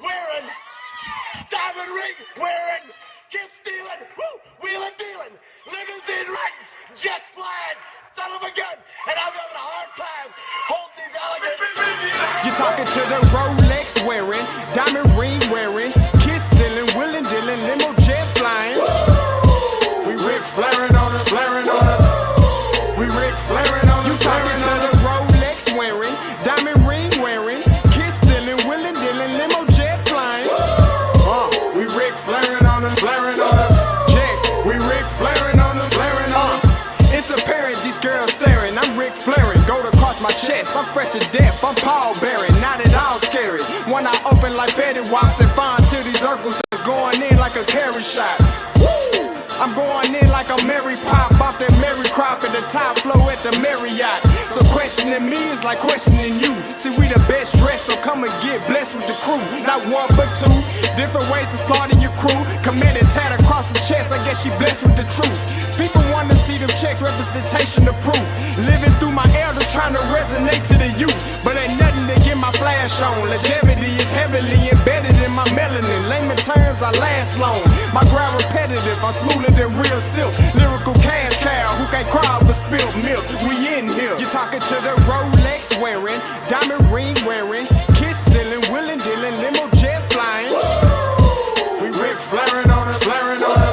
wearing, diamond ring wearing, kiss stealing, wheeling dealing, limousine riding, jet flying, son of a gun, and I'm having a hard time holding these alligators. You're talking to the Rolex wearing, diamond ring wearing, kiss stealing, wheeling dealing, limo jet flying. We Rick flaring on us, flaring on us. We Rick flaring on us. You talking to the Rolex wearing, diamond ring wearing, kiss stealing, wheeling dealing, limo jet flying. We Rick flaring on us, flaring on us. Yeah, we Rick flaring on us, flaring on us. It's apparent these girls staring. I'm Rick flaring, gold across my chest. I'm fresh to death. I'm Paul Bearing, not at all scary. One eye open like Betty Wops and fine to these circles that's going in like a carry shot. Woo! I'm going in like a Mary Pop off that Mary Crop at the top flow at the Marriott. So questioning me is like questioning you. See, we the best dressed, so come and get blessed with the crew. Not one but two, different ways to slaughter your crew. Committed tat across the chest, I guess she blessed with the truth. People want to see them checks, representation of proof. Living through my elders trying to resonate to the youth. But ain't nothing to get my flash on. Longevity is heavily embedded in my melanin. Layman terms, I last long. My ground repetitive, I'm smoother than real silk. Lyrical cash cow who can't cry over spilled milk. We in here. You're talking to the Rolex wearing, diamond ring wearing, kiss stealing, wheeling dealing, limo jet flying. We Rick flaring on us, flaring on us.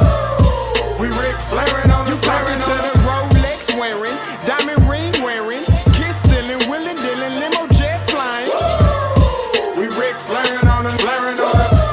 We Rick flaring on us. You talking to the Rolex wearing, diamond ring wearing, kiss stealing, wheeling dealing, limo jet flying. We Rick flaring on us, flaring on us.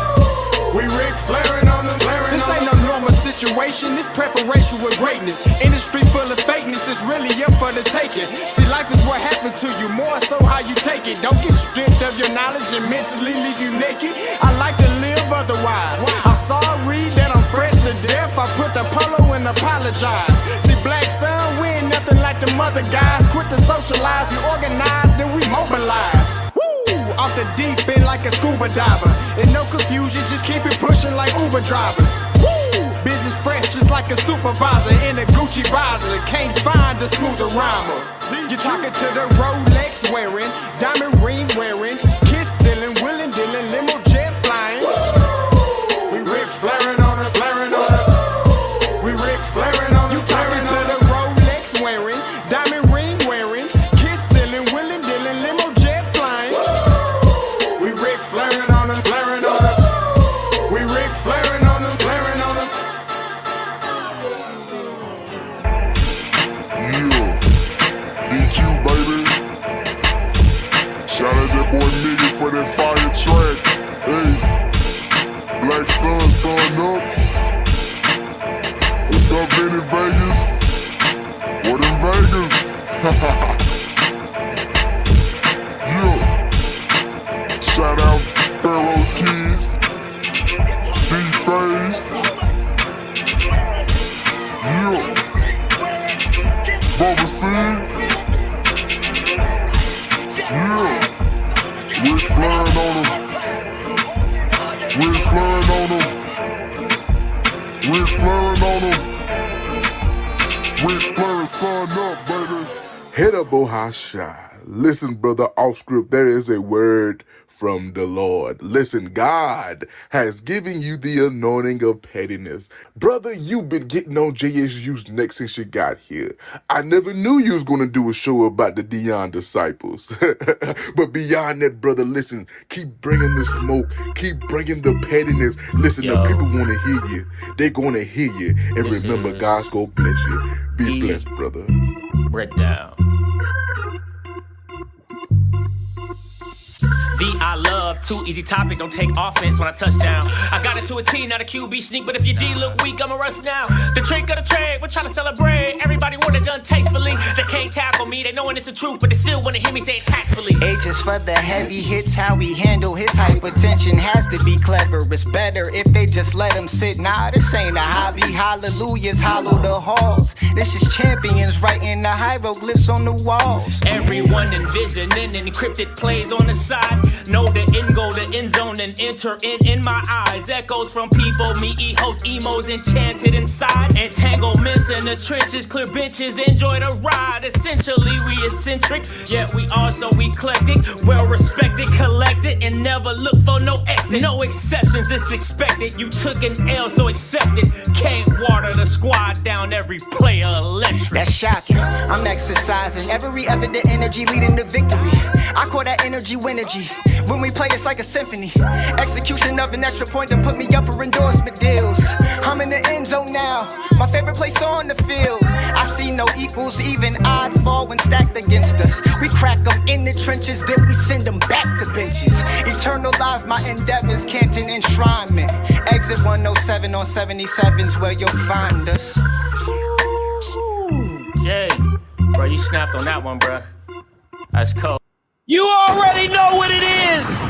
We Rick flaring on us, flaring on us. This ain't no normal situation, this preparation with greatness. Industry full of fakeness, it's really up for the taking. See, life is what happened to you, more so how you take it. Don't get stripped of your knowledge and mentally leave you naked. I like to live otherwise. I'm sorry that I'm fresh to death. I put the polo and apologize. See, black son, we ain't nothing like the mother guys. Quit to socialize, we organize, then we mobilize. Off the deep end like a scuba diver. And no confusion, just keep it pushing like Uber drivers. Woo! Business fresh just like a supervisor in a Gucci visor. Can't find a smoother rhymer. You're talking to the Rolex wearing, diamond ring wearing, kiss stealing, wheeling dealing, limo jet flying. We Rick flaring on us, flaring on us. We Rick flaring on us. You talking to the Rolex wearing, diamond ring wearing, kiss stealing, wheeling dealing, limo jet flying. We Rick flaring on us, flaring on us. We Rick flaring on us, flaring on us. Yeah, DQ baby. Shout out that boy Nigga for that fire track. Hey, Black Sun, sun up. What's up, Vinny Vegas? What in Vegas? Yeah. Shout out Pharaoh's Kids, D-Phase, yeah, Bubba C, yeah, Rick flaring on him, Rick flaring on him, Rick flaring on him, Rick flaring, son up, baby. Hit up Bohasha. Listen, brother, off script, there is a word from the Lord. Listen, God has given you the anointing of pettiness. Brother, you've been getting on JSU's neck since you got here. I never knew you was going to do a show about the Dion disciples. But beyond that, brother, listen, keep bringing the smoke. Keep bringing the pettiness. Listen, the people want to hear you. They're going to hear you. And remember, God's going to bless you. Be blessed, brother. Breakdown. I love, too easy topic, don't take offense when I touch down. I got it to a T, not a QB sneak, but if your D look weak, I'ma rush now. The trick of the trade, we're trying to celebrate. Everybody want it done tastefully. They can't tackle me, they knowing it's the truth, but they still wanna hear me say it tactfully. H is for the heavy hits, how we handle his hypertension has to be clever. It's better if they just let him sit. Nah, this ain't a hobby. Hallelujahs hollow the halls. This is champions writing the hieroglyphs on the walls. Everyone envisioning encrypted plays on the side. Know the end goal, the end zone, and enter in my eyes. Echoes from people, me, host emos enchanted inside. Entanglements in the trenches, clear benches, enjoy the ride. Essentially, we eccentric, yet we also eclectic. Well respected, collected, and never look for no exit. No exceptions, it's expected. You took an L, so accept it. Can't water the squad down, every player electric. That's shocking. I'm exercising every evident energy leading to victory. I call that energy winergy. When we play, it's like a symphony. Execution of an extra point to put me up for endorsement deals. I'm in the end zone now, my favorite place on the field. I see no equals, even odds fall when stacked against us. We crack them in the trenches, then we send them back to benches. Eternalize my endeavors, Canton enshrinement. Exit 107 on 77's where you'll find us. Jay, bro, you snapped on that one, bro. That's cold. You already know what it is.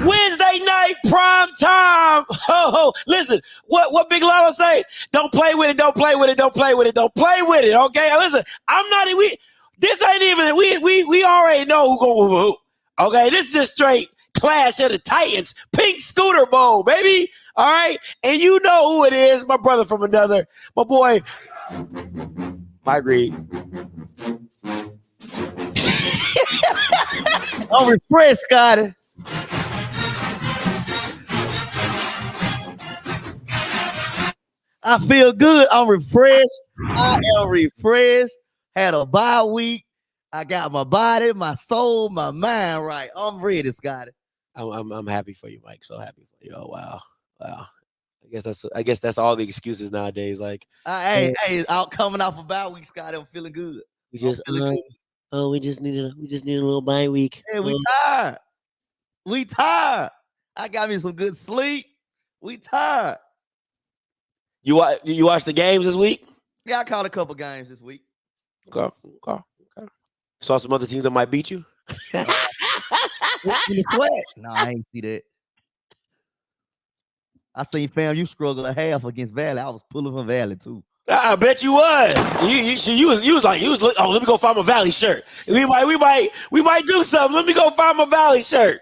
Wednesday night prime time. Oh, listen, what Big Lotto say? Don't play with it, don't play with it, don't play with it, don't play with it. Okay, listen, this ain't even, we already know who going with who. Okay, this is just straight Clash of the Titans, Pink Scooter Bowl, baby. All right, and you know who it is, my brother from another, my boy, Mike Reed. I'm refreshed, Scotty. I feel good. I'm refreshed. I am refreshed. Had a bye week. I got my body, my soul, my mind right. I'm ready, Scotty. I'm happy for you, Mike. So happy for you. Oh wow. I guess that's all the excuses nowadays. Like, hey, out coming off a bye week, Scotty. I'm feeling good. We just need a little bye week. Hey, we tired. We tired. I got me some good sleep. We tired. You watch the games this week? Yeah, I caught a couple games this week. Okay. Saw some other teams that might beat you. In the sweat. No, I ain't see that. I seen FAMU struggle a half against Valley. I was pulling from Valley too. I bet you was. You was like, oh, let me go find my Valley shirt. We might do something. Let me go find my Valley shirt.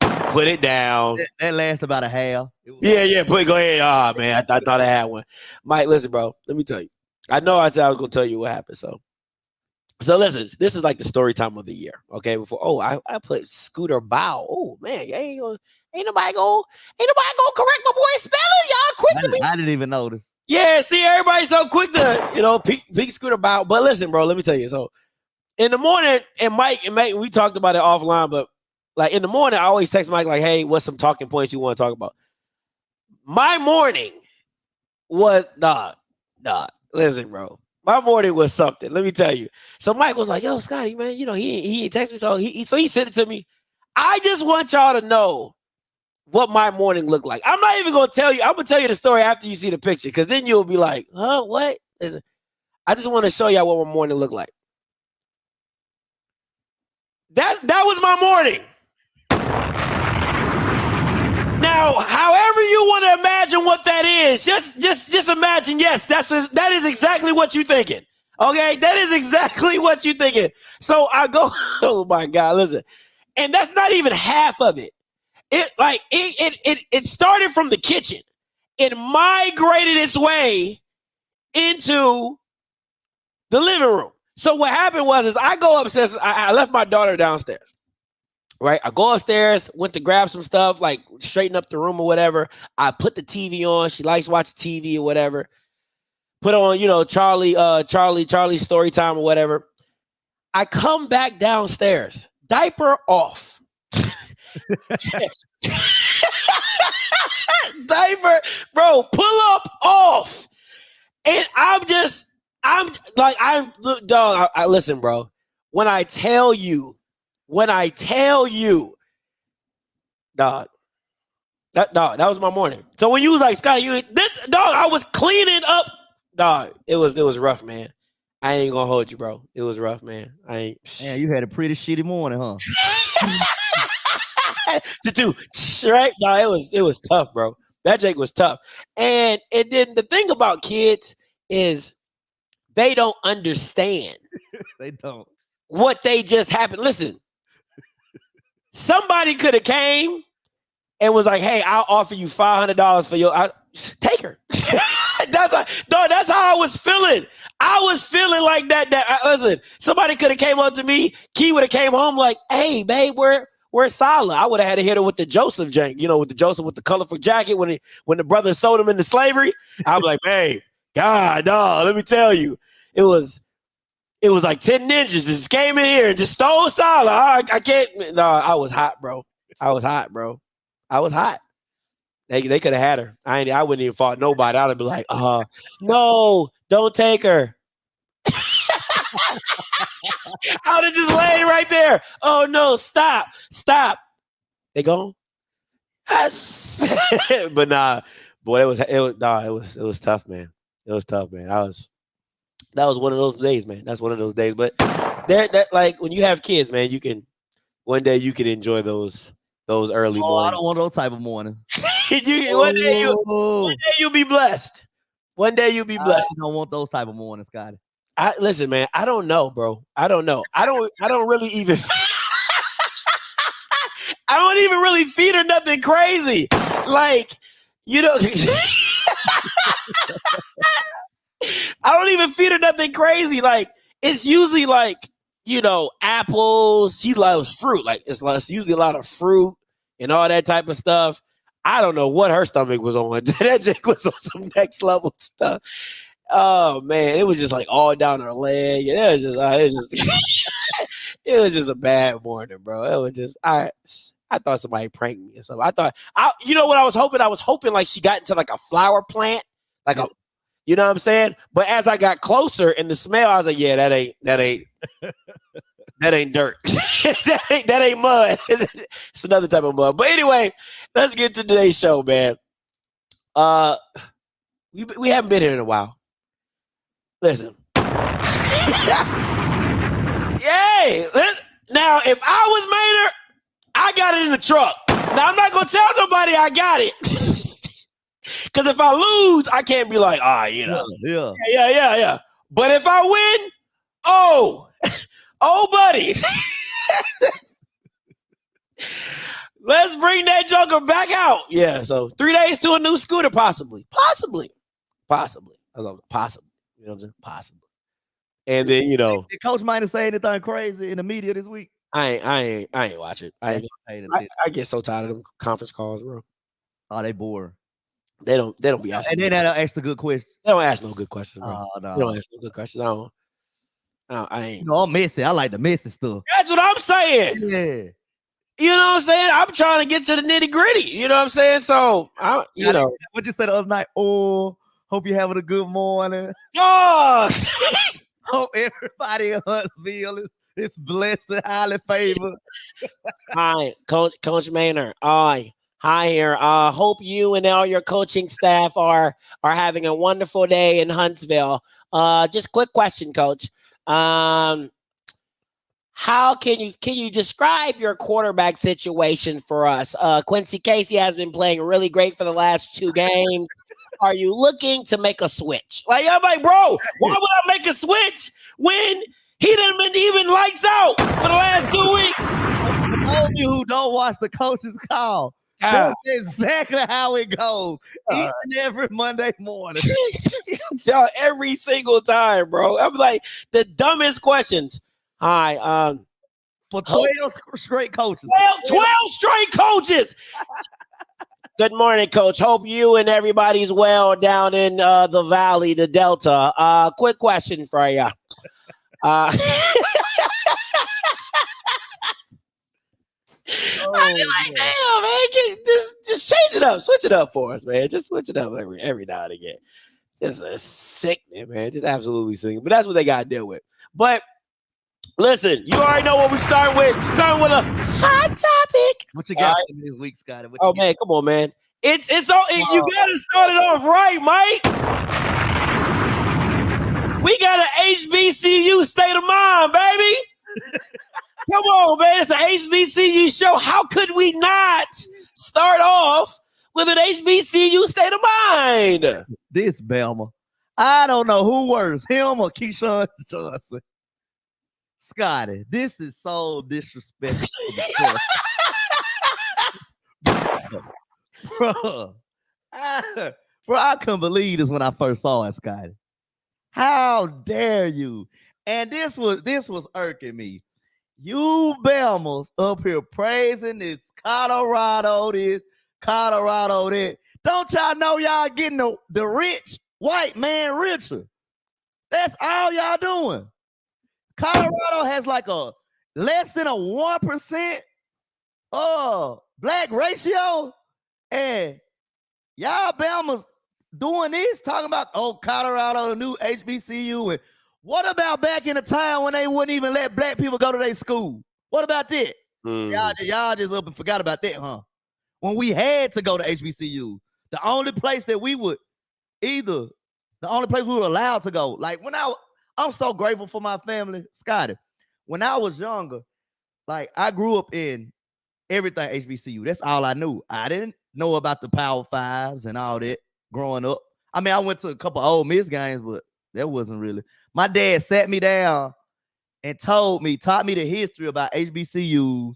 Put it down. That lasts about a half. Yeah. Go ahead. Oh man, I thought I had one. Mike, listen, bro. Let me tell you. I know I said I was gonna tell you what happened. So listen. This is like the story time of the year. Okay. Before I put Scooter Bow. Oh man, ain't nobody gonna correct my boy spelling. Y'all quick to me. I didn't even notice. Yeah, see, everybody's so quick to, peek Scooter Bow. But listen, bro, let me tell you. So in the morning, and Mike, we talked about it offline, but like in the morning, I always text Mike like, hey, what's some talking points you want to talk about? My morning was, listen, bro. My morning was something. Let me tell you. So Mike was like, yo, Scotty, man, he texted me, so he sent it to me. I just want y'all to know what my morning looked like. I'm not even gonna tell you. I'm gonna tell you the story after you see the picture, because then you'll be like, huh, what? Listen, I just want to show y'all what my morning looked like. That was my morning. Now, however you want to imagine what that is, just imagine. Yes, that is exactly what you're thinking. Okay, that is exactly what you're thinking. So I go, oh my God, listen, and that's not even half of it. It started from the kitchen. It migrated its way into the living room. So what happened was I go upstairs. I left my daughter downstairs. Right. I go upstairs, went to grab some stuff, like straighten up the room or whatever. I put the TV on. She likes watching TV or whatever. Put on, Charlie's story time or whatever. I come back downstairs, diaper off. Diaper, bro, pull up off. And listen, bro. When I tell you, dog, that was my morning. So when you was like, Scott, I was cleaning up, dog. It was rough, man. I ain't gonna hold you, bro. It was rough, man. Man, you had a pretty shitty morning, huh? Right? No, it was tough, bro. That Jake was tough. And then the thing about kids is they don't understand. They don't. What they just happened. Listen, Somebody could have came and was like, "Hey, I'll offer you $500 for your take her." That's how I was feeling. I was feeling like that. Listen, somebody could have came up to me. Key would have came home like, "Hey, babe, where's Sala?" I would have had to hit her with the Joseph jank, with the Joseph with the colorful jacket when the brother sold him into slavery. I'm like, "Babe, God, dog, let me tell you, it was like 10 ninjas just came in here and just stole Sala. I can't. No, I was hot, bro. I was hot. They could have had her. I wouldn't even fought nobody. I'd have been like, no, don't take her. I would have just laid right there. Oh no, stop. They gone. But nah, boy, it was tough, man. It was tough, man. That was one of those days, man. That's one of those days. But that like when you have kids, man, one day you can enjoy those early mornings. I don't want those type of mornings. One day you'll be blessed. One day you'll be blessed. I don't want those type of mornings, Scotty. Listen, man. I don't know, bro. I don't know. I don't really even. I don't even really feed her nothing crazy. Like, I don't even feed her nothing crazy. Like, it's usually like, apples. She loves fruit. Like, it's usually a lot of fruit and all that type of stuff. I don't know what her stomach was on. That chick was on some next level stuff. Oh man, it was just like all down her leg. It was just a bad morning, bro. It was just I thought somebody pranked me or something. I thought what I was hoping? I was hoping like she got into like a flower plant, like a, you know what I'm saying? But as I got closer and the smell, I was like, yeah, that ain't dirt. that ain't mud. It's another type of mud. But anyway, let's get to today's show, man. We haven't been here in a while. Listen. Yay! Now, if I was Maynard, I got it in the truck. Now, I'm not going to tell nobody I got it. Because if I lose, I can't be like, Yeah. But if I win, buddy. Let's bring that joker back out. Yeah, so 3 days to a new scooter, possibly. Possibly. Possibly. You know what I'm saying? Possibly. And then, Did Coach Minor say anything crazy in the media this week? I ain't watch it. I get so tired of them conference calls, bro. Oh, they bored. They don't be asking. And then they don't ask the good questions. They don't ask no good questions, bro. Oh, no. They don't ask no good questions. I ain't. I'm messy. I like the messy stuff. That's what I'm saying. Yeah. You know what I'm saying? I'm trying to get to the nitty gritty. You know what I'm saying? So, what you said the other night? Oh, hope you're having a good morning. Oh, hope everybody in Huntsville is blessed and highly favored. Hi, Coach Maynard. Hi here. Hope you and all your coaching staff are having a wonderful day in Huntsville. Just quick question, Coach. How can you describe your quarterback situation for us? Quincy Casey has been playing really great for the last 2 games. Are you looking to make a switch? Like, I'm like, bro, why would I make a switch when he didn't been even lights out for the last 2 weeks? For those of you who don't watch the coach's call, that's exactly how it goes. Each and every Monday morning. Every single time, bro. I'm like, the dumbest questions. Hi. For 12 straight coaches. 12 straight coaches. Good morning, Coach. Hope you and everybody's well down in the valley, the Delta. Quick question for you. I be like, damn, man, just change it up, switch it up for us, man. Just switch it up every now and again. Just a sickening, man. Just absolutely sickening. But that's what they got to deal with. But listen, you already know what we start with. Starting with a hot topic. What you got this week, Scotty? Man, come on, man. It's all you gotta start it off right, Mike. We got an HBCU state of mind, baby. Come on, man. It's an HBCU show. How could we not start off with an HBCU state of mind? This Belma. I don't know who worse, him or Keyshawn Johnson. Scotty, this is so disrespectful. To the bro, I couldn't believe this when I first saw it, Scotty. How dare you? And this was irking me. You Bama's up here praising this Colorado, that. Don't y'all know y'all getting the rich white man richer? That's all y'all doing. Colorado has like a less than a 1% black ratio, and y'all Bama's doing this, talking about Colorado, the new HBCU. And what about back in the time when they wouldn't even let black people go to their school? What about that? Y'all just up and forgot about that, huh? When we had to go to HBCU, the only place that we would the only place we were allowed to go. Like when I'm so grateful for my family, Scotty. When I was younger, like I grew up in everything HBCU. That's all I knew. I didn't know about the Power Fives and all that growing up. I mean, I went to a couple Ole Miss games, but that wasn't really. My dad sat me down and taught me the history about HBCUs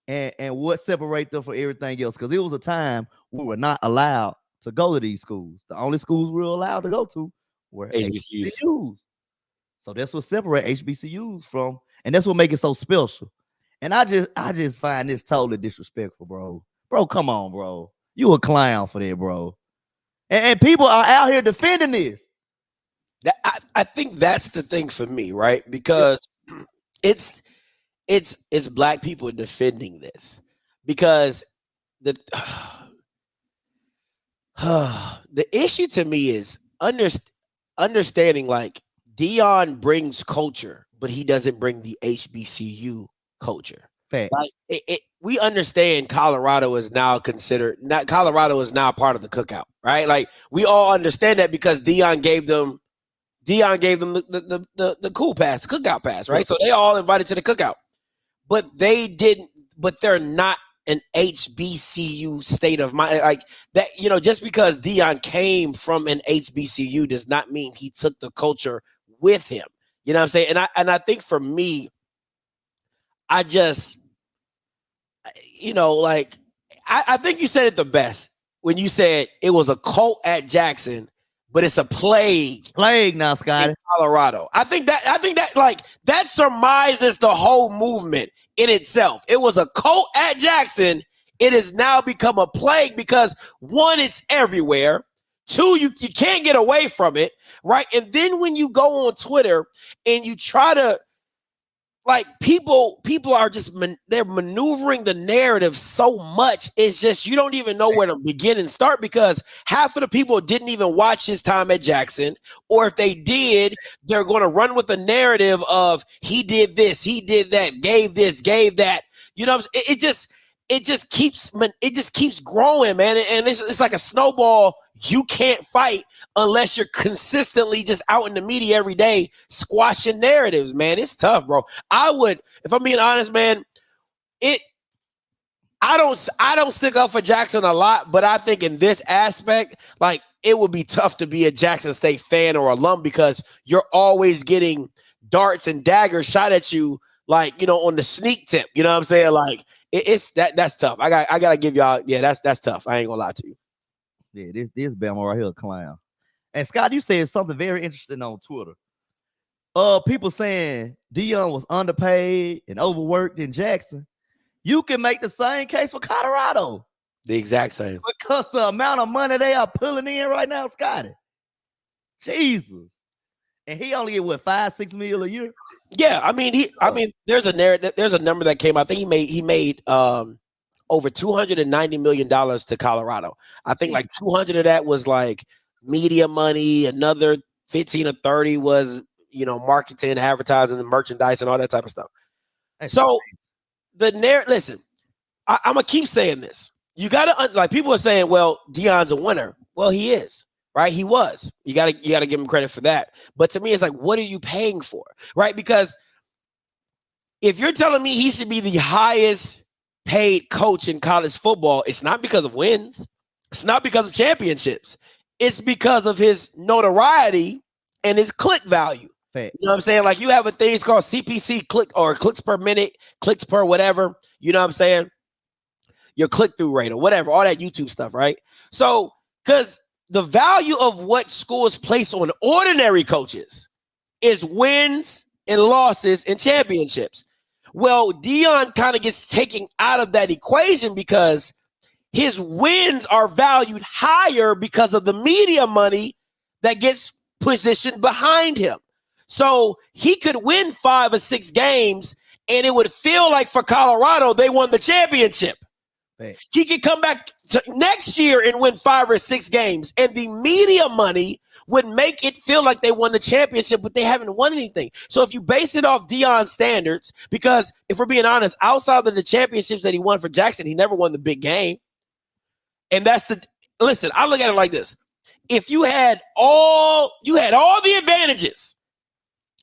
and what separates them from everything else. Because it was a time we were not allowed to go to these schools. The only schools we were allowed to go to were HBCUs. So that's what separates HBCUs from, and that's what makes it so special. And I just find this totally disrespectful, bro. Bro, come on, bro. You a clown for that, bro. And people are out here defending this. I think that's the thing for me, right? Because it's black people defending this. Because the issue to me is understanding like Dion brings culture, but he doesn't bring the HBCU culture. Fact. Like we understand Colorado is now part of the cookout, right? Like we all understand that because Dion gave them the cool pass, the cookout pass, right? So they all invited to the cookout, but they're not an HBCU state of mind. Like that, just because Dion came from an HBCU does not mean he took the culture with him. You know what I'm saying? And I think for me, I just, I think you said it the best when you said it was a cult at Jackson, but it's a plague. Plague now, Scotty. In Colorado. I think that surmises the whole movement in itself. It was a cult at Jackson. It has now become a plague because one, it's everywhere. Two, you can't get away from it, right? And then when you go on Twitter and you try to, like, people are just they're maneuvering the narrative so much. It's just you don't even know where to begin and start because half of the people didn't even watch his time at Jackson, or if they did, they're going to run with the narrative of he did this, he did that, gave this, gave that. You know, it just keeps growing, man, and it's like a snowball you can't fight unless you're consistently just out in the media every day squashing narratives, man. It's tough, bro. If I'm being honest, man, I don't stick up for Jackson a lot, but I think in this aspect, like, it would be tough to be a Jackson State fan or alum because you're always getting darts and daggers shot at you, like, on the sneak tip. You know what I'm saying? Like, that's tough. I gotta give y'all, that's tough. I ain't gonna lie to you. Yeah, this Bama right here a clown. And Scott, you said something very interesting on Twitter. People saying Dion was underpaid and overworked in Jackson. You can make the same case for Colorado. The exact same. Because the amount of money they are pulling in right now, Scotty. Jesus. And he only get what, $5-6 million a year? Yeah, I mean, there's a narrative. There's a number that came out. I think he made over $290 million to Colorado. I think like 200 of that was like media money. Another 15 or 30 was, marketing, advertising, and merchandise, and all that type of stuff. So the narrative. Listen, I'm gonna keep saying this. You gotta like people are saying, well, Dion's a winner. Well, he is. Right, he was. You gotta give him credit for that. But to me, it's like, what are you paying for? Right, because if you're telling me he should be the highest paid coach in college football, it's not because of wins. It's not because of championships. It's because of his notoriety and his click value. Fact. You know what I'm saying? Like you have a thing it's called CPC click or clicks per minute, clicks per whatever. You know what I'm saying? Your click-through rate or whatever, all that YouTube stuff, right? So, because the value of what schools place on ordinary coaches is wins and losses and championships. Well, Dion kind of gets taken out of that equation because his wins are valued higher because of the media money that gets positioned behind him. So he could win 5 or 6 games and it would feel like for Colorado, they won the championship. Right. He could come back next year and win 5 or 6 games, and the media money would make it feel like they won the championship, but they haven't won anything. So if you base it off Dion's standards, because if we're being honest, outside of the championships that he won for Jackson, he never won the big game. And listen, I look at it like this. If you had all the advantages,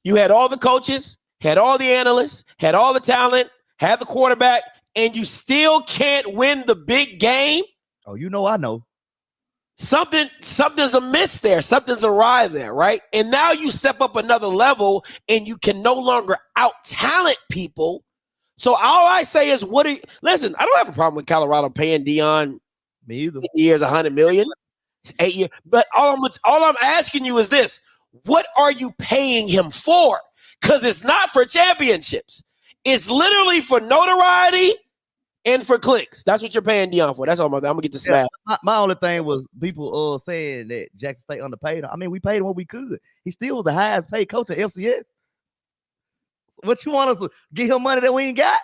you had all the coaches, had all the analysts, had all the talent, had the quarterback, and you still can't win the big game. Oh, you know, I know. Something's amiss there. Something's awry there, right? And now you step up another level and you can no longer out-talent people. So all I say is, listen, I don't have a problem with Colorado paying Dion Me either. years, $100 million, 8 years. But all I'm asking you is this: what are you paying him for? Because it's not for championships. It's literally for notoriety and for clicks. That's what you're paying Dion for. That's all I'm gonna get the smash. My only thing was people saying that Jackson State underpaid him. I mean, we paid him what we could. He still was the highest paid coach at FCS. What you want us to give him money that we ain't got?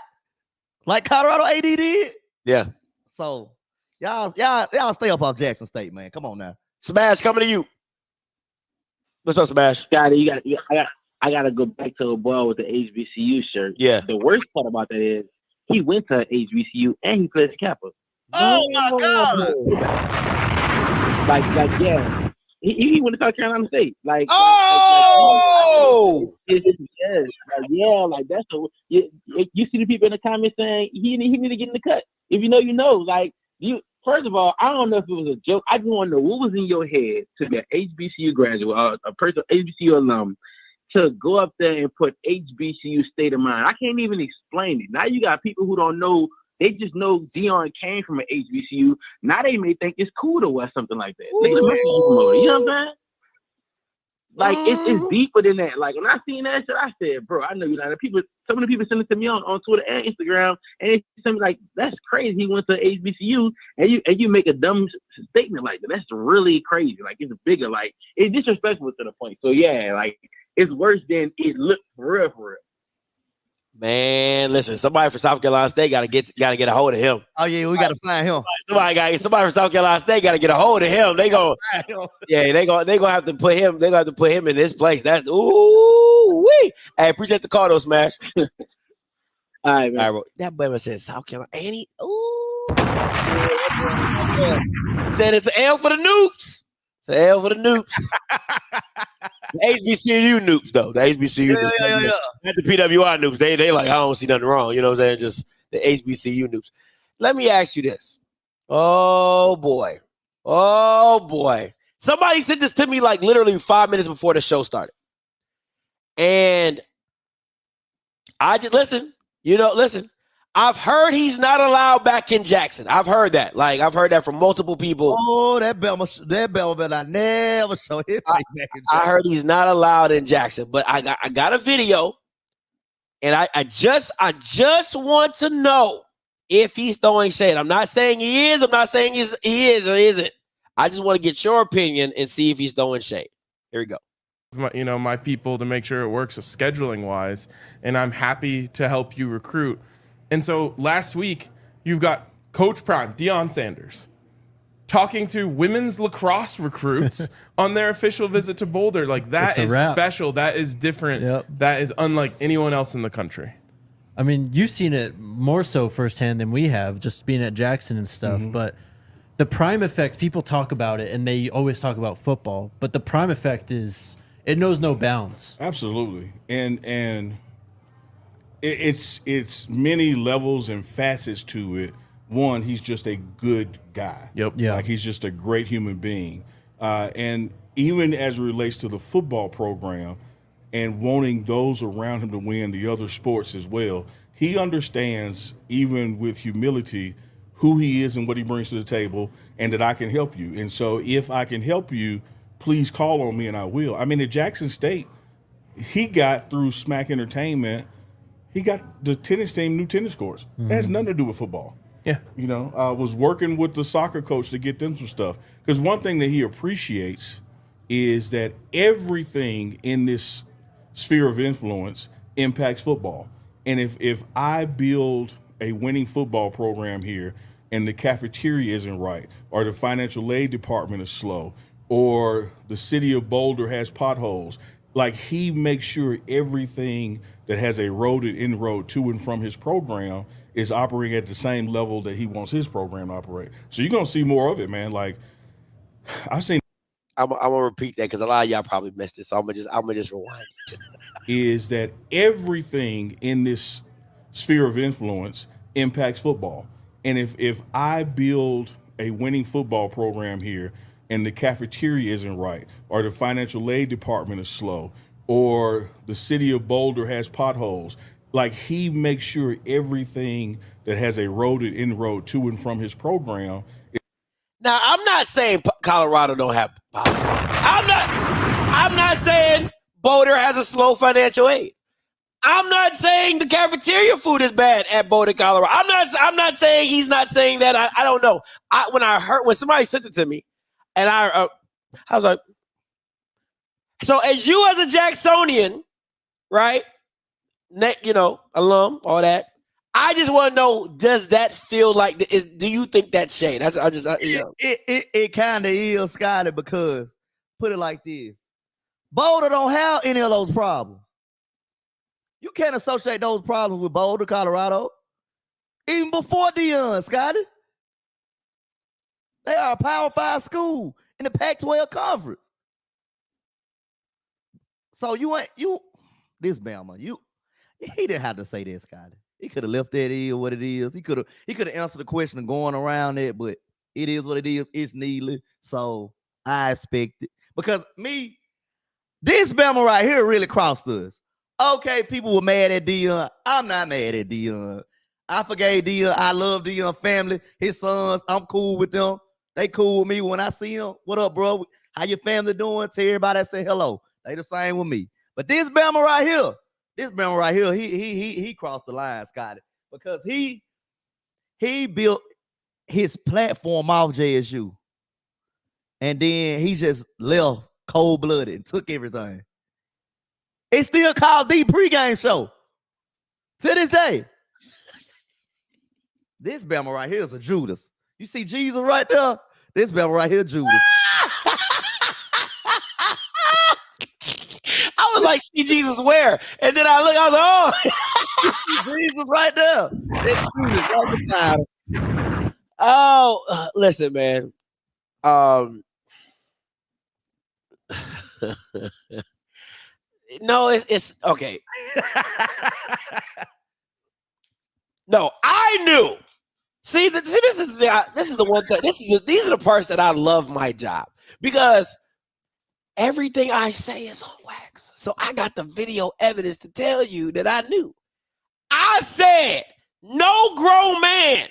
Like Colorado AD did? Yeah. So y'all stay up off Jackson State, man. Come on now. Smash coming to you. What's up, Smash? I gotta go back to a boy with the HBCU shirt. Yeah. The worst part about that is he went to HBCU and he plays Kappa. Oh my God! Yeah. He went to South Carolina State. Like that's you see the people in the comments saying he need to get in the cut. If you know, you know. Like you. First of all, I don't know if it was a joke. I just want to know what was in your head to be an HBCU graduate, a person, HBCU alum, to go up there and put HBCU state of mind. I can't even explain it. Now you got people who don't know. They just know Dion came from an HBCU. Now they may think it's cool to wear something like that. You know what I'm saying? Like it's deeper than that. Like when I seen that shit, I said, bro, I know you know. Some of the people send it to me on Twitter and Instagram, and they send me like, that's crazy. He went to HBCU, and you make a dumb statement like that. That's really crazy. Like it's bigger. Like it's disrespectful to the point. So yeah, like it's worse than it looked for real. Man, listen, somebody from South Carolina State gotta get a hold of him. Oh yeah, we gotta find him. Somebody from South Carolina State gotta get a hold of him. They gonna have to put him. They gonna have to put him in this place. That's ooh wee. Hey, appreciate the call though, Smash. All right, man. All right, bro. That boy said South Carolina. And he said it's an L for the Noops. It's an L for the Noops. The HBCU Noops, though. The HBCU Noops. Yeah. Not the PWI Noops. They like, I don't see nothing wrong. You know what I'm saying? Just the HBCU Noops. Let me ask you this. Oh, boy. Somebody sent this to me like literally 5 minutes before the show started. And I just, listen. I've heard he's not allowed back in Jackson. I've heard that. Like, I've heard that from multiple people. Oh, that bell better I never show him. I heard he's not allowed in Jackson, but I got a video, and I just want to know if he's throwing shade. I'm not saying he is. I'm not saying he is or isn't. I just want to get your opinion and see if he's throwing shade. Here we go. My people to make sure it works scheduling wise, and I'm happy to help you recruit. And so last week, you've got Coach Prime, Deion Sanders, talking to women's lacrosse recruits on their official visit to Boulder. Like, that is special. That is different. Yep. That is unlike anyone else in the country. I mean, you've seen it more so firsthand than we have, just being at Jackson and stuff. Mm-hmm. But the Prime effect, people talk about it, and they always talk about football. But the Prime effect is, it knows no bounds. Absolutely. And it's many levels and facets to it. One, he's just a good guy. Yep. Yeah. Like, he's just a great human being. And even as it relates to the football program, and wanting those around him to win the other sports as well. He understands, even with humility, who he is and what he brings to the table, and that I can help you. And so if I can help you, please call on me and I will. I mean, at Jackson State, he got through Smack Entertainment, he got the tennis team new tennis courts. It has nothing to do with football. Yeah. You know, was working with the soccer coach to get them some stuff. Because one thing that he appreciates is that everything in this sphere of influence impacts football. And if I build a winning football program here and the cafeteria isn't right, or the financial aid department is slow, or the city of Boulder has potholes, like, he makes sure everything that has a road and inroad to and from his program is operating at the same level that he wants his program to operate. So you're going to see more of it, man. Like, I've seen. I'm gonna repeat that because a lot of y'all probably missed it. So I'm gonna just rewind it. Is that everything in this sphere of influence impacts football. And if I build a winning football program here and the cafeteria isn't right, or the financial aid department is slow, or the city of Boulder has potholes, like, he makes sure everything that has a road and inroad to and from his program. Now, I'm not saying Colorado don't have power. I'm not saying Boulder has a slow financial aid. I'm not saying the cafeteria food is bad at Boulder, Colorado. I'm not saying he's not saying that. I don't know. When somebody sent it to me, and I was like, so as you as a Jacksonian, right? Alum, all that. I just want to know, does that feel like? Do you think that's shade? It kind of is, Scotty, because put it like this: Boulder don't have any of those problems. You can't associate those problems with Boulder, Colorado, even before Deion, Scotty. They are a Power 5 school in the Pac-12 conference. So this Bama, he didn't have to say this, Scotty. He could have left that is what it is. He could have answered the question and going around it, but it is what it is. It's needless. So I expect it. Because this Bama right here really crossed us. Okay, people were mad at Deion. I'm not mad at Deion. I forgave Deion. I love Deion family, his sons. I'm cool with them. They cool with me when I see them. What up, bro? How your family doing? Tell everybody I say hello. They the same with me. But this Bama right here, he crossed the line, Scotty, because he built his platform off JSU, and then he just left cold-blooded and took everything. It's still called the pregame show to this day. This Bama right here is a Judas. You see Jesus right there? This Bama right here, Judas. I was like, see Jesus where? And then I was like, oh. Jesus right there. It's Judas right beside him. Oh, listen, man. No, it's okay. No, I knew. See, this is the one thing. These are the parts that I love my job, because everything I say is on wax. So I got the video evidence to tell you that I knew. I said, no grown man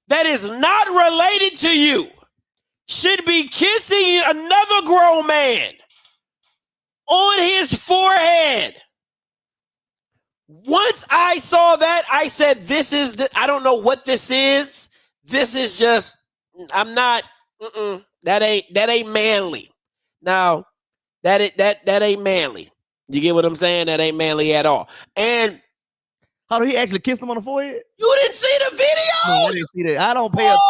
that is not related to you should be kissing another grown man on his forehead. Once I saw that, I said, I don't know what this is. This is just, I'm not, that ain't manly. Now, that ain't manly. You get what I'm saying? That ain't manly at all. And how did he actually kiss him on the forehead? You didn't see the video? No, I didn't see that. I don't pay attention.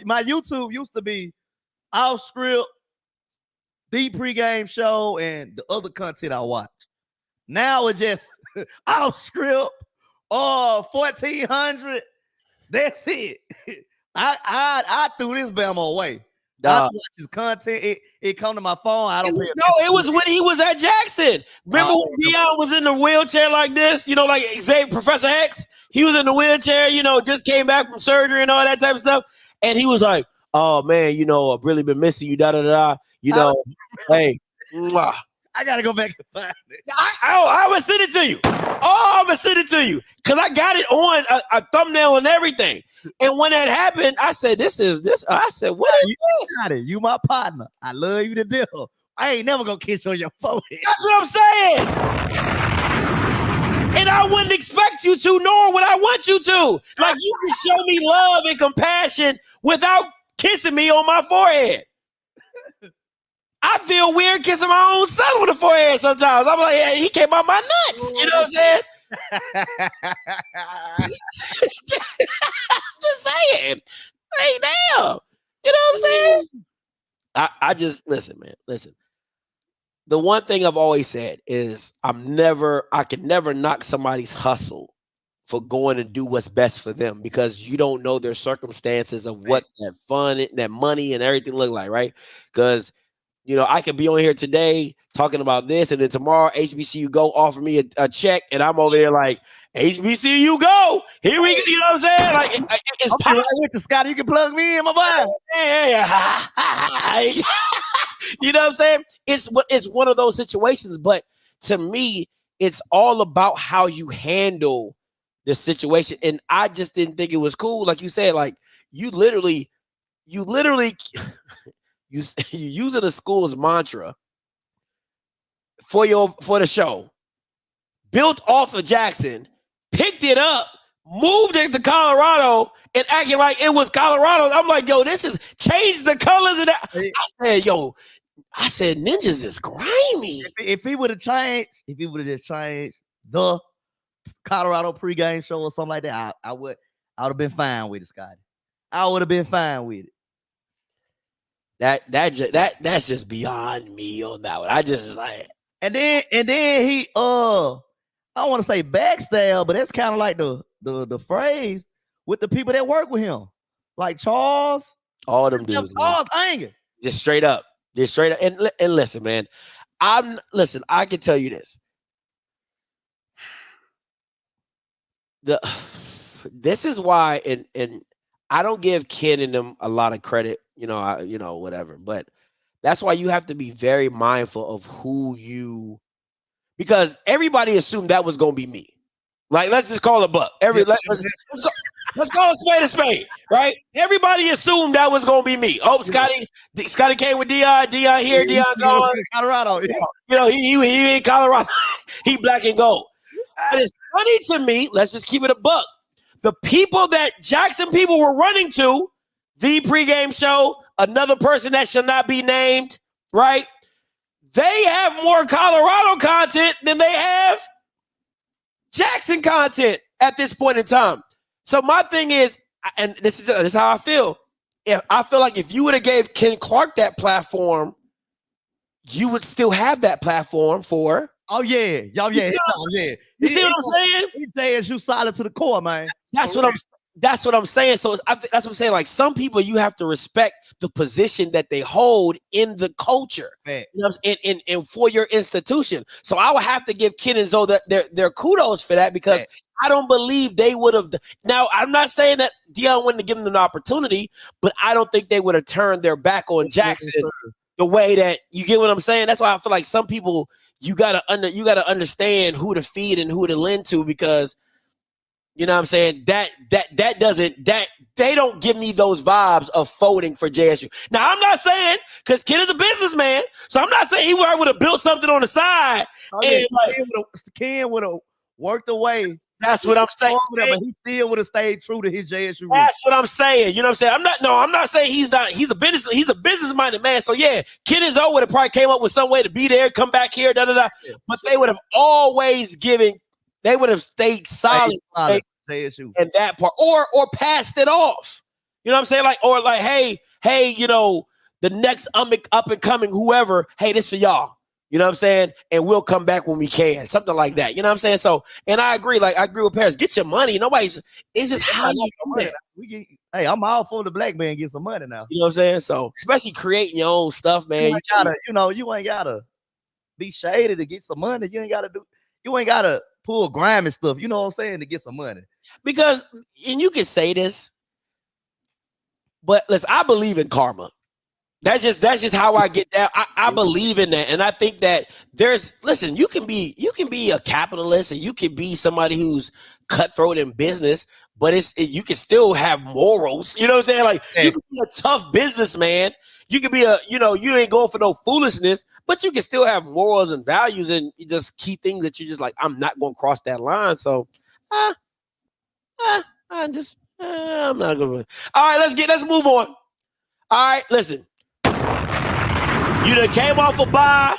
My YouTube used to be off script, the pregame show, and the other content I watch. Now it's just off script or 1400. That's it. I threw this Bama away. I watch his content. It come to my phone. I don't pay attention. No, it was when he was at Jackson. Remember when Deion was in the wheelchair like this? You know, like Xavier, Professor X. He was in the wheelchair, just came back from surgery and all that type of stuff. And he was like, oh man, you know, I've really been missing you, da da da. You know, hey, mwah. I gotta go back and find it. I would send it to you. Oh, I'm gonna send it to you because I got it on a thumbnail and everything. And when that happened, I said, "This is this." I said, "What is this?" Got it. You my partner. I love you to death. I ain't never gonna kiss you on your forehead. That's what I'm saying. And I wouldn't expect you to, nor would I want you to. Like, you can show me love and compassion without kissing me on my forehead. I feel weird kissing my own son on the forehead sometimes. I'm like, hey, he came out my nuts. You know what I'm saying? Just saying. Hey, damn. You know what I'm saying? I just, listen, man, listen. The one thing I've always said is I can never knock somebody's hustle for going to do what's best for them because you don't know their circumstances of what that fun, that money and everything look like, right? Because, you know, I could be on here today talking about this, and then tomorrow HBCU go offer me a check, and I'm over there like, HBCU go. Here we go. You know what I'm saying? Like, it's possible. Right with the Scotty, you can plug me in, my boy. Yeah. You know what I'm saying? It's one of those situations, but to me, it's all about how you handle the situation. And I just didn't think it was cool. Like you said, like you literally you using the school's mantra for the show, built off of Jackson, picked it up, moved it to Colorado, and acting like it was Colorado. I'm like, yo, this is changed the colors of that. I said, ninjas is grimy. If he would have just changed the Colorado pregame show or something like that, I would have been fine with it, Scotty. I would have been fine with it. That's just beyond me on that one. I just like, and then he I don't want to say backstab, but that's kind of like the phrase with the people that work with him, like Charles, all them dudes, Charles Anger, just straight up. And listen, man, I can tell you this. This is why, and I don't give Ken and them a lot of credit, whatever. But that's why you have to be very mindful of because everybody assumed that was gonna be me. Like, let's just call it buck. Let's call a spade, right? Everybody assumed that was gonna be me. Oh, Scotty came with Dion here, Dion gone. Colorado. He in Colorado. He black and gold. But it's funny to me. Let's just keep it a buck. The people that Jackson people were running to, the pregame show, another person that shall not be named, right? They have more Colorado content than they have Jackson content at this point in time. So my thing is, and this is how I feel. I feel like if you would have gave Ken Clark that platform, you would still have that platform for. Oh yeah. You see what I'm saying? He says you solid to the core, man. That's what I'm saying. So that's what I'm saying. Like, some people, you have to respect the position that they hold in the culture, man. You know what I'm saying? And for your institution. So I would have to give Ken and Zoe their kudos for that, because man, I don't believe they would have. Now, I'm not saying that Dion wouldn't have given them an opportunity, but I don't think they would have turned their back on Jackson the way that, you get what I'm saying? That's why I feel like some people, you gotta understand who to feed and who to lend to, because you know what I'm saying, they don't give me those vibes of voting for JSU. Now, I'm not saying, because Ken is a businessman, so I'm not saying he would have built something on the side. And Ken would have worked away. That's what I'm saying. But he still would have stayed true to his JSU roots. That's what I'm saying. You know what I'm saying? I'm not saying he's not. He's a business-minded man. So yeah, Ken and Zoe would have probably came up with some way to be there, come back here, But they would have always given. They would have stayed solid JSU in that part, or passed it off. You know what I'm saying? Like, hey, the next up and coming whoever, hey, this for y'all. You know what I'm saying? And we'll come back when we can. Something like that. You know what I'm saying? So, and I agree. Like, I agree with Paris. Get your money. It's just how you do that. Hey, I'm all for the black man get some money now. You know what I'm saying? So, especially creating your own stuff, man. You ain't gotta be shady to get some money. You ain't gotta pull grimy stuff. You know what I'm saying? To get some money. Because, and you can say this, But listen, I believe in karma. That's just how I get down. I believe in that, and I think that listen. You can be a capitalist, and you can be somebody who's cutthroat in business, but you can still have morals. You know what I'm saying? Like you can be a tough businessman. You can be you ain't going for no foolishness, but you can still have morals and values, and just key things that you just like. I'm not going to cross that line. So, I'm not going to. All right, let's move on. All right, listen. You done came off a bye,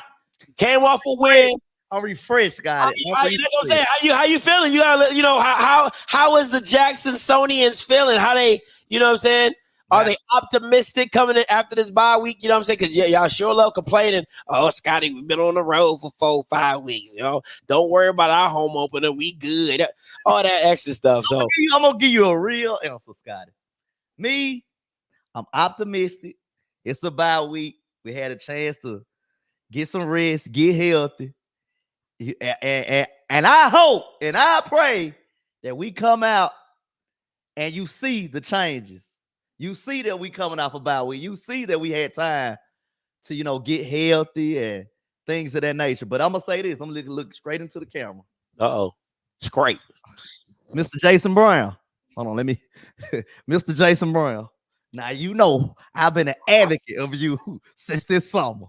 came off a win. I'm refreshed, got it. That's what I'm saying. How you feeling? You gotta, how is the Jacksonians feeling? How they, you know what I'm saying? Are they optimistic coming in after this bye week? You know what I'm saying? Because y'all sure love complaining. Oh, Scotty, we've been on the road for 4-5 weeks. Don't worry about our home opener. We good. All that extra stuff. So I'm gonna give you a real answer, Scotty. Me, I'm optimistic. It's a bye week. We had a chance to get some rest, get healthy. And I hope and I pray that we come out and you see the changes. You see that we coming off a bye week. You see that we had time to, get healthy and things of that nature. But I'm going to say this. I'm going to look straight into the camera. Uh-oh. It's great. Mr. Jason Brown. Hold on, let me. Mr. Jason Brown. Now, I've been an advocate of you since this summer.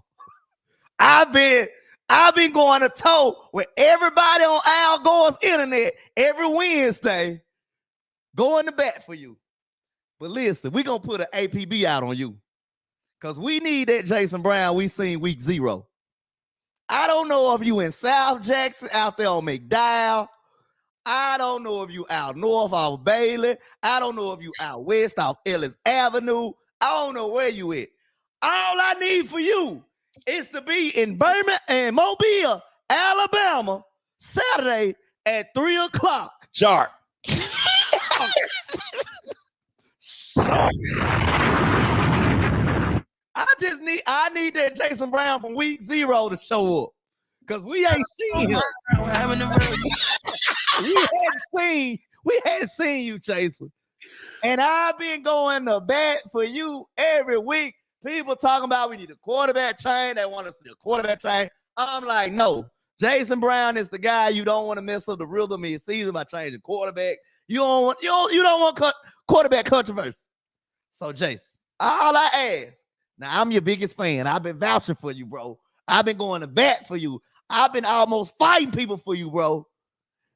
I've been going to toe with everybody on Al Gore's internet every Wednesday, going to bat for you. But listen, we're going to put an APB out on you because we need that Jason Brown we seen week 0. I don't know if you in South Jackson, out there on McDowell. I don't know if you out north off Bailey. I don't know if you out west off Ellis Avenue. I don't know where you at. All I need for you is to be in Birmingham and Mobile, Alabama, Saturday at 3:00. Sharp. I need that Jason Brown from week 0 to show up. Because we ain't seen him. We hadn't seen you, Jason. And I've been going to bat for you every week. People talking about we need a quarterback change. They want to see a quarterback change. I'm like, no. Jason Brown is the guy you don't want to mess up the rhythm of your season by changing quarterback. You don't want quarterback controversy. So, Jason, all I ask, now I'm your biggest fan. I've been vouching for you, bro. I've been going to bat for you. I've been almost fighting people for you, bro.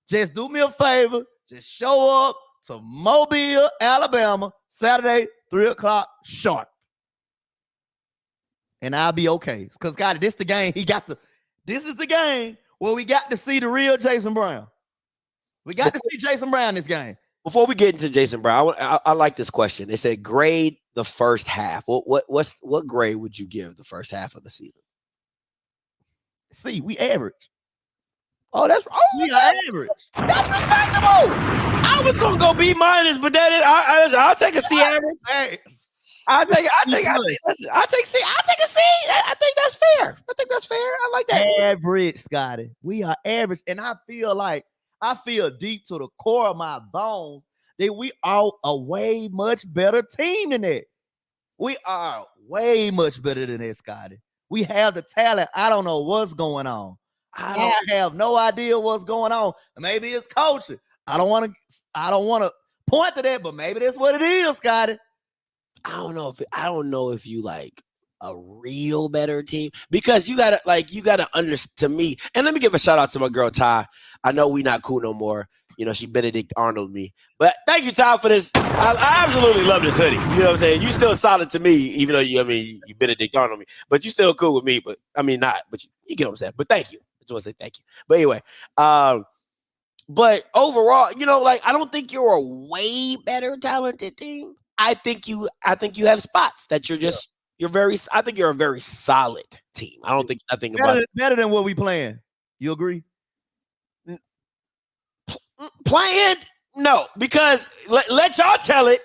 Just do me a favor. Just show up to Mobile, Alabama, Saturday, 3:00 sharp. And I'll be okay. Because, God, this is the game. This is the game where we got to see the real Jason Brown. We got to see Jason Brown this game. Before we get into Jason Brown, I like this question. They said grade the first half. What grade would you give the first half of the season? See, we average. We are average. That's respectable. I was gonna go B-, but I'll take a C average. Hey, I'll take C. I'll take a C. I think that's fair. I like that. Average, Scotty. We are average, and I feel deep to the core of my bones that we are a way much better team than that. We are way much better than that, Scotty. We have the talent. I don't know what's going on. I have no idea what's going on. Maybe it's coaching. I don't want to point to that, but maybe that's what it is, Scotty. I don't know if you like a real better team because you gotta understand to me. And let me give a shout out to my girl Ty. I know we not cool no more. She Benedict Arnold me. But thank you, Ty, for this. I absolutely love this hoodie. You know what I'm saying? You still solid to me, even though you Benedict Arnold me. But you still cool with me. But not. But you get what I'm saying. But thank you. I just want to say thank you. But anyway, but overall, I don't think you're a way better talented team. I think you have spots that you're just I think you're a very solid team. I don't think nothing better than what we playing. You agree? Playing? No, because let y'all tell it.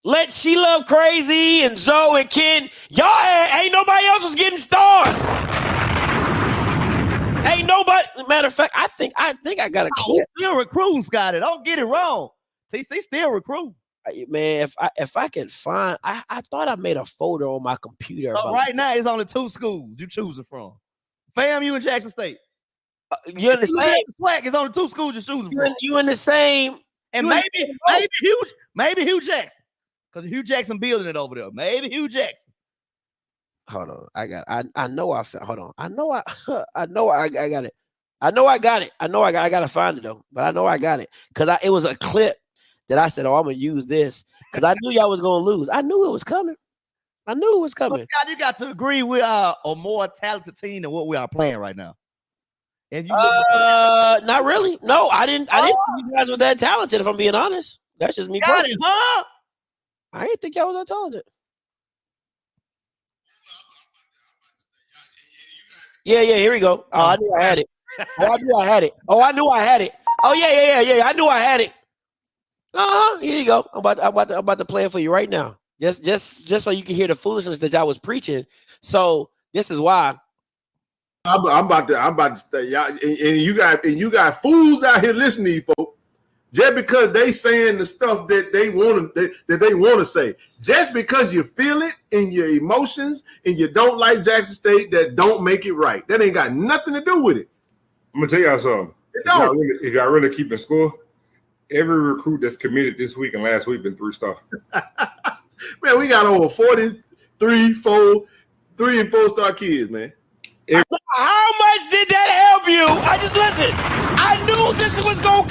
Let She Love Crazy and Zoe and Ken. Y'all ain't nobody else was getting stars. Ain't nobody. Matter of fact, I think I got a clip. Still recruiting, Scotty. Don't get it wrong. TC still recruiting. Man, if I can find, I thought I made a folder on my computer. So right now, it's only 2 schools you choosing from. FAMU and Jackson State. You're in the same. SWAC, it's only 2 schools you're choosing from. You in the same. And maybe Hugh Jackson. Because Hugh Jackson building it over there. Maybe Hugh Jackson. Hold on. I know I found. Hold on. I know I got it. I know I got it. I gotta find it though. But I know I got it. Because it was a clip that I said, oh, I'm gonna use this. Because I knew y'all was gonna lose. I knew it was coming. But Scott, you got to agree we are a more talented team than what we are playing right now. If you not really. No, I didn't think you guys were that talented, if I'm being honest. That's just me. Got it, huh? I didn't think y'all was that talented. Yeah, here we go. Oh, I knew I had it. Oh, I knew I had it. Oh, yeah. I knew I had it. Here you go. I'm about to play it for you right now. Just so you can hear the foolishness that y'all was preaching. So this is why. I'm about to say y'all, and you got fools out here listening to these folks just because they saying the stuff that they want to say. Just because you feel it in your emotions and you don't like Jackson State, that don't make it right. That ain't got nothing to do with it. I'm gonna tell y'all something. If y'all really keeping score, every recruit that's committed this week and last week been 3-star. Man, we got over 3 and 4-star kids, man. How much did that help you? Listen. I knew this was going.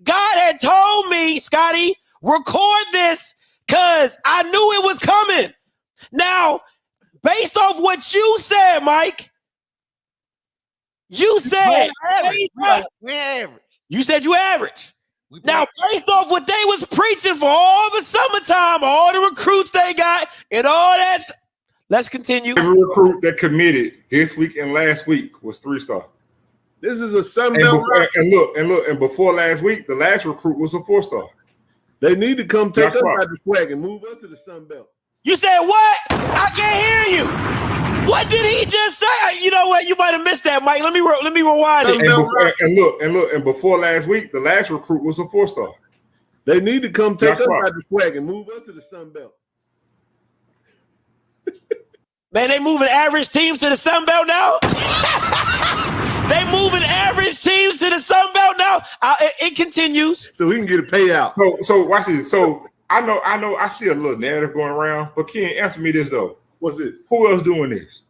God had told me, Scotty, record this because I knew it was coming. Now, based off what you said, Mike, you said we're average. You said you average. Now, based off what they was preaching for all the summertime, all the recruits they got, and all that. Let's continue. Every recruit that committed this week and last week was 3-star. This is a Sunbelt. And before last week, the last recruit was a 4-star. They need to come take us out the swag and move us to the Sunbelt. You said what? I can't hear you. What did he just say? You know what? You might have missed that, Mike. Let me rewind it. And before last week, the last recruit was a 4-star. They need to come take us out the swag and move us to the Sunbelt. Man, they moving average teams to the Sun Belt now. They moving average teams to the Sun Belt now. It continues. So we can get a payout. So watch this. So I know. I see a little narrative going around. But Ken, answer me this though. What's it? Who else doing this?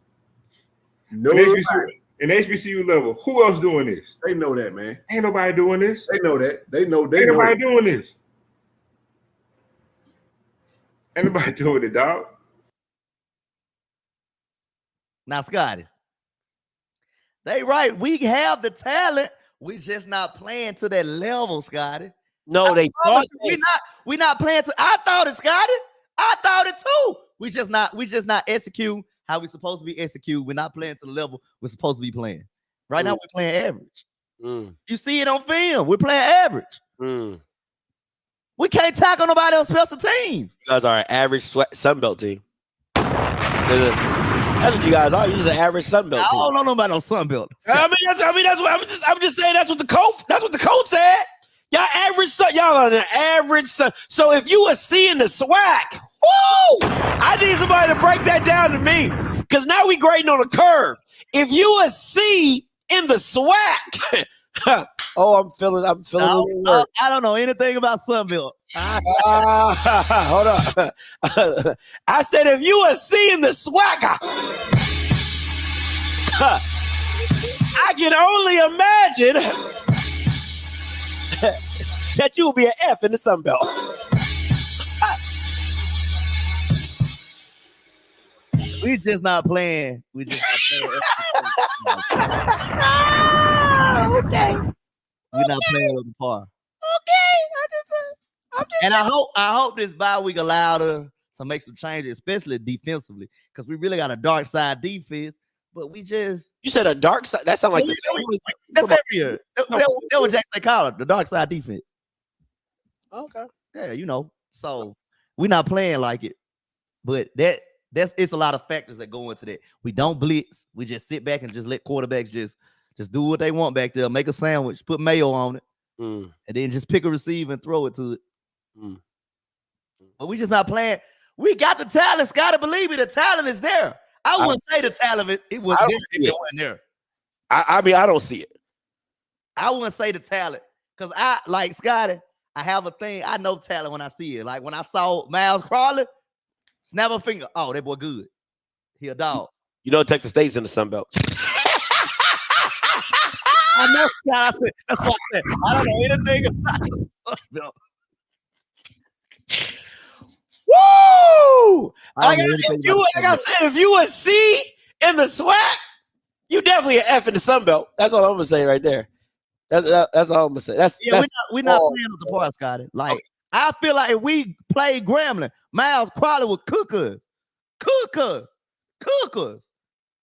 No. In HBCU level, who else doing this? They know that, man. Ain't nobody doing this. They know that. Ain't nobody doing this. Ain't nobody doing it, dog. Now, Scotty, they right. We have the talent. We just not playing to that level, Scotty. No, they thought we not playing to. I thought it, Scotty. I thought it too. We just not execute how we supposed to be execute. We're not playing to the level we're supposed to be playing. Right now, we're playing average. You see it on film. We're playing average. We can't tackle nobody on special teams. You guys are an average Sunbelt team. That's what you guys are. You're just an average Sunbelt team. I don't know nobody on Sunbelt. That's what I'm just saying. That's what the coach said. Y'all average y'all are an average Sun. So if you were seeing the SWAC, woo! I need somebody to break that down to me. Because now we grading on a curve. If you a C in the SWAC, I'm feeling I don't know anything about Sunbelt. Hold on. I said if you a C in the SWAC, I can only imagine that you will be an F in the Sun Belt. We just not playing. We just not playing. Okay. We're not playing with the par. Okay. And I hope this bye week allowed us to make some changes, especially defensively, because we really got a dark side defense. But we just you said a dark side. That sounds like that's every year. That was Jackson they call it the dark side defense. Okay. Yeah, So we're not playing like it. But it's a lot of factors that go into that. We don't blitz. We just sit back and just let quarterbacks just do what they want back there. Make a sandwich, put mayo on it, and then just pick a receiver and throw it to it. But we just not playing. We got the talent, Scotty. Believe me, the talent is there. I wouldn't say the talent it was there if it wasn't there. I mean, I don't see it. I wouldn't say the talent because I like Scotty. I have a thing. I know talent when I see it. Like when I saw Miles Crawley, snap a finger. Oh, that boy good. He a dog. You know, Texas State's in the Sun Belt. I know, Scotty. That's what I said. I don't know anything about the Sun Belt. Woo! Like I said, if you a C in the SWAC, you definitely an F in the Sun Belt. That's all I'm gonna say right there. That's all I'm gonna say. We're not playing with the part, Scotty. Like okay. I feel like if we played Grambling, Miles Crawley would cook us.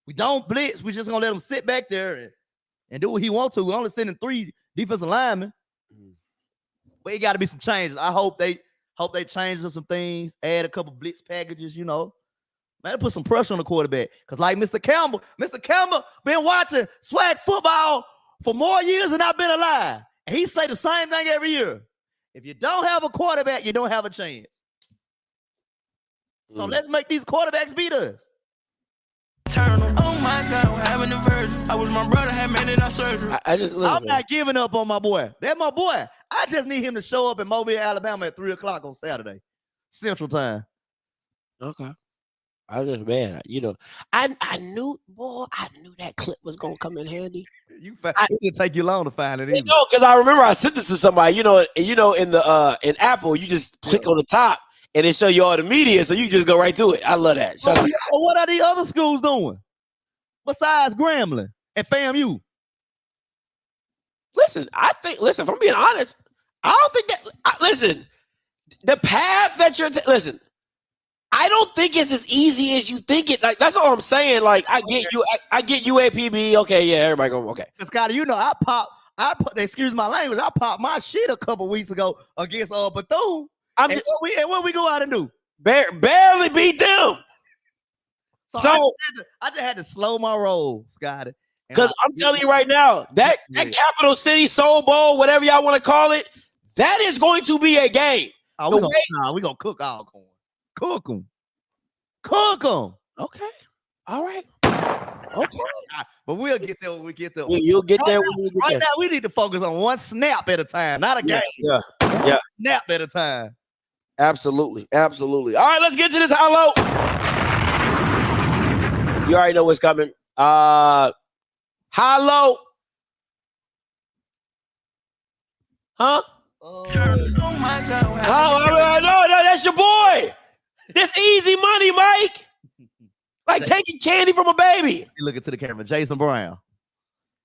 We don't blitz. We just gonna let him sit back there and do what he wants to. We're only sending 3 defensive linemen. But it got to be some changes. I hope they change up some things, add a couple blitz packages, you know. Man, put some pressure on the quarterback. Because like Mr. Campbell been watching SWAC football for more years than I've been alive. And he say the same thing every year. If you don't have a quarterback, you don't have a chance. So let's make these quarterbacks beat us. Oh my God, I'm having a version. I wish my brother had made it out surgery. I'm not giving up on my boy. That's my boy. I just need him to show up in Mobile, Alabama at 3:00 on Saturday, Central Time. Okay. I just, man, you know, I knew that clip was gonna come in handy. It didn't take you long to find it. You know, because I remember I sent this to somebody. You know, in the in Apple, you just click on the top and it show you all the media, so you just go right to it. I love that. So what are the other schools doing besides Grambling and FAMU? Listen, if I'm being honest, I don't think that. Listen, the path that you're listen. I don't think it's as easy as you think it. Like that's all I'm saying. Like I get you. I get UAPB. Okay, yeah, everybody going okay. Scotty, you know I put. Excuse my language. I popped my shit a couple weeks ago against Bethune. What we go out and do? Barely beat them. So I just had to slow my roll, Scotty. Because I'm telling you right now, that Capital City Soul Bowl, whatever y'all want to call it, that is going to be a game. Oh, we're gonna cook all corn. Cook them. Okay. All right. Okay. But we'll get there when we get there. You'll get there when we get there. Right now, we need to focus on one snap at a time, not a game. Yeah. Snap at a time. Absolutely. All right, let's get to this high-low. You already know what's coming. High-low. Huh? Oh my God. No, that's your boy. That's easy money, Mike. Like taking candy from a baby. Look into the camera. Jason Brown,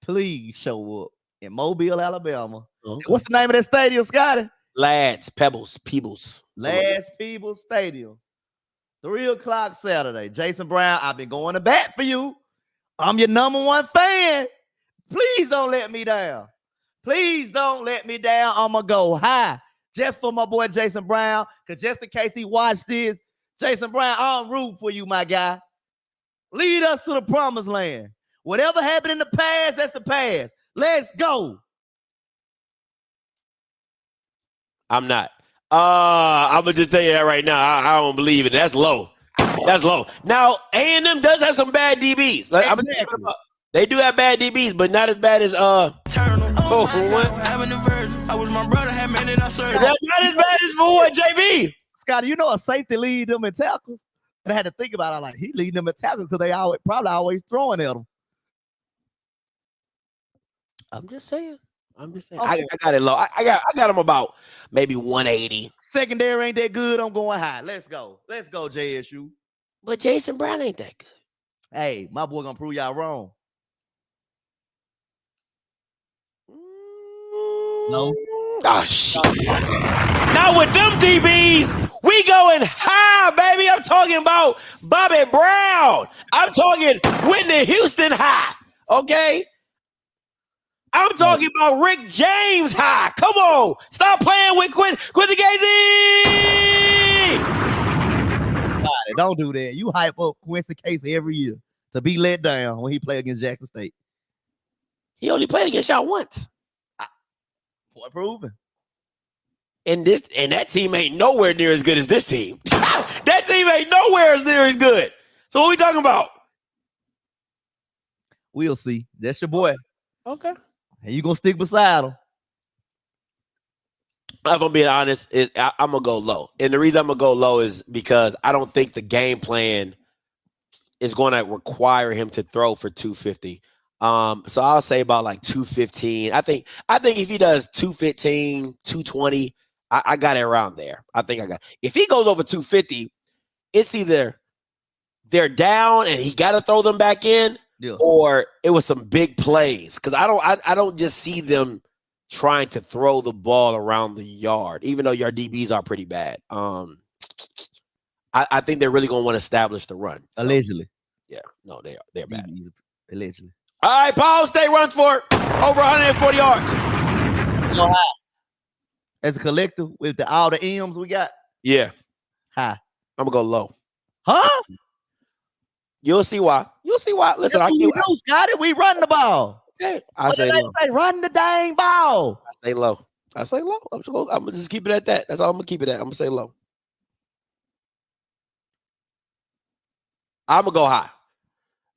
please show up in Mobile, Alabama. Okay. What's the name of that stadium, Scotty? Lads Peebles. Lads Peebles Stadium. 3:00 Saturday. Jason Brown, I've been going to bat for you. I'm your #1 fan. Please don't let me down. I'm going to go high just for my boy Jason Brown, because just in case he watched this, Jason Brown, I'm rooting for you, my guy. Lead us to the promised land. Whatever happened in the past, that's the past. Let's go. I'm not. I'm going to just tell you that right now. I don't believe it. That's low. Now, A&M does have some bad DBs. Like, exactly. They do have bad DBs, but not as bad as I wish my brother had made it out surgery. Not as bad as boy JB. Scotty, you know a safety lead them in tackles? And I had to think about it. Like, he leading them in tackles because they probably always throwing at them. I'm just saying. Okay. I got it low. I got them about maybe 180. Secondary ain't that good. I'm going high. Let's go, JSU. But Jason Brown ain't that good. Hey, my boy gonna prove y'all wrong. No. Oh, shit. Now with them DBs, we going high, baby. I'm talking about Bobby Brown. I'm talking Whitney Houston high. Okay? I'm talking about Rick James high. Come on. Stop playing with Quincy Casey. Don't do that. You hype up Quincy Casey every year to be let down when he play against Jackson State. He only played against y'all once. Boy, proven. And that team ain't nowhere near as good as this team. That team ain't nowhere near as good. So what we talking about? We'll see. That's your boy. Okay. And you gonna stick beside him. If I'm being honest, I'm gonna go low. And the reason I'm gonna go low is because I don't think the game plan is going to require him to throw for 250. So I'll say about like 215. I think if he does 215, 220, I got it around there. I think I got. If he goes over 250, it's either they're down and he got to throw them back in, or it was some big plays. Because I don't just see them trying to throw the ball around the yard, even though your DBs are pretty bad. I think they're really going to want to establish the run. So, allegedly. Yeah, no, they're bad. Allegedly. All right, Powell State runs for over 140 yards. Go high. As a collective with all the M's we got. Yeah. High. I'm going to go low. Huh? You'll see why. Listen, Scotty, we run the ball. Okay. I say low. Run the dang ball. I say low. I'm gonna just keep it at that. That's all I'm gonna keep it at. I'm gonna say low. I'm gonna go high.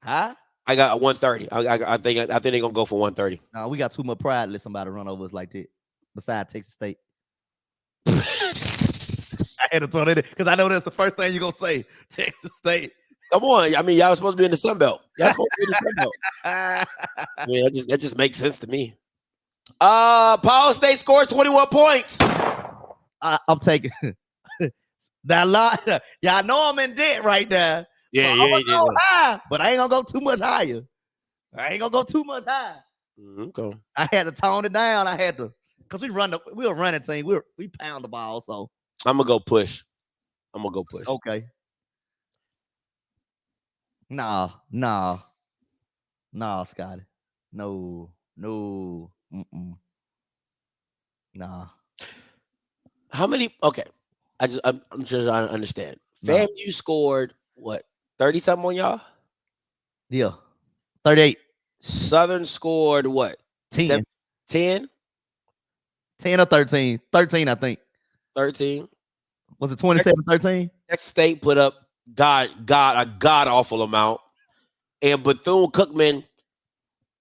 High? I got a 130. I think they're gonna go for 130. No, we got too much pride to let somebody run over us like that. Besides Texas State. I had to throw that in because I know that's the first thing you're gonna say. Texas State. Come on. I mean, y'all supposed to be in the Sun Belt. Y'all supposed to be in the Sun Belt. I mean, that just makes sense to me. Powell State scored 21 points. I'm taking that lot. Y'all know I'm in debt right now. Yeah, so I'm gonna go high, but I ain't gonna go too much higher. Okay. I had to tone it down. I had to, because we're a running team. We pound the ball. So I'm gonna go push. Okay. Nah, Scotty. No. Nah. How many? Okay. I'm just trying to understand. FAMU scored what? 30 something on y'all? Yeah. 38. Southern scored what? 10. 10? 10 or 13. 13, I think. 13. Was it 27-13? Texas State put up a god awful amount. And Bethune-Cookman,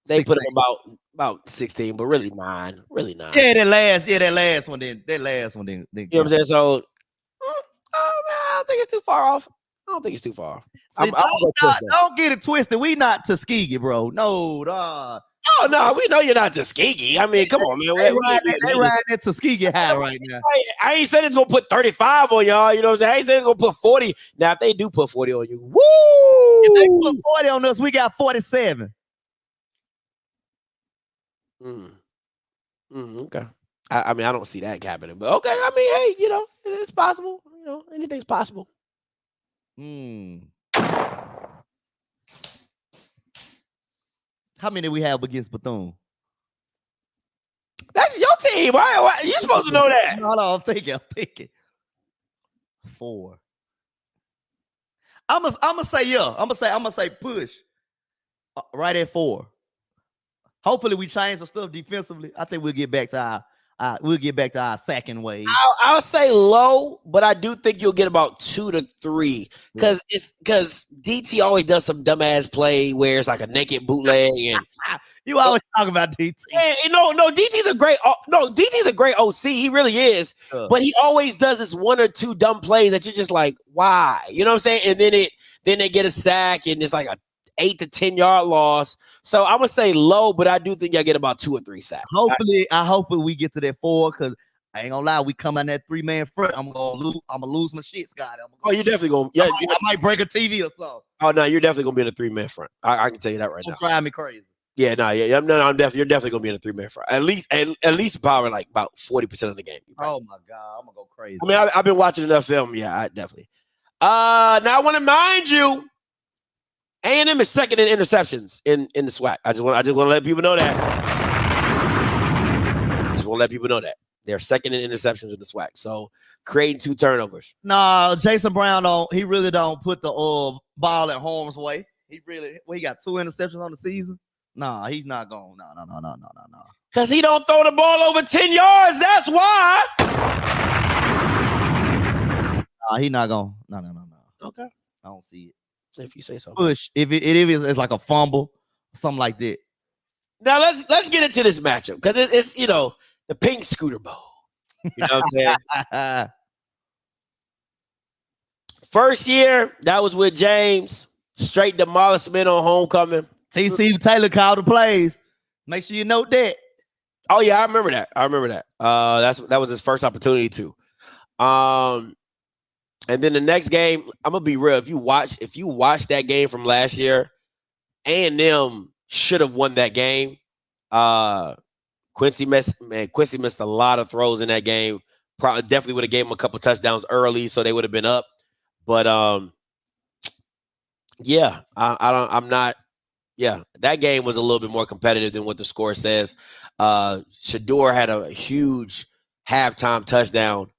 they 16. Put up about 16, but really 9. Yeah, that last one then. You know what I'm saying? So I don't think it's too far off. See, don't get it twisted. We not Tuskegee, bro. No, dog. Oh no, we know you're not Tuskegee. I mean, come on, man. They riding that Tuskegee high right now. I ain't saying it's gonna put 35 on y'all. You know what I'm saying? I ain't saying it's gonna put 40. Now, if they do put 40 on you, woo! If they put 40 on us, we got 47. Okay. I mean, I don't see that happening, but okay. I mean, hey, you know, it's possible. You know, anything's possible. How many we have against Bethune? That's your team. Why you supposed to know that? No, I'm thinking. 4. I'm gonna say yeah. I'm gonna say push. Right at 4. Hopefully we change some stuff defensively. I think we'll get back to our second wave. I'll say low, but I do think you'll get about 2 to 3 because DT always does some dumbass play where it's like a naked bootleg and you always talk about DT. And no, DT's a great OC. He really is, but he always does this 1 or 2 dumb plays that you're just like, why? You know what I'm saying? And then they get a sack and it's like a 8 to 10 yard loss. So I'm gonna say low, but I do think I get about 2 or 3 sacks. Hopefully we get to that 4 because I ain't gonna lie, we come on that 3-man front. I'm gonna lose my shit, Scott. You're definitely gonna. Yeah, I might break a TV or something. Oh no, you're definitely gonna be in a 3-man front. I can tell you that right now. Don't drive me crazy. Yeah, no, yeah, you're definitely gonna be in a 3-man front. At least probably like about 40% of the game. Oh my god, I'm gonna go crazy. I mean, I've been watching enough film. Yeah, I definitely. Now I want to mind you. A&M is second in interceptions in the SWAC. I just want to let people know that. They're second in interceptions in the SWAC. So creating 2 turnovers. No, Jason Brown he really don't put the ball in harm's way. He got 2 interceptions on the season. No, he's not going. No. Because he don't throw the ball over 10 yards. That's why. He not gonna. No. Okay. I don't see it. If you say so. Push. If it is, it's like a fumble, something like that. Now let's get into this matchup because it's the pink scooter bowl. You know what I'm saying? First year, that was with James. Straight demolishment on homecoming. TC Taylor called the plays. Make sure you note that. Oh yeah, I remember that. That was his first opportunity to. And then the next game, I'm gonna be real. If you watch that game from last year, A&M should have won that game. Quincy missed a lot of throws in that game. Probably definitely would have gave him a couple touchdowns early, so they would have been up. But yeah, I'm not. Yeah, that game was a little bit more competitive than what the score says. Shador had a huge halftime touchdown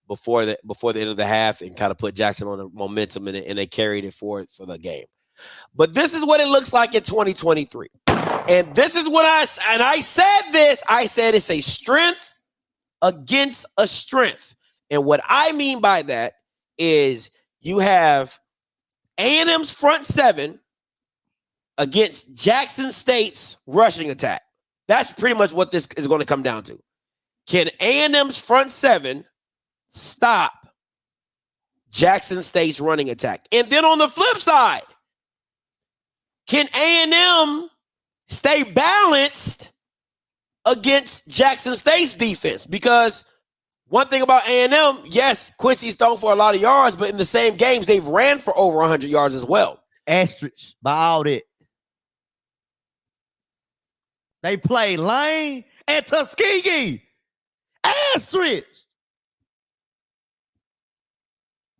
before the end of the half and kind of put Jackson on the momentum and they carried it forward for the game. But this is what it looks like in 2023. And this is what I said it's a strength against a strength. And what I mean by that is you have A&M's front seven against Jackson State's rushing attack. That's pretty much what this is going to come down to. Can A&M's front seven stop Jackson State's running attack? And then on the flip side, can A&M stay balanced against Jackson State's defense? Because one thing about A&M, yes, Quincy's thrown for a lot of yards, but in the same games, they've ran for over 100 yards as well. Asterisk by all that. They play Lane and Tuskegee. Asterisk.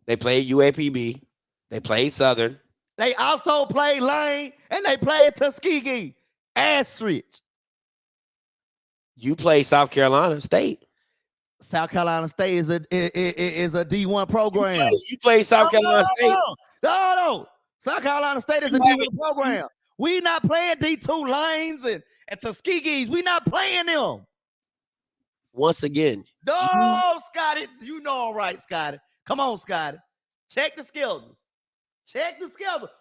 They played UAPB. They played Southern. They also play Lane and they play Tuskegee. Asterisk. You play South Carolina State. South Carolina State is a D1 program. You play South Carolina State. No. South Carolina State is a D1 program. We not playing D2 Lanes and Tuskegees. We not playing them. Once again. No, Scotty. You know I'm right, Scotty. Come on, Scotty. Check the schedules.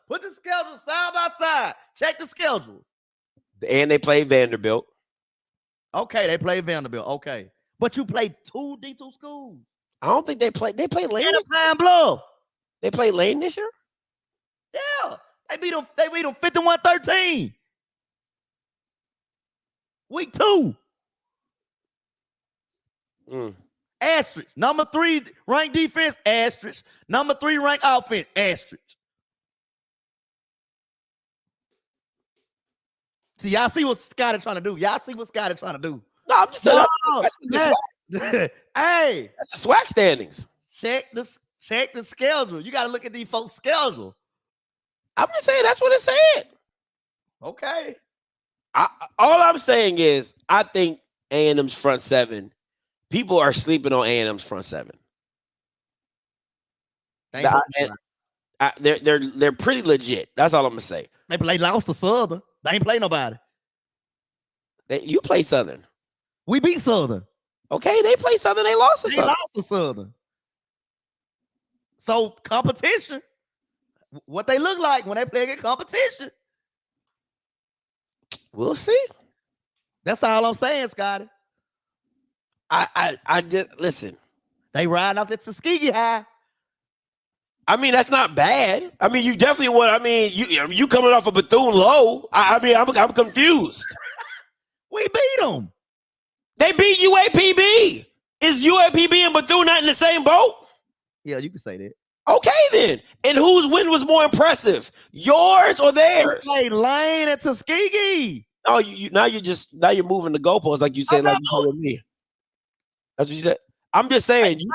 Put the schedules side by side. Check the schedules. And they play Vanderbilt. Okay, they play Vanderbilt. Okay. But you played two D2 schools. I don't think they played Lane this year. Bluff. They played Lane this year? Yeah. They beat them 51-13. Week 2. Asterisk. Number 3 ranked defense, asterisk. Number 3 ranked offense, asterisk. See, y'all see what Scott is trying to do. No, I'm just telling you. Hey. That's the SWAC standings. Check the schedule. You got to look at these folks' schedule. I'm just saying that's what it said. Okay. All I'm saying is I think A&M's front seven, people are sleeping on A&M's front seven. They're pretty legit. That's all I'm gonna say. They lost to Southern. They ain't play nobody. You play Southern. We beat Southern. Okay, they play Southern. They lost to Southern. So competition. What they look like when they play against competition. We'll see. That's all I'm saying, Scotty. I just listen. They riding off the Tuskegee high. I mean, that's not bad. I mean, you definitely want. I mean, you coming off of Bethune low. I'm confused. We beat them. They beat UAPB. Is UAPB and Bethune not in the same boat? Yeah, you can say that. Okay, then. And whose win was more impressive, yours or theirs? They Lane and Tuskegee. Oh, now you're moving the goalposts like you said, like you told me. That's what you said. I'm just saying you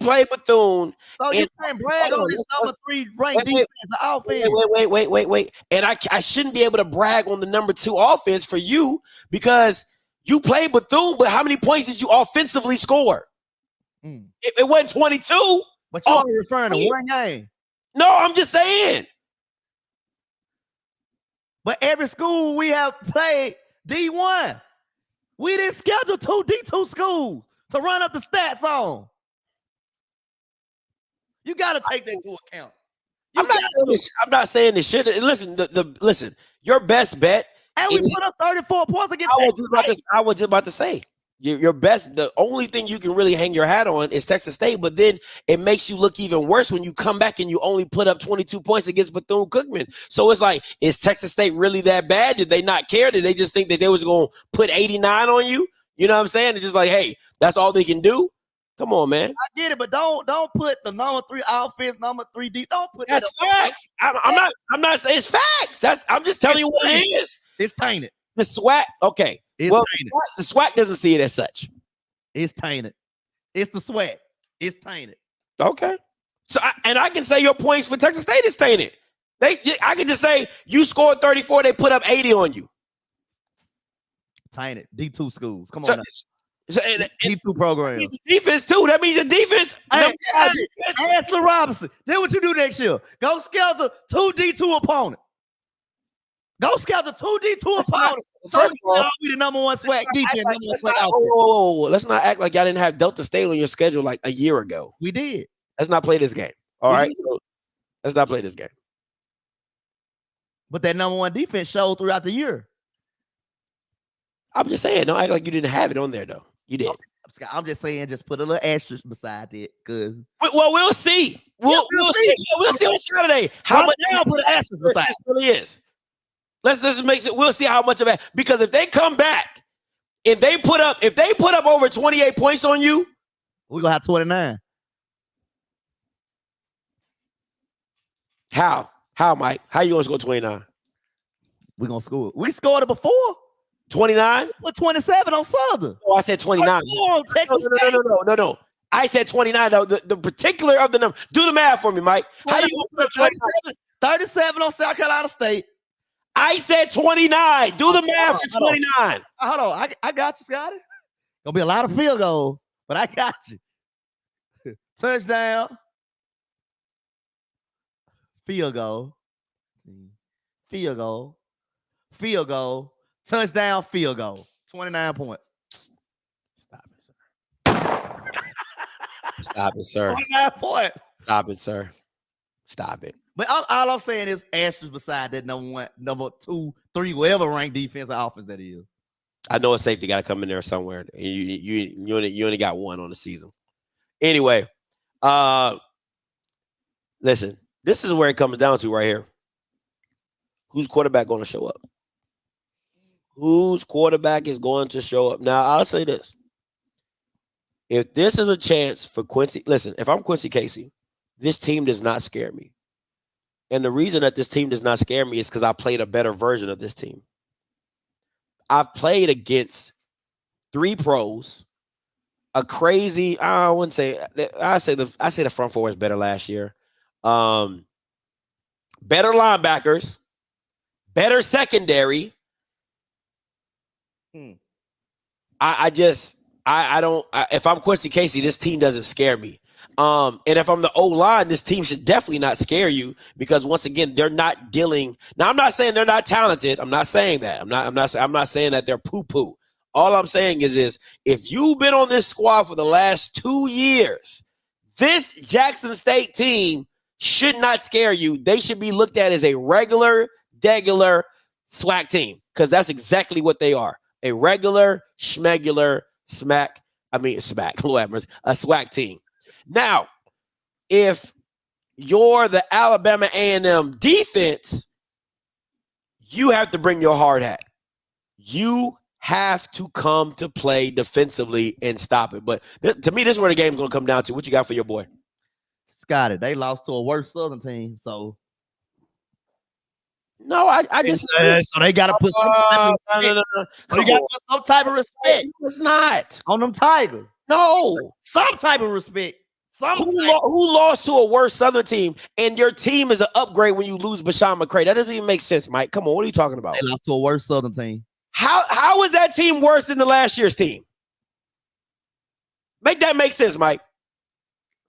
play Bethune. So you can't brag on this number 3 ranked defense offense. Wait. And I shouldn't be able to brag on the number 2 offense for you because you played Bethune, but how many points did you offensively score? It wasn't 22. But you're only referring to one game. No, I'm just saying. But every school we have played D1. We didn't schedule 2 D2 schools to run up the stats on. You got to take that into account. I'm not saying this shit. Listen, listen. Your best bet. And we put up 34 points against. I was just about to say. Your best. The only thing you can really hang your hat on is Texas State, but then it makes you look even worse when you come back and you only put up 22 points against Bethune-Cookman. So it's like, is Texas State really that bad? Did they not care? Did they just think that they was going to put 89 on you? You know what I'm saying? It's just like, hey, that's all they can do. Come on, man. I get it, but don't put the number 3 offense, number 3 D. Don't put that's facts. I'm not saying it's facts. I'm just telling you what it is. It's tainted. The SWAC, okay. It's tainted. The SWAC doesn't see it as such. It's tainted. It's the SWAC. It's tainted. Okay. So I can say your points for Texas State is tainted. I can just say you scored 34, they put up 80 on you. Tainted. D2 schools. Come on. D2 program. Defense too. That means your defense. Ashley Robinson. Then what you do next year? Go schedule 2 D2 opponents. Go schedule 2 D2 opponents. First of all, be the number 1 SWAC defense. Let's not act like y'all didn't have Delta State on your schedule like a year ago. We did. Let's not play this game. All right. So let's not play this game. But that number 1 defense showed throughout the year. I'm just saying, don't act like you didn't have it on there though. You did. I'm just saying, just put a little asterisk beside it, cause we'll see. We'll see. We'll see on Saturday how much. Put an asterisk beside it really is. Let's make it. We'll see how much of that, because if they come back, if they put up over 28 points on you, we're gonna have 29. How, Mike? How you gonna score 29? We're gonna score. We scored it before. 29? Put 27 on Southern. Oh, I said 29. No. I said 29. Though the particular of the number. Do the math for me, Mike. How you gonna put 37 on South Carolina State? I said 29. Do the math for 29. Hold on. I got you, Scotty. Gonna be a lot of field goals, but I got you. Touchdown. Field goal. Field goal. Field goal. Touchdown, field goal. 29 points. Stop it, sir. Stop it, sir. 29 points. Stop it, sir. Stop it. But all I'm saying is asterisk beside that number 1, number 2, 3, whatever ranked defense or offense that is. I know a safety got to come in there somewhere. You only got 1 on the season. Anyway, listen, this is where it comes down to right here. Whose quarterback going to show up? Whose quarterback is going to show up? Now, I'll say this. If this is a chance for Quincy, listen, if I'm Quincy Casey, this team does not scare me. And the reason that this team does not scare me is because I played a better version of this team. I've played against 3 pros, a crazy, I wouldn't say, I say the front four is better last year. Better linebackers, better secondary. If I'm Quincy Casey, this team doesn't scare me. And if I'm the O-line, this team should definitely not scare you, because once again, they're not dealing. Now, I'm not saying they're not talented. I'm not saying that. I'm not saying that they're poo-poo. All I'm saying is if you've been on this squad for the last 2 years, this Jackson State team should not scare you. They should be looked at as a regular SWAC team, because that's exactly what they are. A regular, schmegular, a SWAC team. Now, if you're the Alabama A&M defense, you have to bring your hard hat. You have to come to play defensively and stop it. But to me, this is where the game's going to come down to. What you got for your boy? Scotty, they lost to a worse Southern team, so. No, I just. So they got to put some type of respect. It's not. On them Tigers. No. Some type of respect. Who lost to a worse Southern team, and your team is an upgrade when you lose Bashawn McCray? That doesn't even make sense, Mike. Come on, what are you talking about? They lost to a worse Southern team. How is that team worse than the last year's team? Make that make sense, Mike.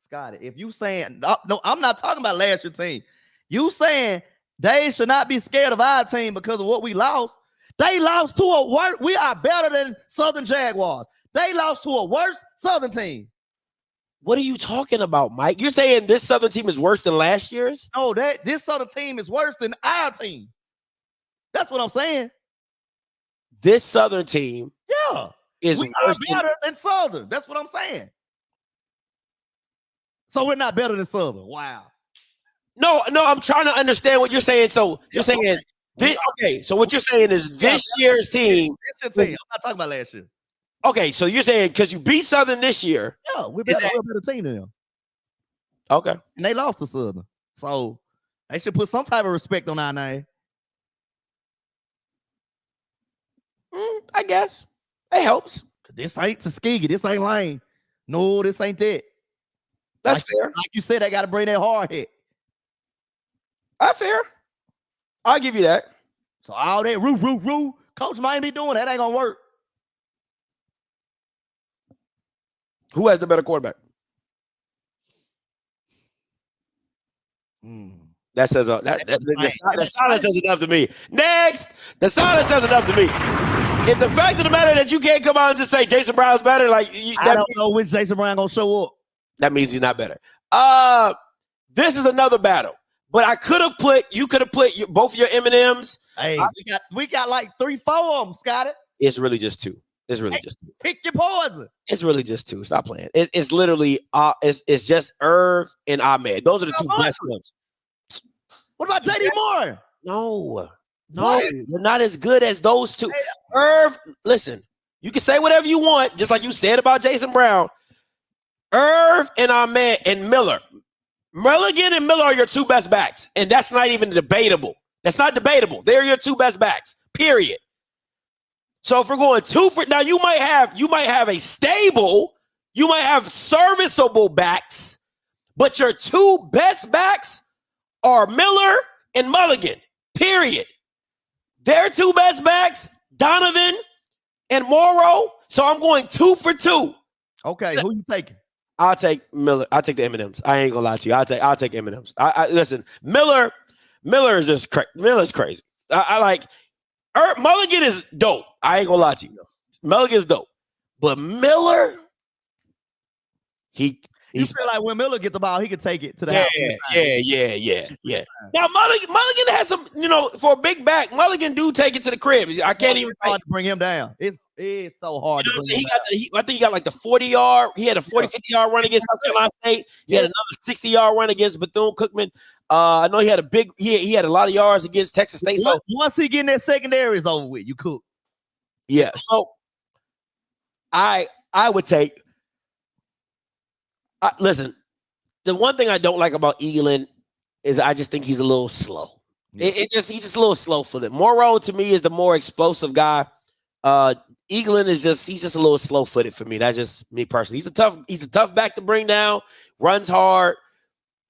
Scotty, if you saying no, I'm not talking about last year's team. You saying They should not be scared of our team because of what we lost. They lost to a worse. We are better than Southern Jaguars. They lost to a worse Southern team. What are you talking about, Mike? You're saying this Southern team is worse than last year's? No, this Southern team is worse than our team. That's what I'm saying. This Southern team, is we worse are better than Southern. That's what I'm saying. So we're not better than Southern. Wow. No, I'm trying to understand what you're saying. So you're saying this. Okay, so what you're saying is this year's team. I'm not talking about last year. Okay, so you're saying because you beat Southern this year. Yeah, we're a better team than them. Okay. And they lost to Southern. So they should put some type of respect on our name. I guess. It helps. This ain't Tuskegee. This ain't Lane. No, this ain't that. That's fair. Like you said, they got to bring that hard hit. That's fair. I'll give you that. So all that roo. Coach might be doing that. Ain't going to work. Who has the better quarterback? That says the silence says enough to me. Next, the silence says enough to me. If the fact of the matter that you can't come out and just say Jason Brown's better, I don't know which Jason Brown gonna show up. That means he's not better. This is another battle, but you could have put both your M&Ms. Hey, we got like 3-4 of them, Scotty. It's really just two. It's really just two. Pick your poison. It's really just two. Stop playing. It's literally it's just Irv and Ahmed. Those are the two best ones. What about JD Moore? No, they're not as good as those two. Irv, listen, you can say whatever you want, just like you said about Jason Brown. Irv and Ahmed and Miller. Mulligan and Miller are your two best backs, and that's not even debatable. That's not debatable. They're your two best backs, period. So if we're going now, you might have a stable, you might have serviceable backs, but your two best backs are Miller and Mulligan, period. Their two best backs, Donovan and Morrow. So I'm going 2 for 2. Okay, who you taking? I'll take Miller. I'll take the M&Ms. I ain't gonna lie to you. I'll take M&Ms. Listen, Miller is just Miller's crazy. I like Mulligan is dope. I ain't gonna lie to you. Mulligan is dope, but Miller, you feel like when Miller get the ball, he can take it to the house. Yeah. Now Mulligan has some, for a big back, Mulligan do take it to the crib. I can't even hard to bring him down. It's so hard to bring him down. I think he got like the 40-yard. He had a 50-yard run against South Carolina State. He had another 60-yard run against Bethune-Cookman. I know he had he had a lot of yards against Texas State. So once he get in that secondary, it's over with. You cook. Yeah. So I would take. Listen, the one thing I don't like about Eaglin is I just think he's a little slow. Yeah. He's just a little slow for them. Morrow to me is the more explosive guy. Eaglin he's just a little slow footed for me. That's just me personally. He's a tough back to bring down. Runs hard.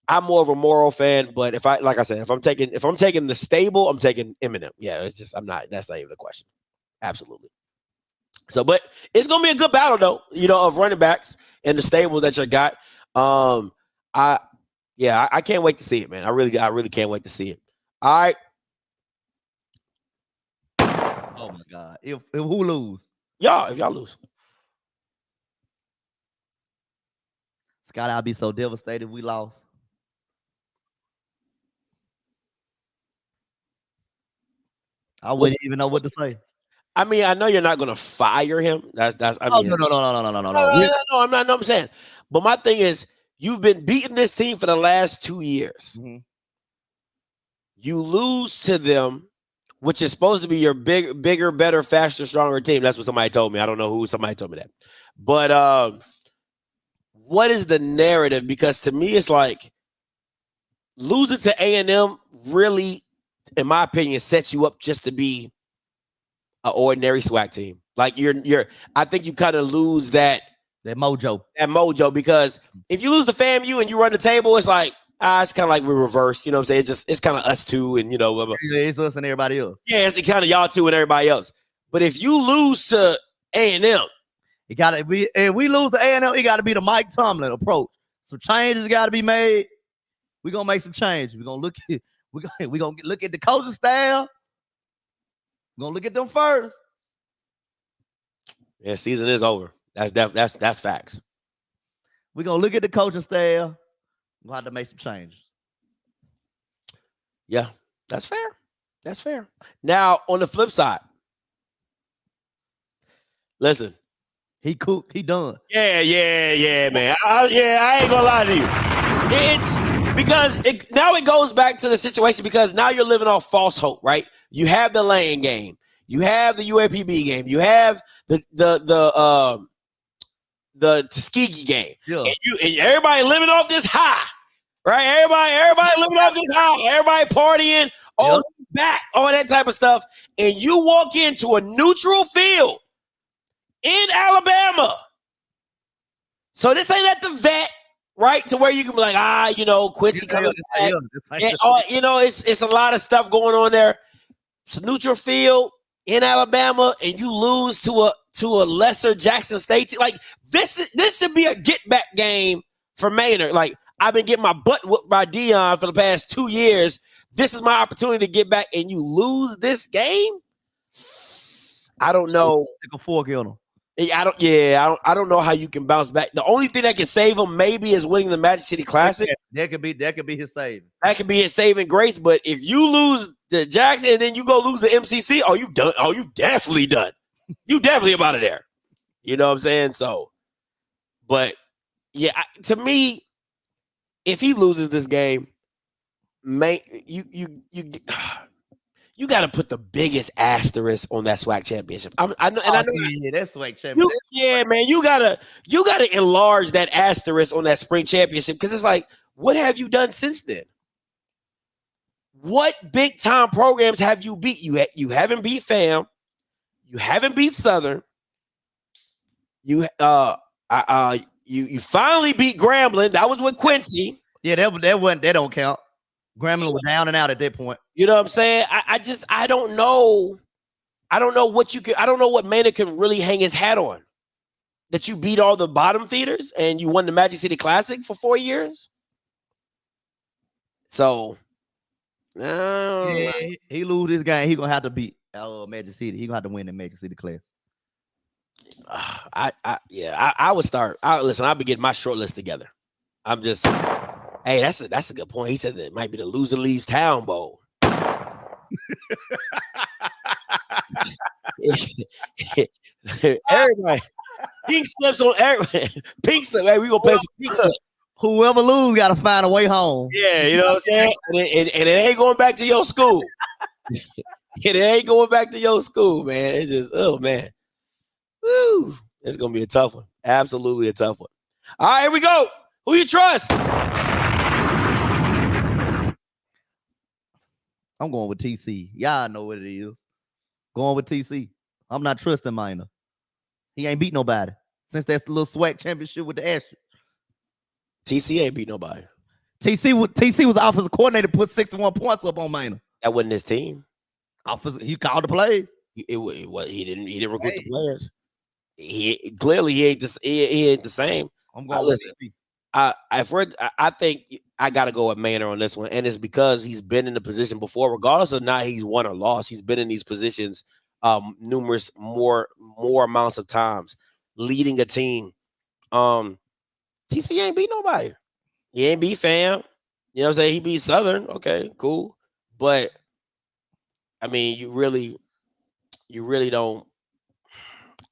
I'm more of a Morrow fan, but if I'm taking the stable, I'm taking Eminem. Yeah, that's not even a question. Absolutely. So, but it's gonna be a good battle though, of running backs and the stable that you got. I can't wait to see it, man. I really can't wait to see it. All right. Oh my God. If who lose? If y'all lose. Scott, I'll be so devastated if we lost. I wouldn't even know what to say. I mean, I know you're not gonna fire him. No. I'm saying. But my thing is, you've been beating this team for the last 2 years. Mm-hmm. You lose to them, which is supposed to be your bigger, better, faster, stronger team. That's what somebody told me. I don't know who. Somebody told me that. But what is the narrative? Because to me, it's like losing to A&M really, in my opinion, sets you up just to be an ordinary SWAC team. Like I think you kind of lose that mojo, because if you lose to FAMU and you run the table, it's like it's kind of like we're reversed. You know what I'm saying? It's kind of us two, and blah, blah. It's us and everybody else. Yeah, it's kind of y'all two and everybody else. But if you lose to A&M, it gotta be. If we lose to A&M, it got to be the Mike Tomlin approach. Some changes got to be made. We're gonna make some changes. We're gonna look at We gonna look at the coaching staff. We're gonna look at them first. Yeah, season is over. That's facts. We're gonna look at the coaching staff. We'll have to make some changes. Yeah, that's fair. That's fair. Now, on the flip side, listen. He cooked. He done. Yeah, man. I ain't gonna lie to you. It's because now it goes back to the situation because now you're living off false hope, right? You have the Lane game. You have the UAPB game. You have the Tuskegee game. Yeah. And everybody living off this high, right? Everybody living off this high. Everybody partying, all back, all that type of stuff. And you walk into a neutral field in Alabama. So this ain't at the vet, right? To where you can be like, Quincy coming back. It's a lot of stuff going on there. It's a neutral field in Alabama, and you lose to a lesser Jackson State team. Like this should be a get back game for Maynard. Like I've been getting my butt whooped by Dion for the past 2 years. This is my opportunity to get back, and you lose this game. I don't know. Take a fork on him. I don't know how you can bounce back. The only thing that can save him maybe is winning the Magic City Classic. That could be his saving. That could be his saving grace. But if you lose the Jackson and then you go lose the MCC, you done. You definitely done. You definitely about it there. You know what I'm saying? So, but yeah, to me, if he loses this game, you got to put the biggest asterisk on that SWAC championship. I know that's SWAC championship. Man, you gotta enlarge that asterisk on that spring championship because it's like, what have you done since then? What big time programs have you beat? You haven't beat FAM, you haven't beat Southern. You finally beat Grambling. That was with Quincy. Yeah, that don't count. Grambling was down and out at that point. You know what I'm saying? I don't know. I don't know what Maynard can really hang his hat on. That you beat all the bottom feeders and you won the Magic City Classic for 4 years. So, he lose this game. He gonna have to beat Magic City. He gonna have to win the Magic City Classic. I would start. Listen, I'll be getting my short list together. I'm just. Hey, that's a good point. He said that it might be the loser leaves town bowl. Everybody, pink slips on everybody. Pink slip. Hey, we gonna pay for pink slip. Whoever lose got to find a way home. Yeah, you know what I'm saying. And it ain't going back to your school. It ain't going back to your school, man. It's just, oh man, woo, it's gonna be a tough one. Absolutely a tough one. All right, here we go. Who you trust? I'm going with TC. Y'all know what it is. Going with TC. I'm not trusting Minor. He ain't beat nobody since that's the little SWAC championship with the Astros. TC ain't beat nobody. TC was the offensive coordinator, put 61 points up on Minor. That wasn't his team. He called the plays. He didn't recruit the players. He ain't the same. I'm going with TC. I think I got to go with Maynard on this one, and it's because he's been in the position before, regardless of not he's won or lost. He's been in these positions numerous more amounts of times, leading a team. TC ain't beat nobody. He ain't beat FAM. You know what I'm saying? He beat Southern. Okay, cool. But I mean, you really don't.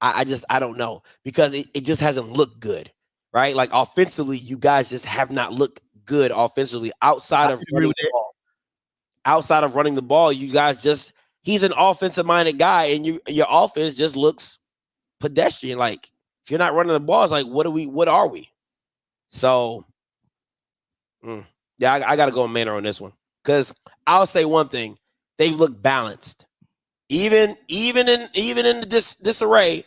I don't know because it just hasn't looked good. Right? Like offensively, you guys just have not looked good offensively outside of running the ball. Outside of running the ball, you guys he's an offensive minded guy, and your offense just looks pedestrian. Like if you're not running the ball, it's like what are we? So yeah, I gotta go with Maynard on this one. Because I'll say one thing, they look balanced. Even in this disarray,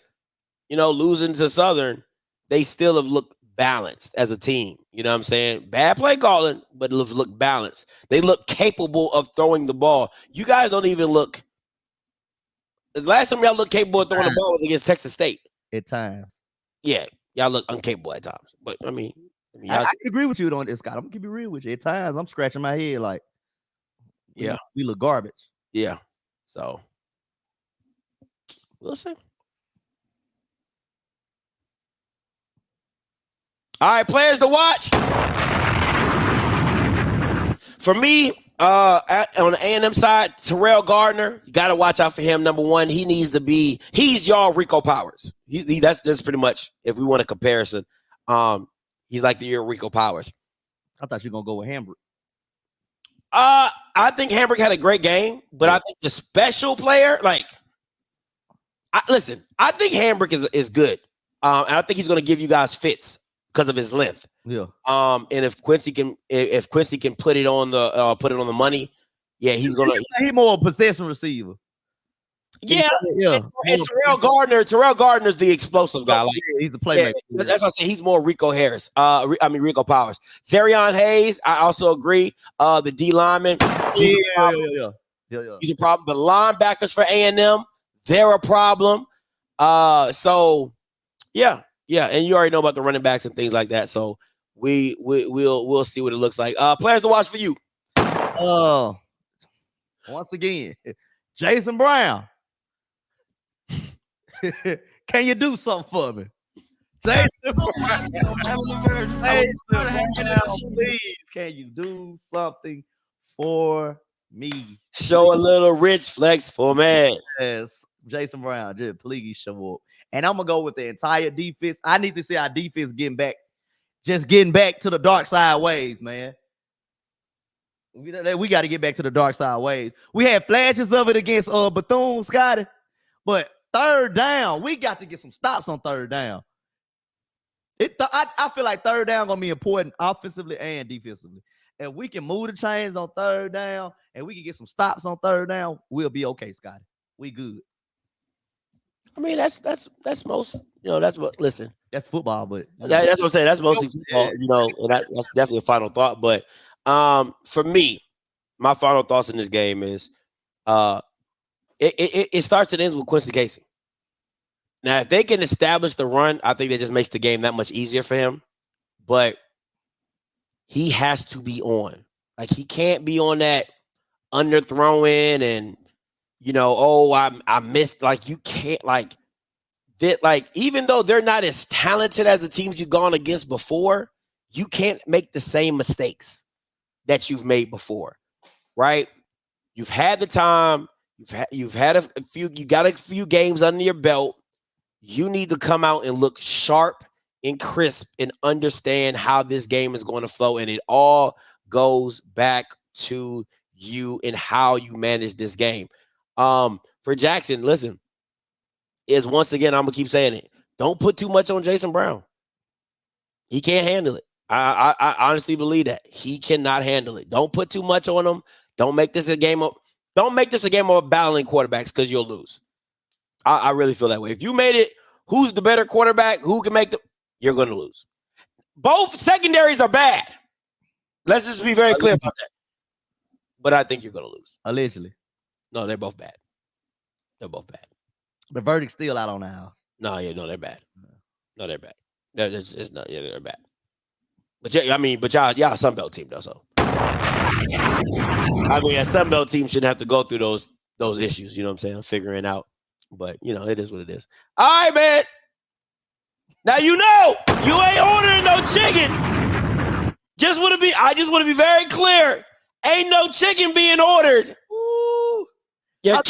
losing to Southern. They still have looked balanced as a team. You know what I'm saying? Bad play calling, but look balanced. They look capable of throwing the ball. You guys don't even look. The last time y'all looked capable of throwing the ball was against Texas State. At times. Yeah, y'all look incapable at times. But I can agree with you on this, Scott. I'm gonna keep it real with you. At times, I'm scratching my head like, Yeah. We look garbage. Yeah. So we'll see. All right, players to watch. For me, on the A&M side, Terrell Gardner, you got to watch out for him. Number one, he's y'all Rico Powers. That's pretty much, if we want a comparison, he's like the year Rico Powers. I thought you were going to go with Hambrick. I think Hambrick had a great game, but I think the special player, I think Hambrick is good. And I think he's going to give you guys fits because of his length. Yeah. And if Quincy can put it on the money, yeah, he's gonna. He's more a possession receiver. Yeah. And Terrell Gardner's the explosive guy. He's a playmaker. Yeah, that's why I say he's more Rico Harris. Rico Powers. Zarion Hayes, I also agree. The D lineman. He's a problem. The linebackers for A&M, they're a problem. So yeah. And you already know about the running backs and things like that. So we'll see what it looks like. Players to watch for you. Once again, Jason Brown. Can you do something for me? Jason Brown, please, can you do something for me? Show a little rich flex for me. Yes, Jason Brown, just please show up. And I'm gonna go with the entire defense. I need to see our defense getting back to the dark side ways, man. We got to get back to the dark side ways. We had flashes of it against Bethune, Scotty, but third down, we got to get some stops on third down. I feel like third down gonna be important offensively and defensively. If we can move the chains on third down and we can get some stops on third down, we'll be okay, Scotty. We good. I mean, that's most, that's what, listen. That's football, but that's what I'm saying. That's mostly football, and that's definitely a final thought. But for me, my final thoughts in this game is it starts and ends with Quincy Casey. Now, if they can establish the run, I think that just makes the game that much easier for him. But he has to be on. Like, he can't be on that underthrowing and I missed. Like, you can't, even though they're not as talented as the teams you've gone against before, you can't make the same mistakes that you've made before, right? You've had the time, you've had a few, you got a few games under your belt. You need to come out and look sharp and crisp and understand how this game is going to flow. And it all goes back to you and how you manage this game. For Jackson, listen, is once again, I'm gonna keep saying it. Don't put too much on Jason Brown. He can't handle it. I honestly believe that he cannot handle it. Don't put too much on him. Don't make this a game of battling quarterbacks, because you'll lose. I really feel that way. If you made it, who's the better quarterback? Who can make you're going to lose. Both secondaries are bad. Let's just be very clear about that. But I think you're going to lose. Allegedly. No, they're both bad. They're both bad. The verdict's still out on the house. No, they're bad. No, they're bad. They're bad. But y'all a Sun Belt team though, so I mean, a Sun Belt team shouldn't have to go through those issues. You know what I'm saying? I'm figuring out, but it is what it is. All right, man. Now you ain't ordering no chicken. I just want to be very clear. Ain't no chicken being ordered. Ooh. Yeah.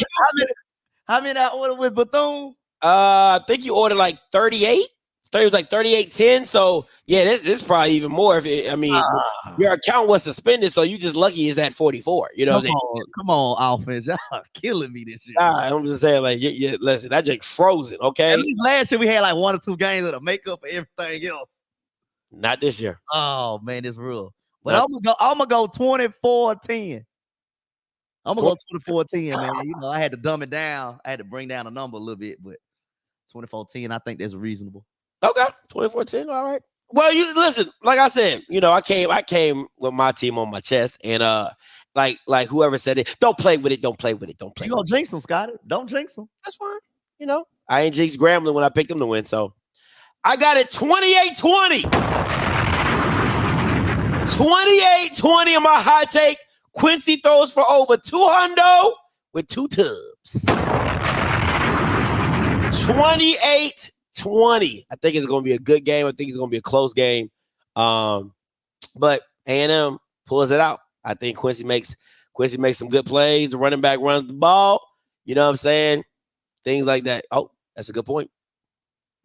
How many I ordered with Bethune? I think you ordered like 38. It was like 38.10. So yeah, this is probably even more. Your account was suspended, so you just lucky it's at 44. You know what I'm saying? Come on, offense. Y'all are killing me this year. I'm just saying, listen, that just frozen, okay? At least last year we had like 1 or 2 games that'll make up for everything else. Not this year. Oh man, it's real. But I'm gonna go 24-10. I'm gonna go 24-10, man. I had to dumb it down. I had to bring down the number a little bit, but 24-10, I think that's reasonable. Okay, 24-10, all right. Well, you listen, like I said, I came with my team on my chest, and like whoever said it, don't play with it. You gonna jinx them, Scotty? Don't jinx them. That's fine. I ain't jinx Grambling when I picked them to win, so I got it 28-20. 28-20 on my high take. Quincy throws for over 200 with 2 tubs. 28-20. I think it's going to be a good game. I think it's going to be a close game. But A&M pulls it out. I think Quincy makes some good plays. The running back runs the ball. You know what I'm saying? Things like that. Oh, that's a good point.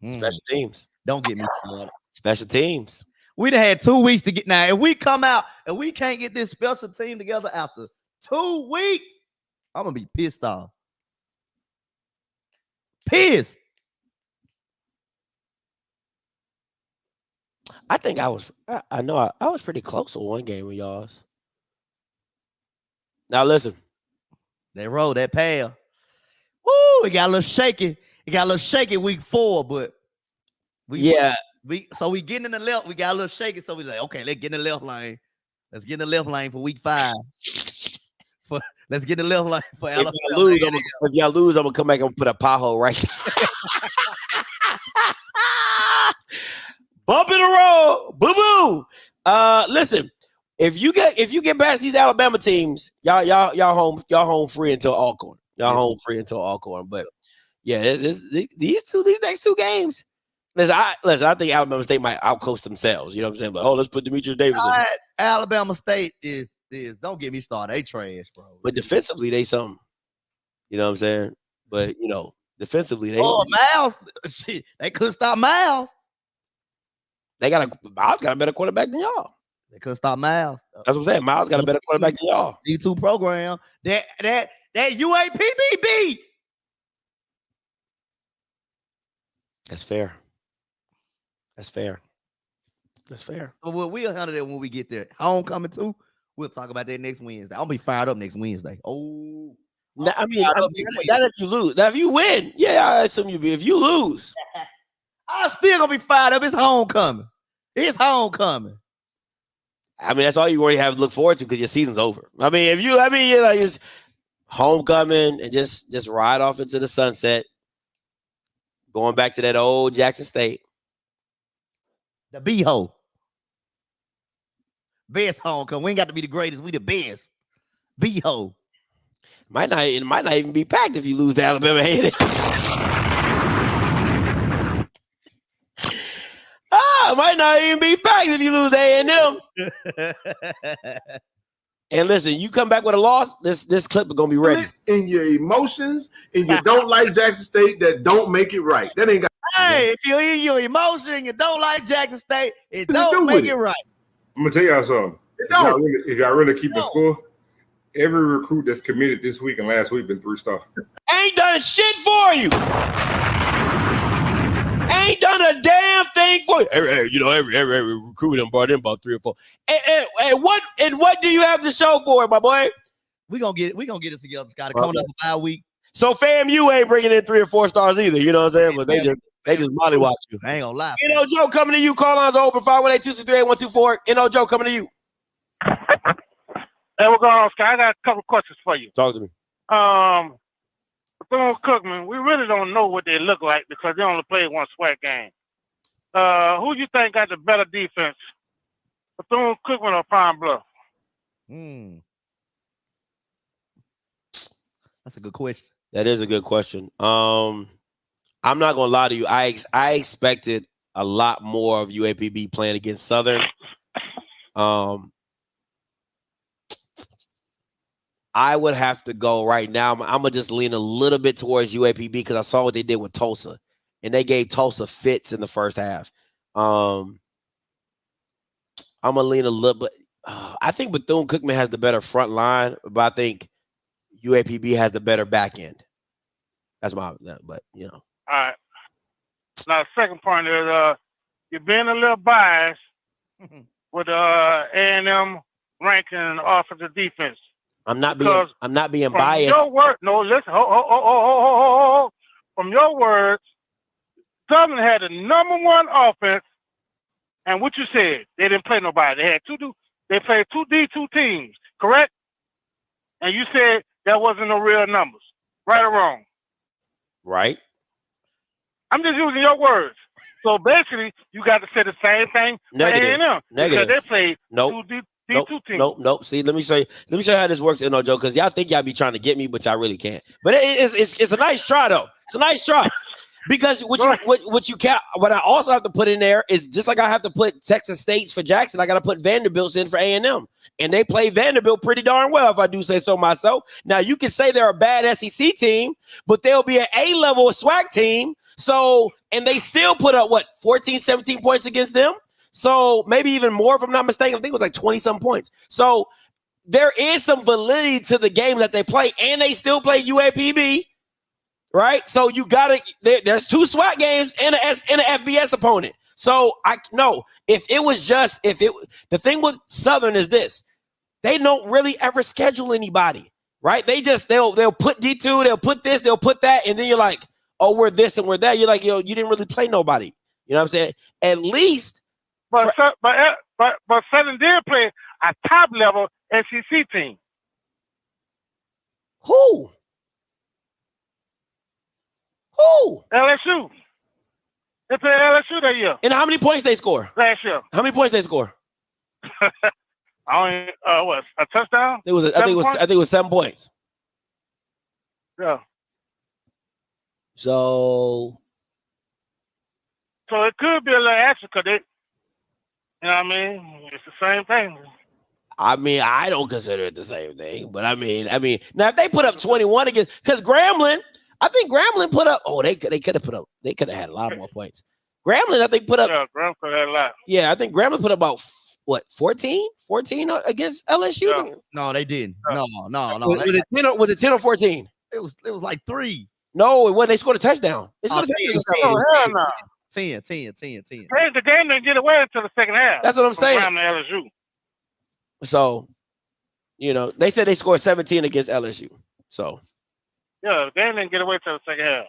Special teams. Don't get me started. Special teams. We done had 2 weeks to get now. If we come out and we can't get this special team together after 2 weeks, I'm gonna be pissed off. Pissed. I think I was pretty close to one game with y'all's. Now listen. They rolled that pair. Woo, it got a little shaky. It got a little shaky week 4, but we getting in the left. We got a little shaky, so we like, okay, let's get in the left lane. Let's get in the left lane for week 5. Let's get in the left lane for If y'all lose, I'm gonna come back and put a pothole right. Bump in the road, boo boo. Listen, if you get past these Alabama teams, y'all home free until Alcorn. Home free until Alcorn. But yeah, these next 2 games. Listen, I think Alabama State might outcoach themselves. You know what I'm saying? But let's put Demetrius Davis in. Alabama State is don't get me started. They trash, bro. But defensively, they something. You know what I'm saying? But defensively, they Miles. Shit, they couldn't stop Miles. Miles got a better quarterback than y'all. They couldn't stop Miles. That's what I'm saying. Miles got a better quarterback than y'all. D2 program. That UAPBB. That's fair. That's fair. But we'll handle that when we get there. Homecoming too. We'll talk about that next Wednesday. I'll be fired up next Wednesday. Oh, not if you lose. Now if you win, I assume you be. If you lose, I'm still gonna be fired up. It's homecoming. I mean, that's all you already have to look forward to because your season's over. I mean, it's homecoming and just ride off into the sunset, going back to that old Jackson State. The B-hole. Best homecoming. We ain't got to be the greatest. We the best. B-hole. It might not even be packed if you lose to Alabama. It might not even be packed if you lose to A&M. And listen, you come back with a loss, this clip is gonna be ready. In your emotions, and you don't like Jackson State, that don't make it right. That ain't got. Hey, if you're in your emotion and you don't like Jackson State, it don't make it right. I'm gonna tell y'all something. If y'all really keep the score, every recruit that's committed this week and last week been 3-star. Ain't done shit for you. Ain't done a damn thing for you. Every recruit done brought in about 3 or 4. And what do you have to show for it, my boy? We gonna get it together, Scott. Coming up a bye week. So FAMU ain't bringing in 3 or 4 stars either. You know what I'm saying? But they just mollywatch you. I ain't gonna lie. Joe coming to you. Call lines are open. 518-263-8124. Joe coming to you. Hey, what's going on, Scott? I got a couple questions for you. Talk to me. Bethune-Cookman, we really don't know what they look like because they only played one SWAC game. Who do you think got the better defense, Bethune-Cookman or Pine Bluff? That's a good question. That is a good question. I'm not gonna lie to you. I expected a lot more of UAPB playing against Southern. I would have to go right now. I'm gonna just lean a little bit towards UAPB because I saw what they did with Tulsa, and they gave Tulsa fits in the first half. I'm gonna lean a little bit. I think Bethune-Cookman has the better front line, but I think UAPB has the better back end. That's my, but All right. Now, the second point is you're being a little biased with A&M ranking and offensive defense. I'm not being biased. Your word, no, listen. From your words, Southern had the #1 offense, and what you said, they didn't play nobody. They played 2 D2 teams, correct? And you said that wasn't no real numbers, right or wrong? Right. I'm just using your words. So basically, you got to say the same thing for A&M. Negative. Because they played nope. D2 team. Nope. See, let me show you how this works, Joe, because y'all think y'all be trying to get me, but y'all really can't. But it's a nice try, though. It's a nice try. Because what I also have to put in there is just like I have to put Texas State's for Jackson, I got to put Vanderbilt's in for A&M. And they play Vanderbilt pretty darn well, if I do say so myself. Now, you can say they're a bad SEC team, but they'll be an A-level SWAC team. So, and they still put up, 14, 17 points against them? So, maybe even more, if I'm not mistaken. I think it was like 20-some points. So, there is some validity to the game that they play, and they still play UAPB. Right, so you gotta. There's 2 SWAT games and an FBS opponent. So the thing with Southern is this: they don't really ever schedule anybody, right? They'll put D2, they'll put this, they'll put that, and then you're like, oh, we're this and we're that. You're like, you didn't really play nobody. You know what I'm saying? At least, but Southern did play a top level SEC team. Who? LSU. They played LSU that year. And how many points they score? Last year. How many points they score? A touchdown? I think it was 7 points. Yeah. So it could be a little extra because you know what I mean? It's the same thing. I mean, I don't consider it the same thing, but I mean, now if they put up 21 against, because Grambling, I think Grambling put up. Oh, they could have had a lot more points. Grambling, I think put up. Yeah, Grambling could have had a lot. Yeah, I think Grambling put up about 14 against LSU. Yeah. No, they didn't. No. Was it 10 or 14? It was like 3. No, it wasn't. They scored a touchdown. They scored a touchdown. Oh, hell no. 10. The game didn't get away until the second half. That's what I'm saying. LSU. So, they said they scored 17 against LSU. So. Yeah, the game didn't get away till the second half.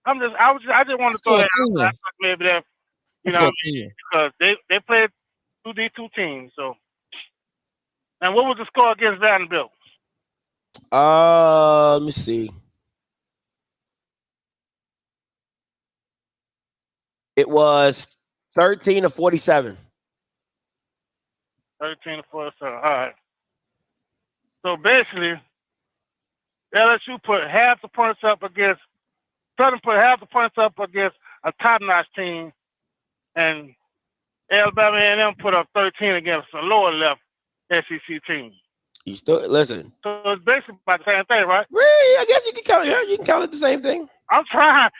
I just want to throw that out there. Maybe that, because they played 2D2 teams. So, and what was the score against Vanderbilt? Let me see. It was 13-47. 13-47. All right. So basically, LSU put half the points up against Southern put half the points up against a top-notch team, and Alabama A&M put up 13 against a lower-level SEC team. You still listen. So it's basically about the same thing, right? Really? I guess you can count it. You can count it the same thing. I'm trying,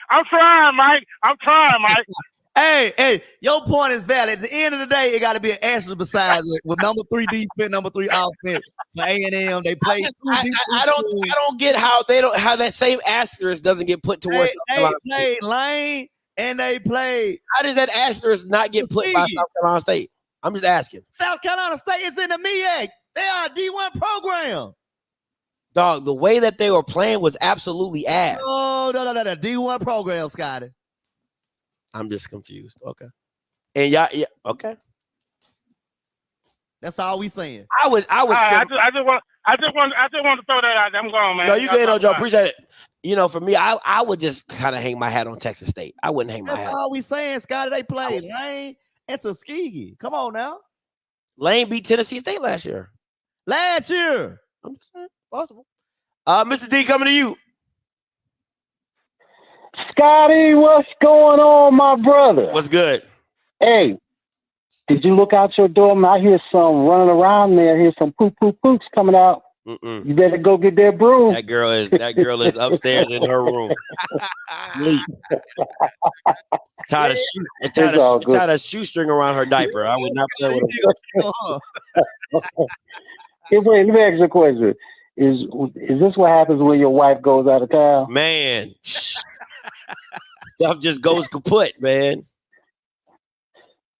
Mike. Hey, your point is valid. At the end of the day, it got to be an asterisk besides with number 3 defense, number 3 offense for A&M. They play. I don't get how that same asterisk doesn't get put towards. They played Lane and they played. How does that asterisk not get put by South Carolina State? I'm just asking. South Carolina State is in the MEAC. They are a D1 program. Dog, the way that they were playing was absolutely ass. Oh, no. D1 program, Scotty. I'm just confused. Okay. And yeah, okay. That's all we saying. I just want to throw that out there. I'm going, man. No, you good, Joe. Appreciate it. For me, I would just kind of hang my hat on Texas State. I wouldn't hang my hat. That's all we saying, Scotty. They played Lane and Tuskegee. Come on now. Lane beat Tennessee State last year. I'm just saying, possible. Mr. D, coming to you. Scotty, what's going on, my brother? What's good? Hey, did you look out your door? I hear some running around there. I hear some poops coming out. Mm-mm. You better go get that broom. That girl is upstairs in her room. Tied a shoestring around her diaper. I would not play with her. Hey, wait, let me ask you a question. Is this what happens when your wife goes out of town? Man, stuff just goes kaput, man.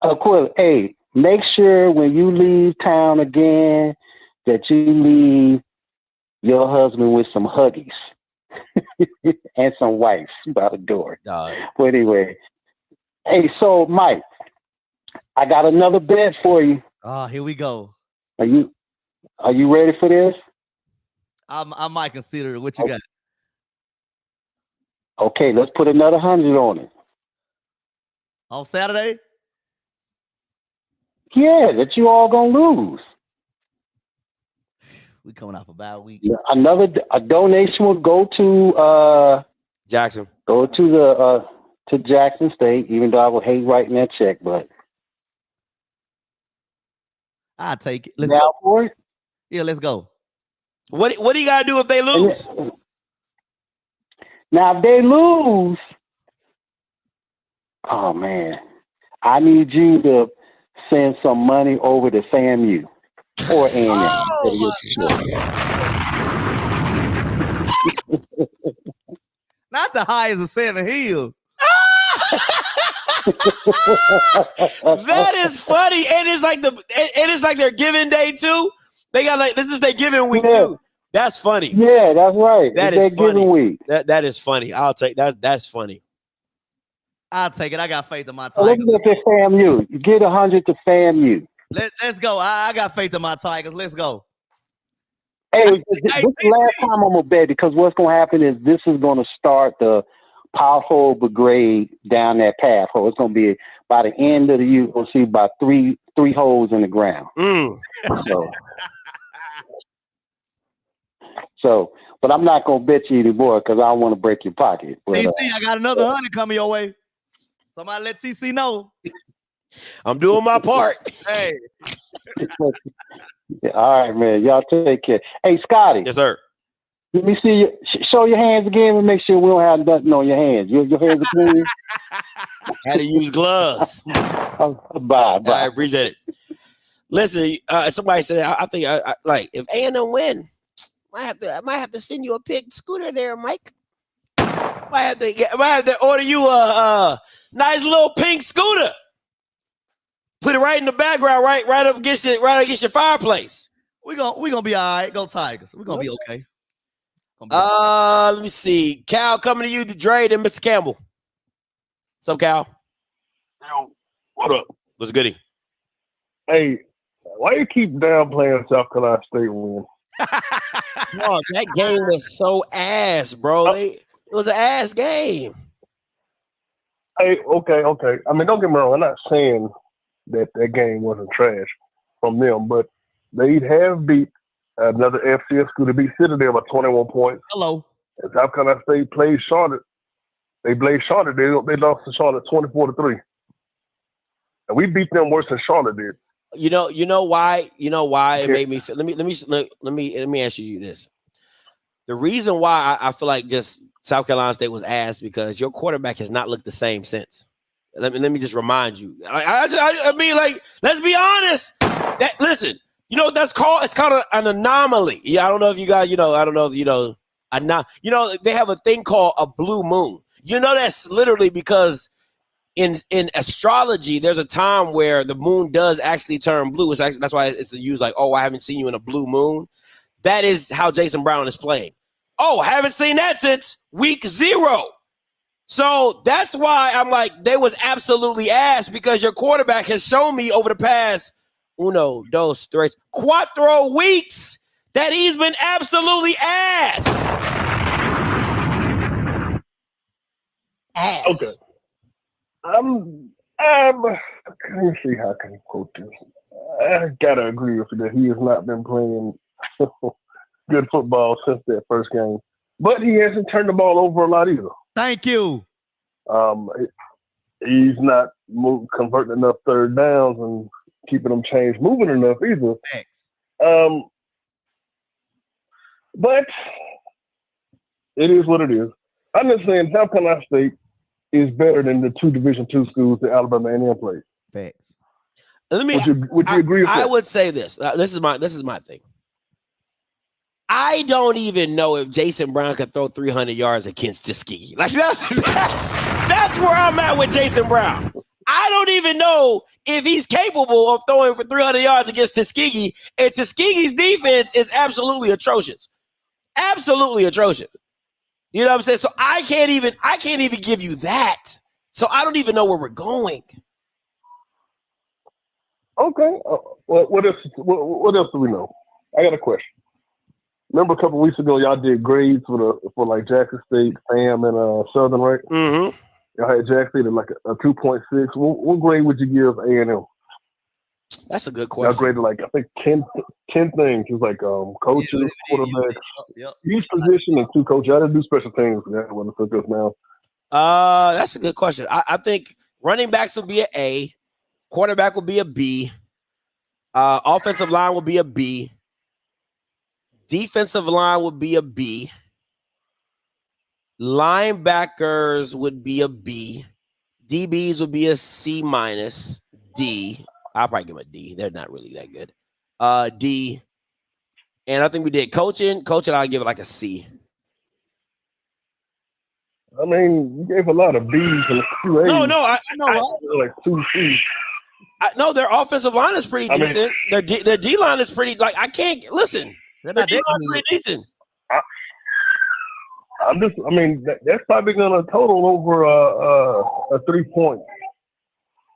Of course, hey, make sure when you leave town again that you leave your husband with some huggies and some wipes by the door. But anyway, hey, so Mike, I got another bet for you. Here we go. Are you ready for this? I might consider it. What you got? Okay, let's put another 100 on it. On Saturday? Yeah, that you all gonna lose. We coming off a bye week. Yeah, a donation will go to Jackson. Go to Jackson State, even though I would hate writing that check, but I'll take it. Let's go. For it? Yeah, let's go. What do you gotta do if they lose? Now, if they lose, oh man, I need you to send some money over to FAMU or Not the highest of 7 Hills. That is funny, and it's like their giving day too. They got like this is their giving week too. That's funny. Yeah, that's right. That it's is funny. Giving week. That is funny. I'll take that. That's funny. I'll take it. I got faith in my So let's Tigers. look at FAMU. You get 100 to FAMU. Let's go. I got faith in my Tigers. Let's go. Hey, this is the last time I'm gonna bet because what's gonna happen is this is gonna start the powerful brigade down that path. So it's gonna be by the end of the year. We'll see about three holes in the ground. So, but I'm not gonna bet you anymore because I don't want to break your pocket. But, TC, I got another 100 coming your way. Somebody let TC know. I'm doing my part. Hey. All right, man. Y'all take care. Hey, Scotty. Yes, sir. Let me see you. Show your hands again and make sure we don't have nothing on your hands. Your hands are clean. Had to use gloves. Bye. I appreciate it. Listen, somebody said I think I like if A&M win, I might have to send you a pig scooter there, Mike. Might have to order you a nice little pink scooter. Put it right in the background, right up against your fireplace. We're gonna be all right. Go Tigers. We're gonna be okay. Let me see. Cal coming to you, Dre, and Mr. Campbell. What's up, Cal? Yo, what up? What's goody? Hey, why you keep downplaying South Carolina State win? No, that game was so ass, bro. It was an ass game. Hey, okay. I mean, don't get me wrong. I'm not saying that game wasn't trash from them, but they have beat another FCS school to beat Citadel by 21 points. Hello. And South Carolina State played Charlotte. They played Charlotte. They lost to Charlotte 24-3. And we beat them worse than Charlotte did. You know why it made me feel. Let me ask you this. The reason why I feel like just South Carolina State was ass because your quarterback has not looked the same since. Let me just remind you. I mean, like, let's be honest. Listen, you know what that's called? It's called an anomaly. Yeah, I don't know if you guys, I don't know if you know. They have a thing called a blue moon. You know that's literally because in astrology, there's a time where the moon does actually turn blue. That's why it's used like, oh, I haven't seen you in a blue moon. That is how Jason Brown is playing. Oh, haven't seen that since week 0. So that's why I'm like, they was absolutely ass because your quarterback has shown me over the past 1, 2, 3, 4 weeks that he's been absolutely ass. Okay. Let me see how I can quote this. I gotta agree with you that he has not been playing good football since that first game, but he hasn't turned the ball over a lot either. Thank you. He's not converting enough third downs and keeping them chains moving enough either. Thanks. But it is what it is. I'm just saying South Carolina State is better than the 2 Division II schools that Alabama A&M played. Facts. Would you agree with that? I would say this. This is my thing. I don't even know if Jason Brown could throw 300 yards against Tuskegee. Like that's where I'm at with Jason Brown. I don't even know if he's capable of throwing for 300 yards against Tuskegee. And Tuskegee's defense is absolutely atrocious. Absolutely atrocious. You know what I'm saying? So I can't even give you that. So I don't even know where we're going. Okay. What else do we know? I got a question. Remember a couple weeks ago, y'all did grades for like Jackson State, FAM, and Southern, right? Mm-hmm. Y'all had Jackson State at like a 2.6. What grade would you give A&M? That's a good I question. graded like I think 10 things. It was like coaches, quarterbacks, each position, and 2 coaches. I didn't do special teams. That's what it took us now. That's a good question. I think running backs will be an A, quarterback will be a B, offensive line will be a B, defensive line would be a B, linebackers would be a B, DBs would be a C minus, D. I'll probably give them a D. They're not really that good. D. And I think we did coaching. Coaching, I'll give it like a C. I mean, you gave a lot of B's and a few A's. No, like 2 C's. No, their offensive line is pretty decent. Their D line is pretty. Like I can't listen. Their D line is pretty decent. I mean, that's probably going to total over a 3-point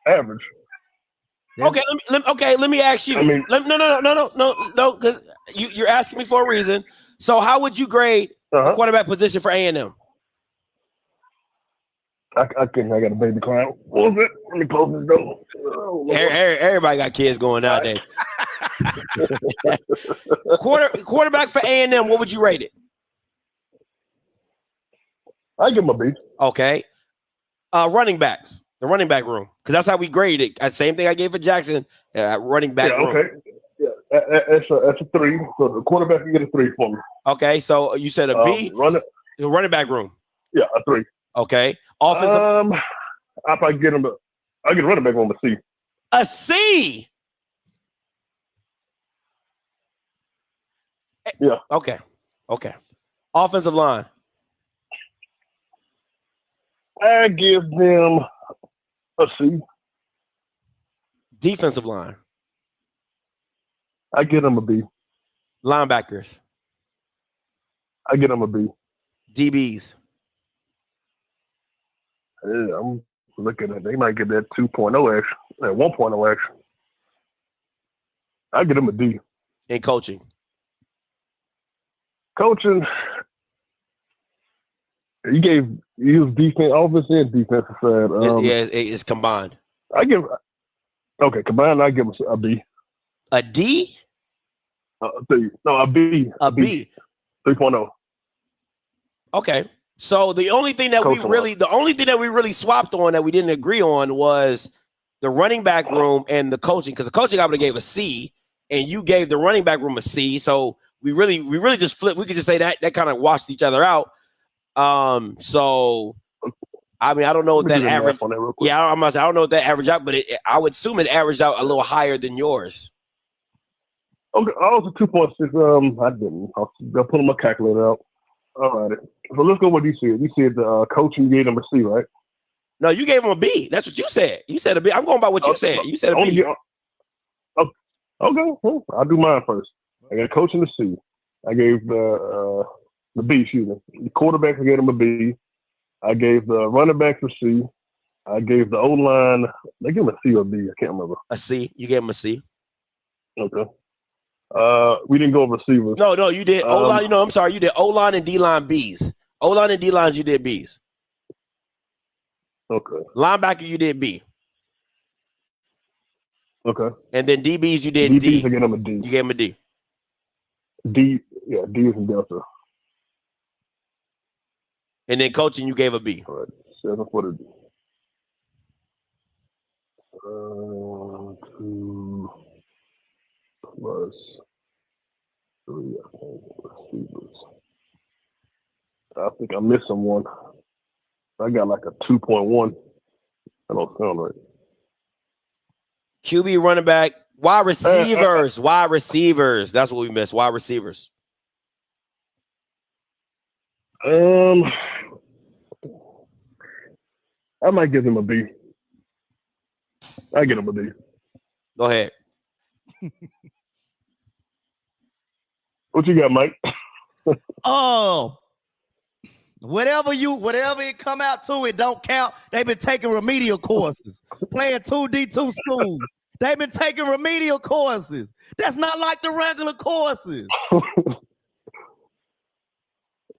average. Okay, let me ask you. I mean, No, because you're asking me for a reason. So, how would you grade the quarterback position for A&M? I got a baby crying. What was it? Let me close this door. Everybody got kids going nowadays. Quarterback for A&M, what would you rate it? I give him a B. Okay. Running backs, the running back room, because that's how we grade it. Same thing I gave for Jackson. Running back room. Okay. Yeah, that's a 3. So the quarterback can get a 3 for me. Okay, so you said a B. The running back room. Yeah, a 3. Okay. Offensive. I'll probably get him I'll get a running back on a C. A C. Yeah. Okay. Offensive line. I give them a C. Defensive line. I get them a B. Linebackers. I get them a B. DBs. Yeah, I'm looking at. They might get that 2.0 action, that 1.0 action. I get them a D. In coaching. Coaching. You was defense, offense and defensive side. It's combined. Combined. I give them a B. A D? A B. No, a B. A B. 3.0. Okay. So the only thing that we really swapped on that we didn't agree on was the running back room and the coaching, because the coaching I would have gave a C and you gave the running back room a C. So we really just flipped. We could just say that kind of washed each other out. So I mean, I don't know what that average. Yeah, I don't know what that average out, but I would assume it averaged out a little higher than yours. Okay, I was a 2.6. I didn't. I'll put my calculator out. All right. So let's go with what you said. You said the coaching gave him a C, right? No, you gave him a B. That's what you said. You said a B. I'm going by what you said. You said a B. Okay. Well, I'll do mine first. I got coaching a C. I gave the B, excuse me. The quarterback, I gave him a B. I gave the running back a C. I gave the O-line, they gave him a C or a B. I can't remember. A C. You gave him a C. Okay. We didn't go over receivers. No, you did O-line. I'm sorry. You did O-line and D-line Bs. O-line and D-lines, you did Bs. Okay. Linebacker, you did B. Okay. And then DBs, you did DBs, D. I gave him a D. You gave him a D. D is in Delta. And then coaching, you gave a B. All right. 7 for the 2 plus 3, I think, receivers. I think I'm missing one. I got like a 2.1. I don't sound right. QB, running back, wide receivers. Wide receivers. That's what we missed. Wide receivers. I might give him a B. I get him a B. Go ahead. What you got, Mike? Whatever it come out to, it don't count. They've been taking remedial courses, playing 2D2 schools. They've been taking remedial courses. That's not like the regular courses.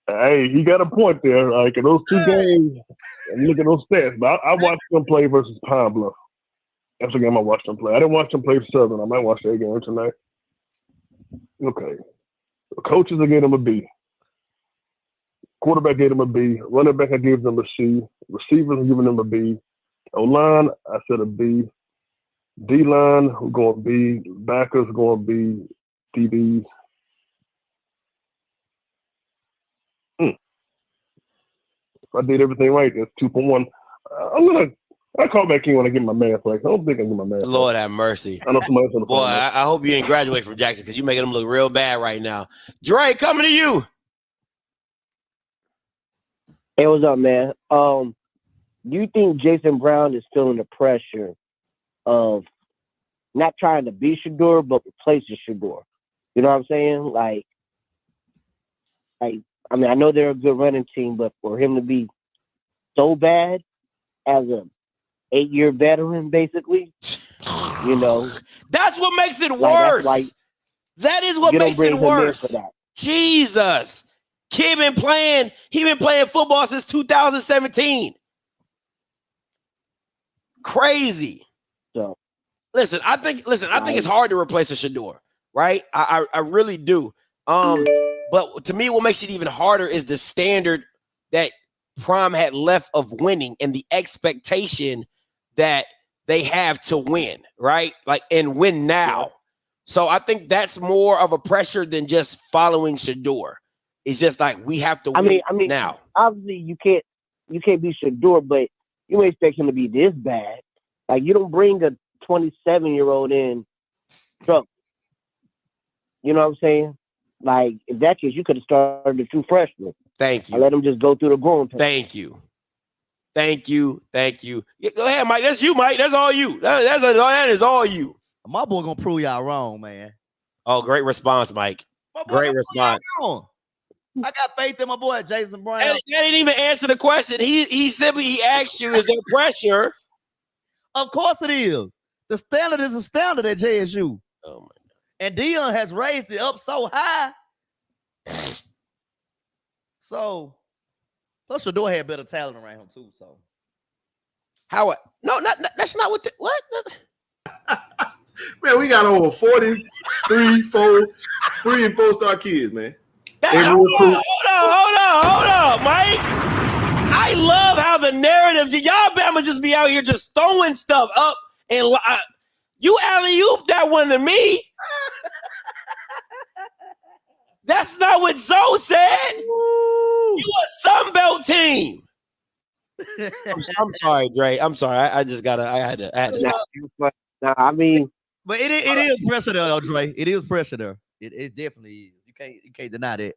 Hey, he got a point there. Like in those 2 games, and look at those stats. But I watched them play versus Pine Bluff. That's a game I watched them play. I didn't watch them play for Southern. I might watch that game tonight. Okay. The coaches, I gave them a B. Quarterback gave them a B. Running back, I gave them a C. Receivers, I'm giving them a B. O-line, I said a B. D-line, we're going B. Backers, going B. DBs. If I did everything right, that's 2.1. I'll call back in when I get my math right. I don't think I get my math right. Lord have mercy. I know somebody else on the Boy, phone. I hope you ain't graduate from Jackson because you're making them look real bad right now. Dre, coming to you. Hey, what's up, man? Do you think Jason Brown is feeling the pressure of not trying to be Shador, but replacing Shador? You know what I'm saying? Like, I mean, I know they're a good running team, but for him to be so bad as a 8-year veteran, basically, you know, that's what makes it like, worse. like, that is what you don't makes it bring him in worse. for that. Jesus. He been playing football since 2017. Crazy. So listen, I think it's hard to replace a Shador, right? I really do. But to me, what makes it even harder is the standard that Prime had left of winning and the expectation that they have to win, right? Like, and win now. Yeah. So I think that's more of a pressure than just following Shador. It's just like we have to win now. Obviously, you can't be Shador, but you don't expect him to be this bad. Like, you don't bring a 27-year-old in trouble. You know what I'm saying? Like, in that case, you could have started a true freshman. Thank you. I let him just go through the growing pain. Thank you. Yeah, go ahead, Mike. That's you, Mike. That's all you. That is all you. My boy gonna prove y'all wrong, man. Oh, great response, Mike. Great response. I got faith in my boy Jason Brown. That didn't even answer the question. He simply asked you, is there pressure? Of course it is. The standard is a standard at JSU. Oh my God. And Dion has raised it up so high. So, plus Shador had better talent around him too. So, how? No, that's not what. What? Man, we got over 43, 3 and 4-star kids, man. Hold on, Mike. I love how the narrative, y'all Bama just be out here just throwing stuff up and you alley-oop that one to me. That's not what Zoe said. You a Sunbelt team. I'm sorry, Dre. I'm sorry. I had to stop. Nah, I mean, but it is pressure there, though, Dre. It is pressure there. It definitely is. You can't deny that.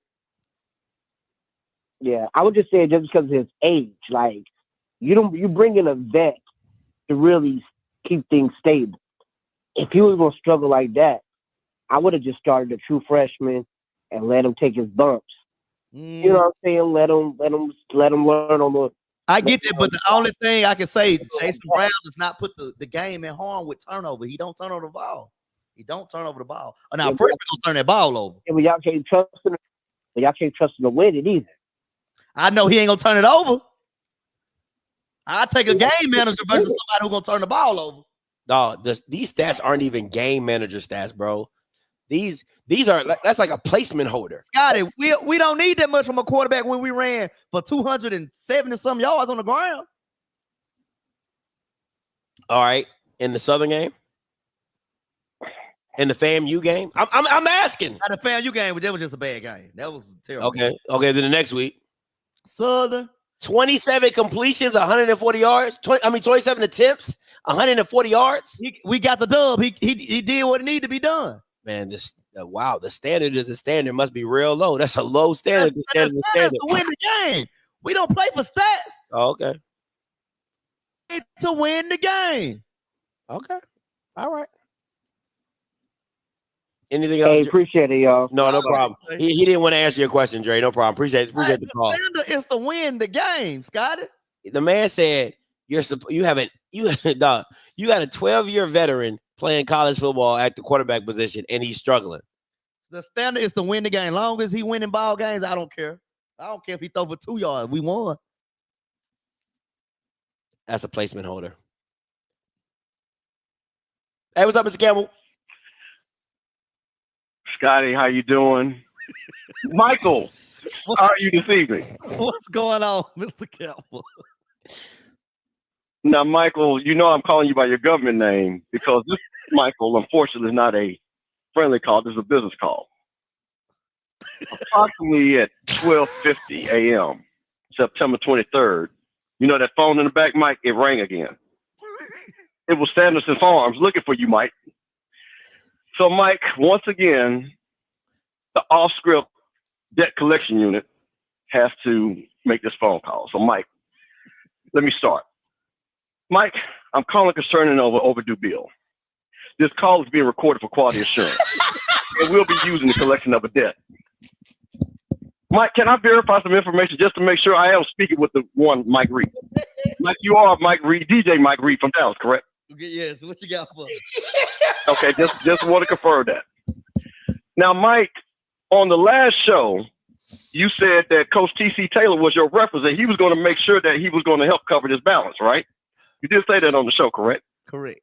Yeah, I would just say just because of his age, like you bring in a vet to really keep things stable. If he was gonna struggle like that, I would have just started a true freshman and let him take his bumps. You know what I'm saying? Let him learn on the. I get it, but the only thing I can say, Jason Brown does not put the game in harm with turnover. He don't turn over the ball. He don't turn over the ball. Oh, now, first we're gonna turn that ball over. Yeah, but y'all can't trust him. Y'all can't trust him to win it either. I know he ain't gonna turn it over. I'll take a game manager versus somebody who's gonna turn the ball over. No, these stats aren't even game manager stats, bro. These are that's like a placement holder. Scotty, we don't need that much from a quarterback when we ran for 270 some yards on the ground. All right, in the Southern game, in the FAMU game, I'm asking. Not the FAMU game, but that was just a bad game. That was terrible. Okay. Then the next week, Southern 27 completions, 140 yards. 27 attempts, 140 yards. We got the dub. He did what needed to be done. Man, the standard is the standard must be real low. That's a low standard. The standard is to win the game. We don't play for stats. Oh, okay. To win the game. Okay. All right. Anything else? Hey, appreciate it, y'all. No problem. He didn't want to answer your question, Dre. No problem. Appreciate the call. The standard is to win the game, Scotty. The man said you got a 12-year veteran playing college football at the quarterback position, and he's struggling. The standard is to win the game. Long as he winning ball games, I don't care. I don't care if he throw for 2 yards. We won. That's a placement holder. Hey, what's up, Mr. Campbell? Scotty, how you doing? Michael, how are you this evening? What's going on, Mr. Campbell? Now, Michael, you know I'm calling you by your government name because this, Michael, unfortunately, is not a friendly call. This is a business call. Approximately at 12:50 a.m., September 23rd, you know that phone in the back, Mike? It rang again. It was Sanderson Farms looking for you, Mike. So, Mike, once again, the off-script debt collection unit has to make this phone call. So, Mike, let me start. Mike, I'm calling concerning overdue bill. This call is being recorded for quality assurance. And we'll be using the collection of a debt. Mike, can I verify some information just to make sure I am speaking with the one Mike Reed? Mike, you are Mike Reed, DJ Mike Reed from Dallas, correct? Yes, what you got for me? Okay, just want to confirm that. Now, Mike, on the last show, you said that Coach T.C. Taylor was your reference and he was going to make sure that he was going to help cover this balance, right? You did say that on the show, correct? Correct.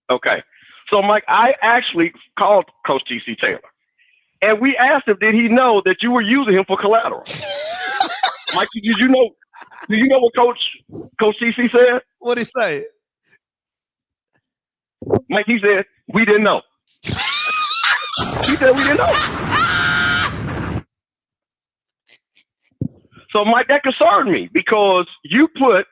Okay. So, Mike, I actually called Coach T.C. Taylor, and we asked him, did he know that you were using him for collateral? Mike, do you know what Coach T.C. said? What'd he say? Mike, he said, we didn't know. He said we didn't know. So, Mike, that concerned me because you put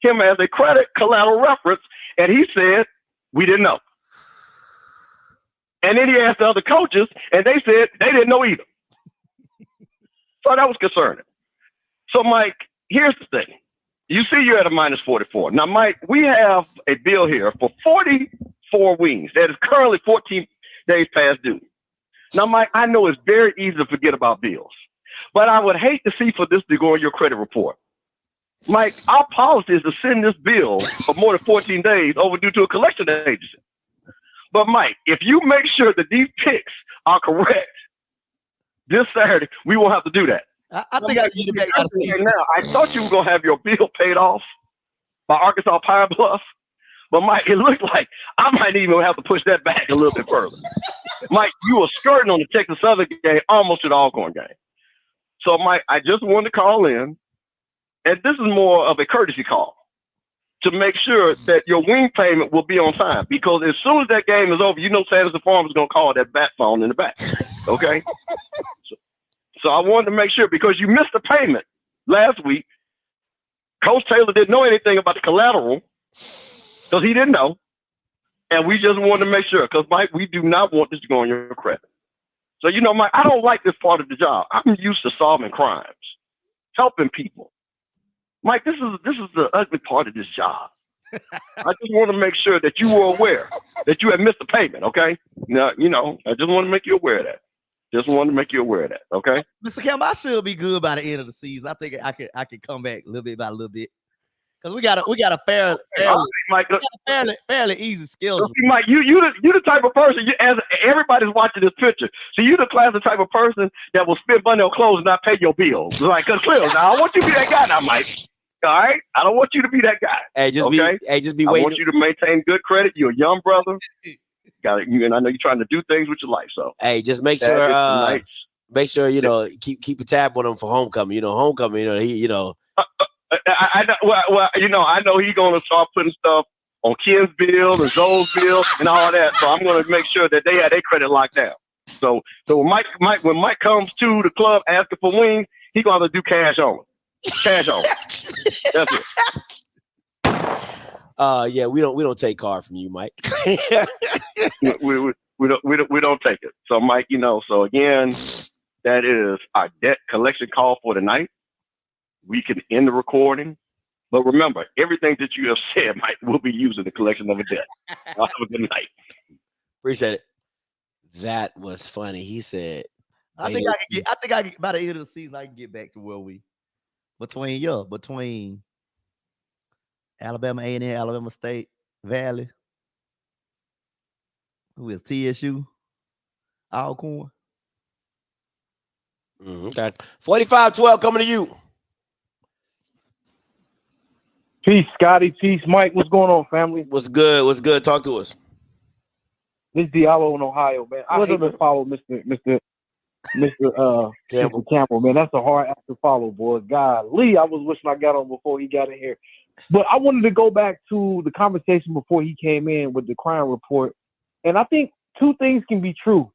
him as a credit collateral reference, and he said, we didn't know. And then he asked the other coaches, and they said they didn't know either. So that was concerning. So, Mike, here's the thing. You see you're at a minus 44. Now, Mike, we have a bill here for 44 wings that is currently 14 days past due. Now, Mike, I know it's very easy to forget about bills, but I would hate to see for this to go on your credit report. Mike, our policy is to send this bill for more than 14 days overdue to a collection agency. But, Mike, if you make sure that these picks are correct this Saturday, we won't have to do that. I think I can get it back out of season. Now, I thought you were going to have your bill paid off by Arkansas Pine Bluff. But, Mike, it looked like I might even have to push that back a little bit further. Mike, you were skirting on the Texas Southern game almost to the Alcorn game. So, Mike, I just wanted to call in, and this is more of a courtesy call to make sure that your wing payment will be on time. Because as soon as that game is over, you know Sanderson Farms is going to call that bat phone in the back. Okay? So I wanted to make sure because you missed the payment last week. Coach Taylor didn't know anything about the collateral because he didn't know. And we just wanted to make sure because, Mike, we do not want this to go on your credit. So, you know, Mike, I don't like this part of the job. I'm used to solving crimes, helping people. Mike, this is the ugly part of this job. I just want to make sure that you were aware that you had missed the payment, okay? Now, you know, I just want to make you aware of that. Just wanted to make you aware of that, okay? Mr. Campbell, I should be good by the end of the season. I think I could come back a little bit by a little bit. Because we got a fairly easy schedule. See, Mike, you the type of person, as everybody's watching this picture, so you the type of person that will spend money on clothes and not pay your bills. Like, cause clearly, now I want you to be that guy now, Mike. All right? I don't want you to be that guy. Hey, just be waiting. I want you to maintain good credit. You're a young brother. And I know you're trying to do things with your life. So hey, just make sure you know keep a tab on him for homecoming. You know, homecoming. You know, I know. Well, you know, I know he's gonna start putting stuff on Ken's bill and Zoe's bill and all that. So I'm gonna make sure that they have their credit locked down. So when Mike comes to the club asking for wings, he's gonna have to do cash on. Cash on. That's it. Yeah, we don't take card from you, Mike. we don't take it. So, Mike, you know, so again, that is our debt collection call for tonight. We can end the recording, but remember, everything that you have said, Mike, will be used in the collection of a debt. Have a good night. Appreciate it. That was funny. He said, I think I can by the end of the season, I can get back to where we between Alabama A&M, Alabama State, Valley. Who is TSU? Alcorn. Okay. 45-12 coming to you. Peace, Scotty. Peace, Mike. What's going on, family? What's good? What's good? Talk to us. This Diallo in Ohio, man. I hate to follow Mr. Campbell, man. That's a hard act to follow, boy. Golly, I was wishing I got on before he got in here. But I wanted to go back to the conversation before he came in with the crime report. And I think two things can be true.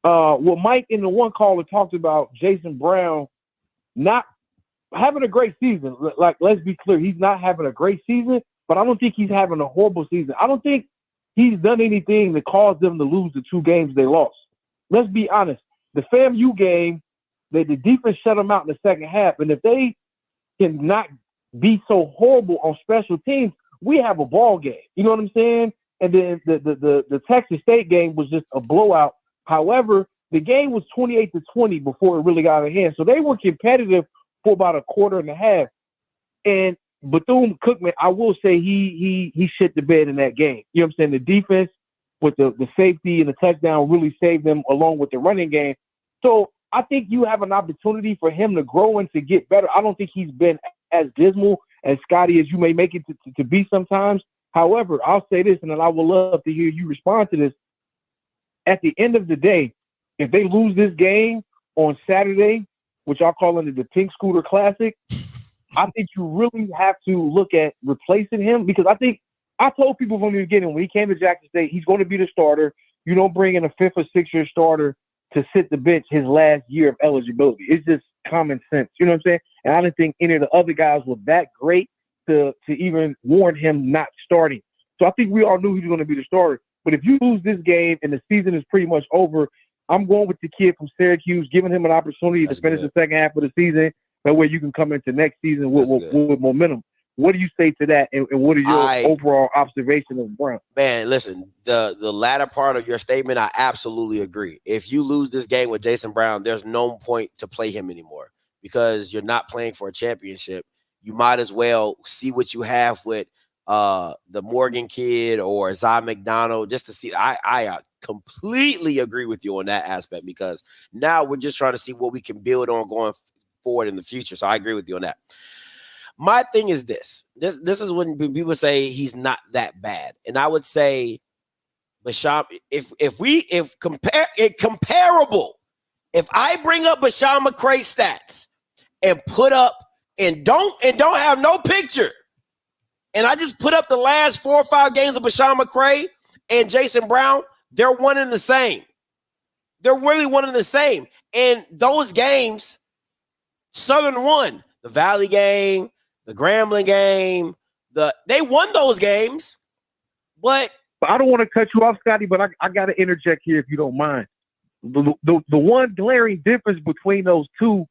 What Mike in the one caller talked about Jason Brown not having a great season. Like, let's be clear, he's not having a great season, but I don't think he's having a horrible season. I don't think he's done anything that caused them to lose the 2 games they lost. Let's be honest. The FAMU game, the defense shut them out in the second half. And if they can not be so horrible on special teams, we have a ball game. You know what I'm saying? And then the Texas State game was just a blowout. However, the game was 28-20 before it really got out of hand. So they were competitive for about a quarter and a half. And Bethune-Cookman, I will say he shit the bed in that game. You know what I'm saying? The defense with the safety and the touchdown really saved them along with the running game. So I think you have an opportunity for him to grow and to get better. I don't think he's been as dismal as Scotty as you may make it to be sometimes. However, I'll say this, and then I would love to hear you respond to this. At the end of the day, if they lose this game on Saturday, which I'll call it the Pink Scooter Classic, I think you really have to look at replacing him, because I told people from the beginning when he came to Jackson State, he's going to be the starter. You don't bring in a 5th or 6th year starter to sit the bench his last year of eligibility. It's just common sense. You know what I'm saying? And I didn't think any of the other guys were that great to even warn him not starting. So I think we all knew he was going to be the starter. But if you lose this game and the season is pretty much over, I'm going with the kid from Syracuse, giving him an opportunity to finish the second half of the season. That way you can come into next season with momentum. What do you say to that? And what are your overall observations of Brown? Man, listen, the latter part of your statement, I absolutely agree. If you lose this game with Jason Brown, there's no point to play him anymore because you're not playing for a championship. You might as well see what you have with the Morgan kid or Zai McDonald just to see. I completely agree with you on that aspect because now we're just trying to see what we can build on going forward in the future. So I agree with you on that. My thing is this is when people say he's not that bad. And I would say, Basham, if comparable, if I bring up Basham McCray stats and put up and don't have no picture, and I just put up the last 4 or 5 games of Basham McCray and Jason Brown, they're one and the same. They're really one and the same. And those games, Southern won. The Valley game, the Grambling game, they won those games, but I don't want to cut you off, Scotty, but I got to interject here if you don't mind. The one glaring difference between those two,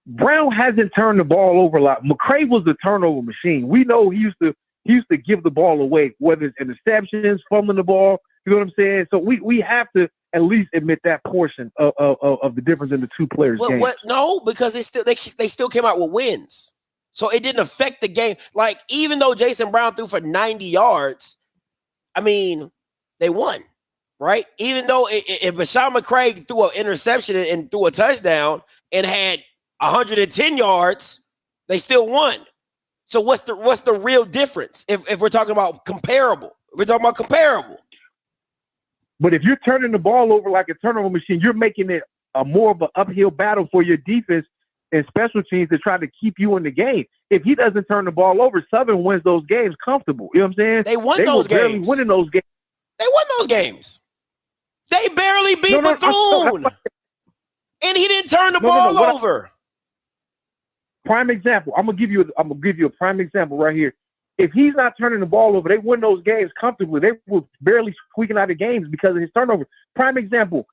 Brown hasn't turned the ball over a lot. McCray was the turnover machine. We know he used to give the ball away, whether it's interceptions, fumbling the ball. You know what I'm saying? So we have to at least admit that portion of the difference in the two players' games. No, because they still came out with wins. So it didn't affect the game. Like, even though Jason Brown threw for 90 yards, I mean, they won, right? Even though if Basham McCray threw an interception and threw a touchdown and had 110 yards, they still won. So what's the real difference if we're talking about comparable? We're talking about comparable. But if you're turning the ball over like a turnover machine, you're making it a more of an uphill battle for your defense and special teams to try to keep you in the game. If he doesn't turn the ball over, Southern wins those games comfortable. You know what I'm saying? They won those games. Barely winning those games. They won those games. They barely beat Bethune. And he didn't turn the ball over. Prime example. I'm gonna give you a prime example right here. If he's not turning the ball over, they win those games comfortably. They were barely squeaking out of games because of his turnover. Prime example.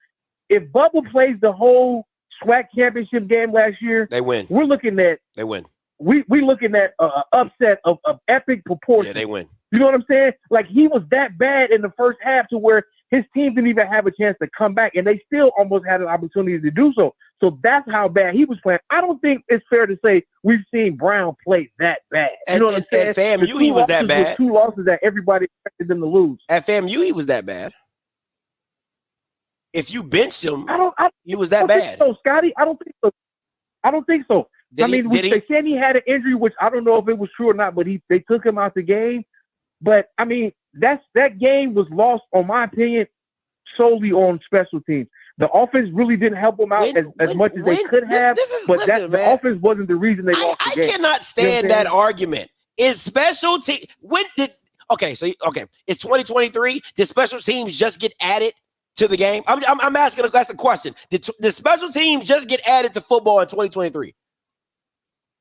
If Bubba plays the whole SWAC championship game last year, they win. We're looking at they win. We looking at an upset of epic proportions. Yeah, they win. You know what I'm saying? Like, he was that bad in the first half to where his team didn't even have a chance to come back, and they still almost had an opportunity to do so. So that's how bad he was playing. I don't think it's fair to say we've seen Brown play that bad. You know what I'm saying? At FAMU, he was that bad. 2 losses that everybody expected them to lose. At FAMU, he was that bad. If you bench him, he was that bad. So, Scotty, I don't think so. They said he had an injury, which I don't know if it was true or not, but they took him out the game. But I mean, that game was lost, on my opinion, solely on special teams. The offense really didn't help them out as much as they could have. The offense wasn't the reason they lost the game. I cannot stand that argument. Is special team it's 2023. Did special teams just get added to the game? I'm asking that's a question. Did special teams just get added to football in 2023?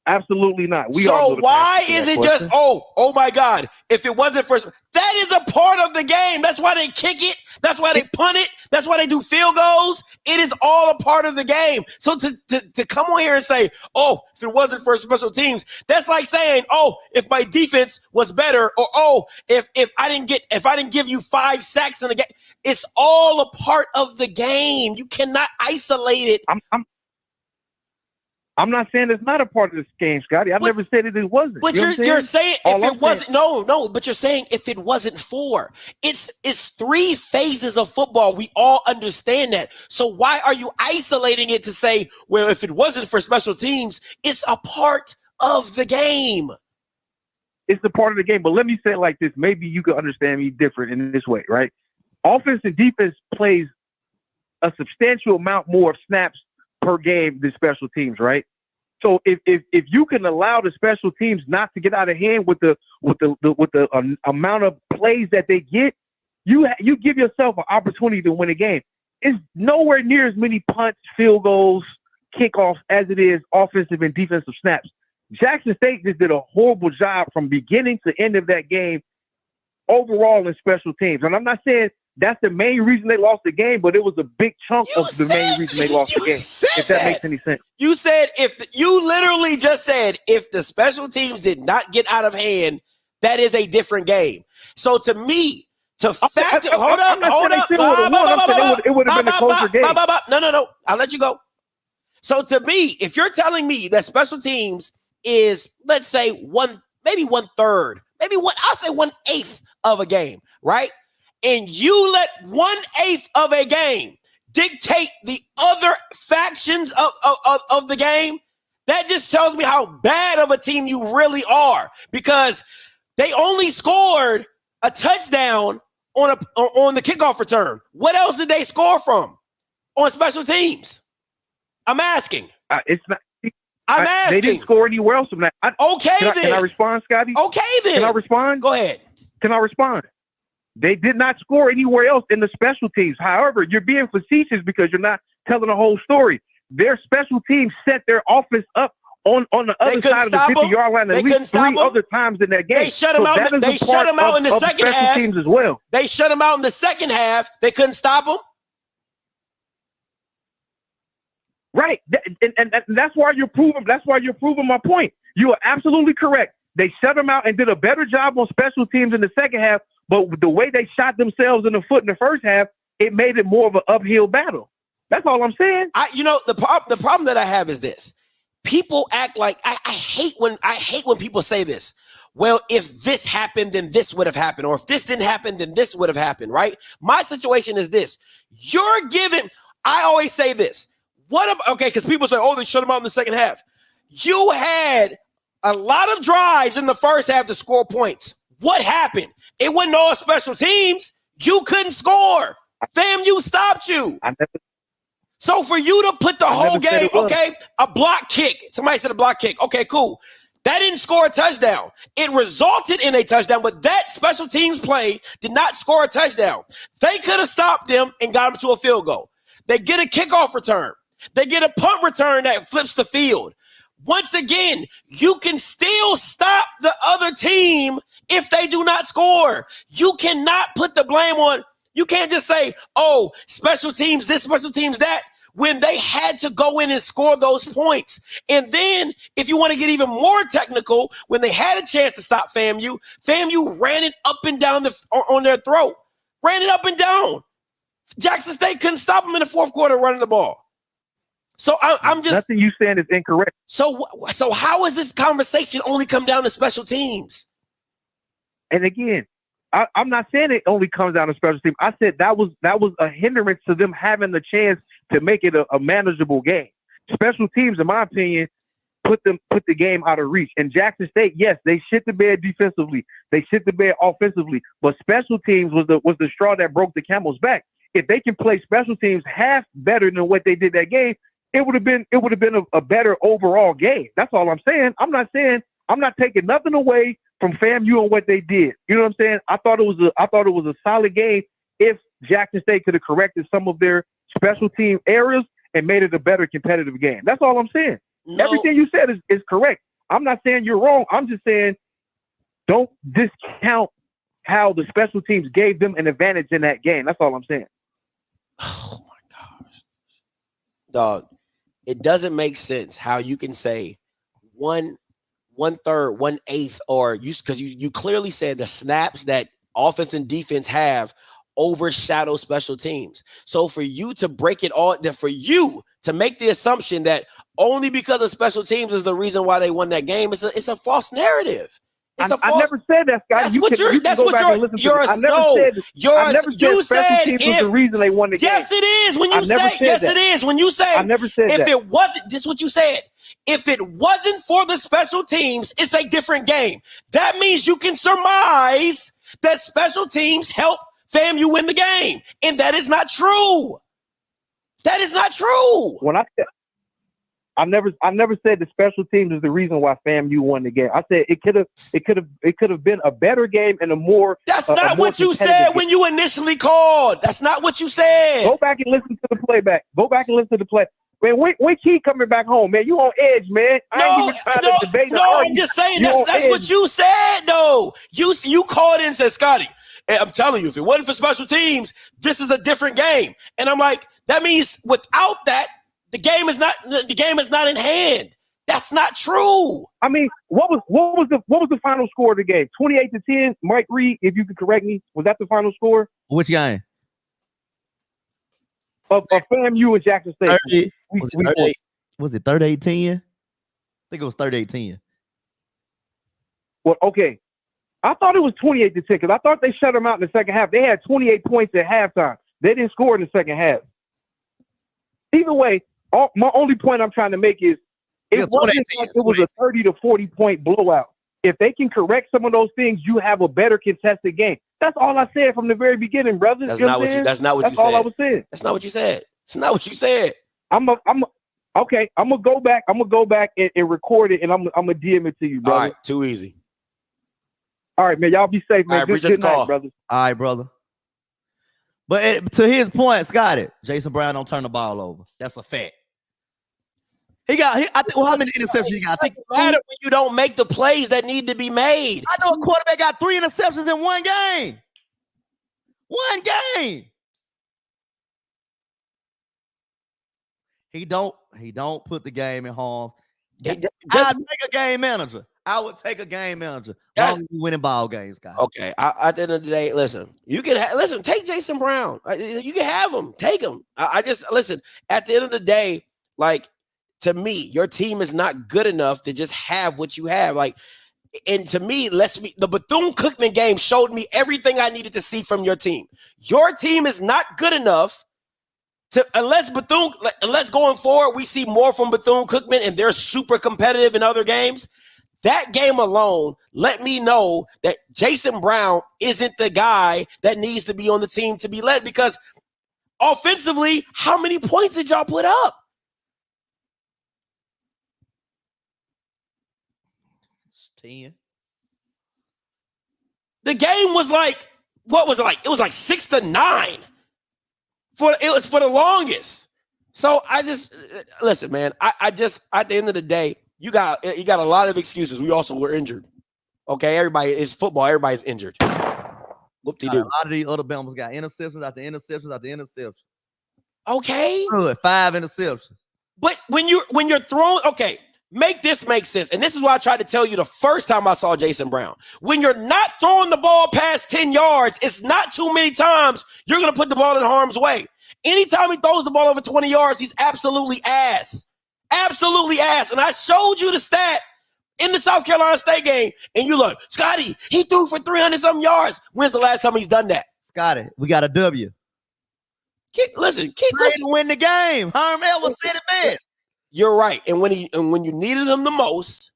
Absolutely not. So why is it just oh my God? If it wasn't for that is a part of the game. That's why they kick it. That's why they punt it. That's why they do field goals. It is all a part of the game. So to come on here and say, oh, if it wasn't for special teams, that's like saying, oh, if my defense was better, or oh, if I didn't give you 5 sacks in the game. It's all a part of the game. You cannot isolate it. I'm not saying it's not a part of this game, Scotty. I've never said it wasn't. But you're saying if it wasn't, no. But you're saying if it wasn't for, it's 3 phases of football. We all understand that. So why are you isolating it to say, well, if it wasn't for special teams, it's a part of the game? It's a part of the game. But let me say it like this. Maybe you could understand me different in this way, right? Offense and defense plays a substantial amount more snaps per game than special teams, right? So if you can allow the special teams not to get out of hand with the amount of plays that they get, you give yourself an opportunity to win a game. It's nowhere near as many punts, field goals, kickoffs as it is offensive and defensive snaps. Jackson State just did a horrible job from beginning to end of that game overall in special teams. And I'm not saying that's the main reason they lost the game, but it was a big chunk of the main reason they lost the game. If that makes any sense. You said you literally just said if the special teams did not get out of hand, that is a different game. So to me, hold up. It would have been a closer game. No. I'll let you go. So to me, if you're telling me that special teams is, let's say, maybe 1/3, I'll say 1/8 of a game, right? And you let 1/8 of a game dictate the other factions of the game, that just tells me how bad of a team you really are, because they only scored a touchdown on the kickoff return. What else did they score from on special teams? I'm asking. It's not. I'm asking. They didn't score anywhere else from that. Then. Can I respond, Scotty? Okay, then. Can I respond? Go ahead. Can I respond? They did not score anywhere else in the special teams. However, you're being facetious because you're not telling the whole story. Their special teams set their offense up on the other side of the 50-yard line at least 3 other times in that game. They shut them out. They shut them out in the second half. Teams as well. They shut them out in the second half. They couldn't stop them. Right, and that's why you're proving. That's why you're proving my point. You are absolutely correct. They shut them out and did a better job on special teams in the second half. But the way they shot themselves in the foot in the first half, it made it more of an uphill battle. That's all I'm saying. The problem that I have is this: people act like I hate when people say this. Well, if this happened, then this would have happened, or if this didn't happen, then this would have happened. Right? My situation is this: you're giving. I always say this. Because people say, oh, they shut them out in the second half. You had a lot of drives in the first half to score points. What happened? It wasn't all special teams. You couldn't score. FAMU stopped you. So for you to put the whole game, a block kick. Somebody said a block kick. Okay, cool. That didn't score a touchdown. It resulted in a touchdown, but that special teams play did not score a touchdown. They could have stopped them and got them to a field goal. They get a kickoff return. They get a punt return that flips the field. Once again, you can still stop the other team if they do not score. You cannot put the blame on. You can't just say, oh, special teams, this, special teams, that, when they had to go in and score those points. And then, if you want to get even more technical, when they had a chance to stop FAMU ran it up and down on their throat. Ran it up and down. Jackson State couldn't stop them in the fourth quarter running the ball. So I'm just nothing you saying is incorrect. So how is this conversation only come down to special teams? And again, I'm not saying it only comes down to special teams. I said that was a hindrance to them having the chance to make it a manageable game. Special teams, in my opinion, put the game out of reach. And Jackson State, yes, they shit the bed defensively, they shit the bed offensively, but special teams was the straw that broke the camel's back. If they can play special teams half better than what they did that game, it would have been a better overall game. That's all I'm saying. I'm not taking nothing away from FAMU and what they did. You know what I'm saying? I thought it was a solid game if Jackson State could have corrected some of their special team errors and made it a better competitive game. That's all I'm saying. No. Everything you said is correct. I'm not saying you're wrong. I'm just saying don't discount how the special teams gave them an advantage in that game. That's all I'm saying. Oh my gosh. Dog, it doesn't make sense how you can say 1/3, 1/8, or because you clearly said the snaps that offense and defense have overshadow special teams. So for you to break it all, for you to make the assumption that only because of special teams is the reason why they won that game, it's a false narrative. I never said that, Scott. That's what you're. That's what you're. I never said special teams was the reason they won the game. Yes, it is. When you say yes, it is. When you say I never said if that. it wasn't, this is what you said. If it wasn't for the special teams, it's a different game. That means you can surmise that special teams help FAMU win the game, and that is not true. That is not true. When I never said the special teams is the reason why FAMU won the game. I said it could have been a better game and a more. That's not what you said when you initially called. That's not what you said. Go back and listen to the playback. Go back and listen to the play. Man, when Key coming back home, man, you on edge, man. I'm just saying that's what you said, though. You called in and said, Scotty, I'm telling you, if it wasn't for special teams, this is a different game. And I'm like, that means without that, the game is not in hand. That's not true. I mean, what was the final score of the game? 28-10. Mike Reed, if you could correct me, was that the final score? Which game? Of FAMU and Jackson State. Was it 38-10? I think it was 38-10. Well, okay. I thought it was 28-10 because I thought they shut them out in the second half. They had 28 points at halftime. They didn't score in the second half. Either way, my only point I'm trying to make is it wasn't like it was a 30 to 40 point blowout. If they can correct some of those things, you have a better contested game. That's all I said from the very beginning, brother. That's not what you said. All I was saying. That's not what you said. It's not what you said. Okay. I'm gonna go back and record it, and I'm gonna DM it to you, brother. All right, too easy. All right, man. Y'all be safe, man. All right, good night, brother. All right, brother. But to his point, Scotty, Jason Brown don't turn the ball over. That's a fact. I think, how many interceptions you got? I think it doesn't matter when you don't make the plays that need to be made. I know a quarterback got 3 interceptions in one game. One game. He don't put the game in harm. I'd take a game manager. I would take a game manager. Winning ball games, guys. Okay. At the end of the day, listen. You can take Jason Brown. You can have him. Take him. I just listen. At the end of the day, like to me, your team is not good enough to just have what you have. Like, and to me, the Bethune-Cookman game showed me everything I needed to see from your team. Your team is not good enough to unless going forward we see more from Bethune-Cookman and they're super competitive in other games. That game alone let me know that Jason Brown isn't the guy that needs to be on the team to be led, because offensively, how many points did y'all put up? It's 10. The game was like, what was it like? It was like 6-9. It was for the longest. So I just listen, man. I just at the end of the day, you got a lot of excuses. We also were injured. Okay, everybody is football. Everybody's injured. Whoop-de-doo. A lot of these other Bama's got interceptions after interceptions after interceptions. Okay, good, 5 interceptions. But when you're throwing, okay, make this make sense. And this is what I tried to tell you the first time I saw Jason Brown. When you're not throwing the ball past 10 yards, it's not too many times you're going to put the ball in harm's way. Anytime he throws the ball over 20 yards, he's absolutely ass. Absolutely ass. And I showed you the stat in the South Carolina State game, and you're like, Scotty, he threw for 300-something yards. When's the last time he's done that? Scotty, we got a W. Listen. Win the game. Herm Edwards said it best. You're right. And when you needed him the most,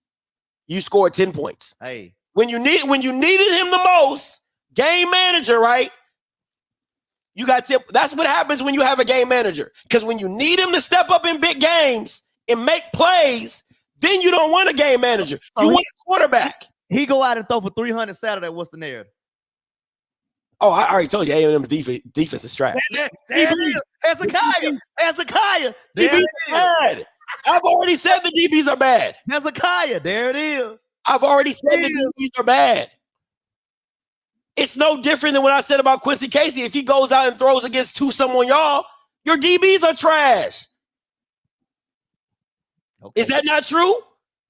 you scored 10 points. Hey. When you needed him the most, game manager, right? You got tip. That's what happens when you have a game manager. Because when you need him to step up in big games and make plays, then you don't want a game manager. You want a quarterback. He go out and throw for 300 Saturday. What's the narrative? Oh, I already told you, A&M defense is trash. Hezekiah. DBs are bad. I've already said the DBs are bad. Hezekiah, there it is. I've already said the DBs are bad. It's no different than what I said about Quincy Casey. If he goes out and throws against someone y'all, your DBs are trash. Okay. Is that not true?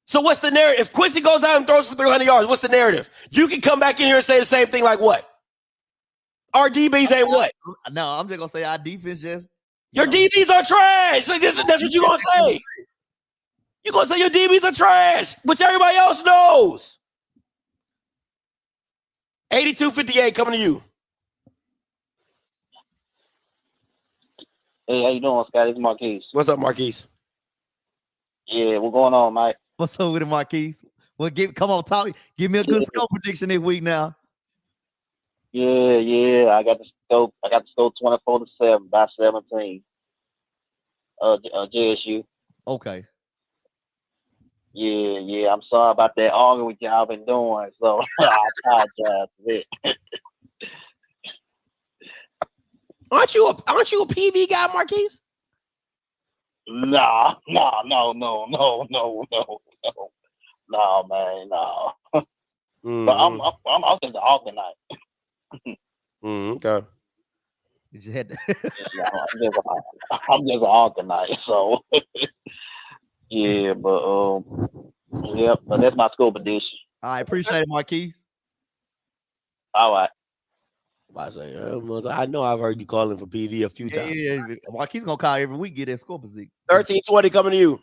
So what's the narrative? If Quincy goes out and throws for 300 yards, what's the narrative? You can come back in here and say the same thing like what? Our DBs ain't what? No, I'm just going to say our defense just. Your DBs are trash. Like that's what you're going to say. You're going to say your DBs are trash, which everybody else knows. 8258 coming to you. Hey, how you doing, Scott? It's Marquise. What's up, Marquise? Yeah, what's going on, Mike? What's up with it, Marquise? Well, come on, talk. Give me a good score prediction this week now. Yeah. I got the score 24-7 by 17. JSU. Okay. Yeah. I'm sorry about that arguing with y'all been doing. So I apologize for it. Aren't you a PV guy, Marquise? No, man, no. Mm-hmm. But I'm just an alternate. Okay. You had to... I'm just an alternate. So yeah, but but that's my score prediction. I appreciate it, Marquise. All right. I know I've heard you calling for PV a few times. Yeah. Marquise gonna call every week, get that score position. 1320 coming to you.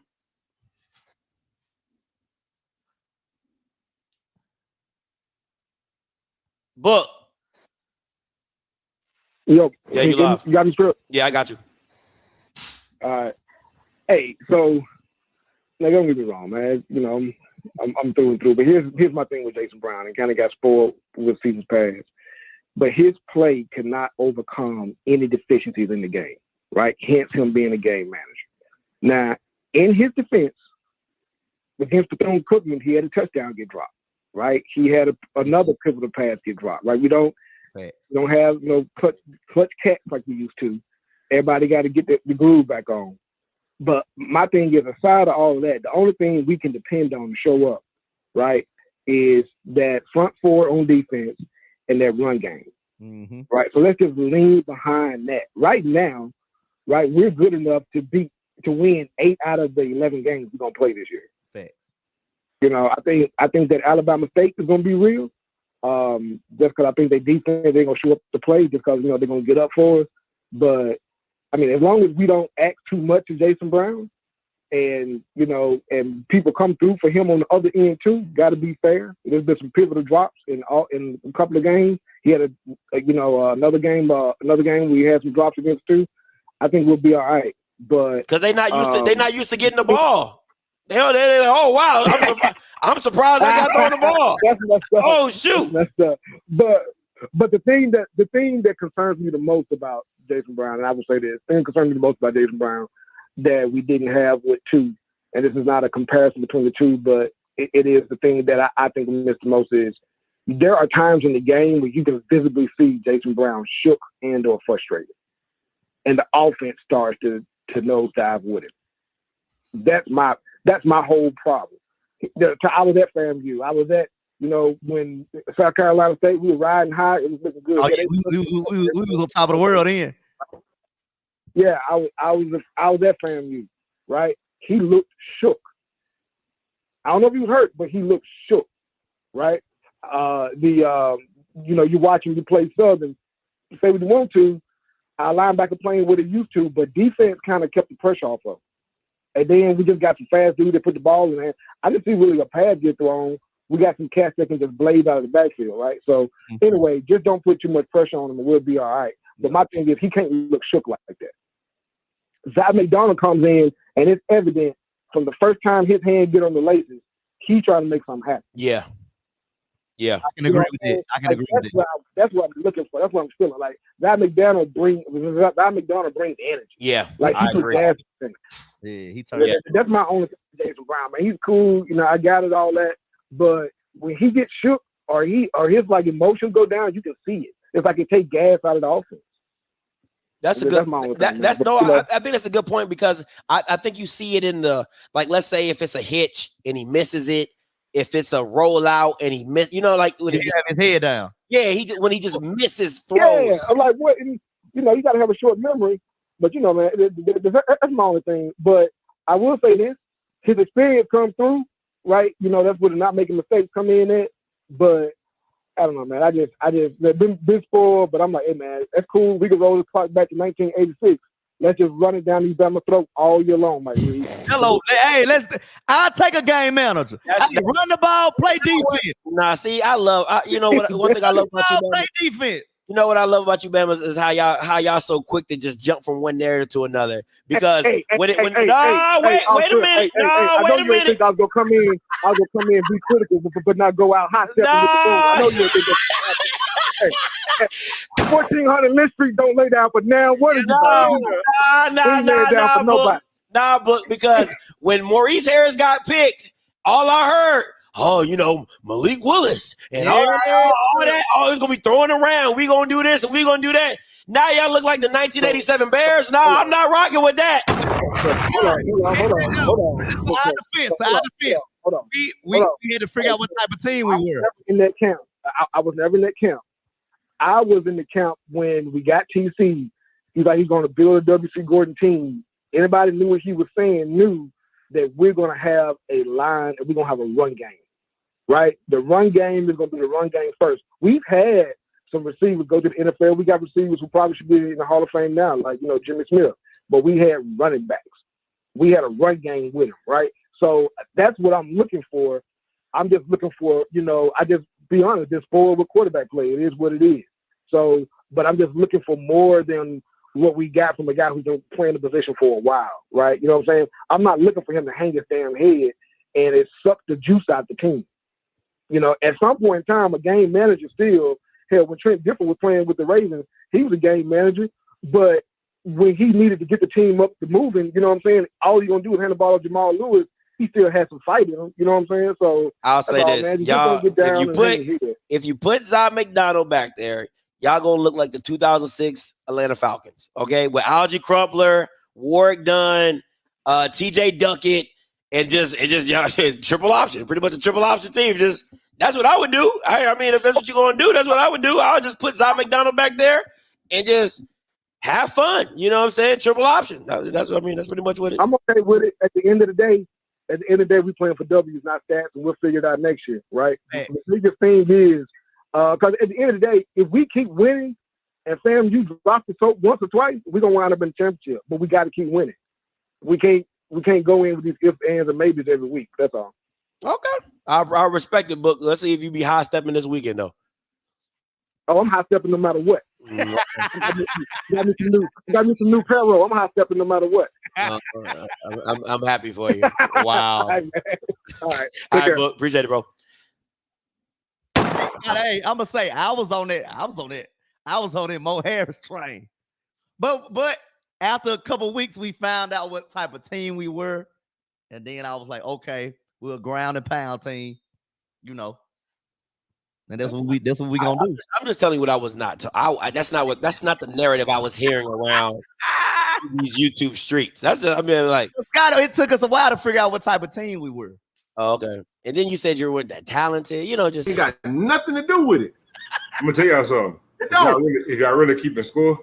Book. Yo, yeah, you live. You got me script? Yeah, I got you. All right. Hey, so like, don't get me wrong, man. You know, I'm through and through. But here's my thing with Jason Brown, and kind of got spoiled with seasons past. But his play cannot overcome any deficiencies in the game, right? Hence him being a game manager. Now, in his defense, against Bethune-Cookman, he had a touchdown get dropped, right? He had another pivotal pass get dropped, right? We don't have clutch cats like we used to. Everybody got to get the groove back on. But my thing is, aside of all of that, the only thing we can depend on to show up, right, is that front four on defense and that run game, right? So let's just lean behind that. Right now, right, we're good enough to win 8 out of the 11 games we're gonna play this year. Facts. You know, I think that Alabama State is gonna be real. Just because I think they defense, they're gonna show up to play just because they're gonna get up for us. But I mean, as long as we don't act too much to Jason Brown, and and people come through for him on the other end too, got to be fair. There's been some pivotal drops in a couple of games. He had another game we had some drops against too. I think we'll be all right. But because they're not used to getting the ball. They're like, oh wow, I'm surprised I got throwing the ball. Oh shoot. But the thing that concerns me the most about Jason Brown, and I will say this, the thing that concerns me the most about Jason Brown that we didn't have with two, and this is not a comparison between the two, but it is the thing that I think we missed the most is there are times in the game where you can visibly see Jason Brown shook and or frustrated. And the offense starts to nosedive with him. That's my whole problem. I was at FAMU. I was at, when South Carolina State, we were riding high. It was looking good. Oh, yeah, we was on top of the world then. Yeah, I was at FAMU, right? He looked shook. I don't know if he was hurt, but he looked shook, right? You watch him play Southern, say what you want to, our linebacker playing what he used to, but defense kind of kept the pressure off of him. And then we just got some fast dudes that put the ball in there. I didn't see really a pass get thrown. We got some cats that can just blaze out of the backfield, right? So anyway, just don't put too much pressure on him and we'll be all right. But my thing is he can't look shook like that. Zach McDonald comes in and it's evident from the first time his hand get on the laces, he trying to make something happen. Yeah. Yeah. I can agree with it. I can agree with it. That's what I'm looking for. That's what I'm feeling. Like that McDonald brings energy. Yeah. Like I he puts agree. gas in it. Yeah, he turned. That's my only thing with Jason Brown, man. He's cool, I got it, all that. But when he gets shook or his like emotions go down, you can see it. It's like it take gas out of the offense. That's a good. I think that's a good point because I think you see it in the like. Let's say if it's a hitch and he misses it, if it's a rollout and he miss, like when he just have his head down. Yeah, when he just misses throws. Yeah, I'm like what? You got to have a short memory, but man, that's my only thing. But I will say this: his experience comes through, right? That's where not making mistakes come in at. But I don't know, man. I just been spoiled, but I'm like, hey, man, that's cool. We can roll the clock back to 1986. Let's just run it down these Bama throat all year long, Mike Reed. Hello, hey, I'll take a game manager. Run the ball, play defense. Nah, see, one thing I love about you, Bama, play defense. You know what I love about you, Bama, is how y'all so quick to just jump from one narrative to another. Because wait a minute. I know you think I was gonna come in, be critical, but not go out hot stepping with the phone. I know you think that. 1400 Lynch Street don't lay down for now. What is Nah, but because when Maurice Harris got picked, all I heard, Malik Willis and all that, it's gonna be throwing around. We gonna do this and we gonna do that. Now y'all look like the 1987 Bears. No, I'm not rocking with that. Hold on. We had to figure out what type of team we were. In that camp, I was never in that camp. I was in the camp when we got TC. He's like, he's going to build a W.C. Gordon team. Anybody knew what he was saying knew that we're going to have a line and we're going to have a run game, right? The run game is going to be the run game first. We've had some receivers go to the NFL. We got receivers who probably should be in the Hall of Fame now, like, Jimmy Smith. But we had running backs. We had a run game with them, right? So that's what I'm looking for. I'm just looking for, I just be honest, just spoiled with quarterback play. It is what it is. So, but I'm just looking for more than what we got from a guy who's been playing the position for a while, right? You know what I'm saying? I'm not looking for him to hang his damn head and it sucked the juice out the team. At some point in time, a game manager still, hell, when Trent Dilfer was playing with the Ravens, he was a game manager, but when he needed to get the team up to moving, you know what I'm saying? All he's going to do is hand the ball to Jamal Lewis. He still has some fight in him, you know what I'm saying? So I'll say this, man. y'all, if you put Zod McDonald back there, y'all gonna look like the 2006 Atlanta Falcons, okay? With Algie Crumpler, Warwick Dunn, TJ Duckett, and just y'all triple option, pretty much a triple option team. That's what I would do. I mean, if that's what you're gonna do, that's what I would do. I would just put Zod McDonald back there and just have fun. You know what I'm saying? Triple option. That's what I mean. That's pretty much what it. I'm okay with it. At the end of the day, we playing for W's, not stats, and we'll figure it out next year, right? The biggest thing is, because at the end of the day, if we keep winning and FAMU drop the soap once or twice, we're gonna wind up in the championship. But we got to keep winning. We can't go in with these ifs, ands, and maybes every week. That's all. Okay, I respect it, Book. Let's see if you be high stepping this weekend though. Oh, I'm high stepping no matter what. Got me some new payroll. I'm high stepping no matter what. I'm happy for you. Wow. All right. All right, Book. Appreciate it, bro. Hey, I'm gonna say I was on that Mo Harris train. But after a couple weeks, we found out what type of team we were, and then I was like, okay, we're a ground and pound team, and that's what we gonna do. I'm just telling you what I was not. That's not the narrative I was hearing around these YouTube streets. It took us a while to figure out what type of team we were. Oh, okay. And then you said you were that talented, just it got nothing to do with it. I'm gonna tell y'all something. If y'all really keeping score,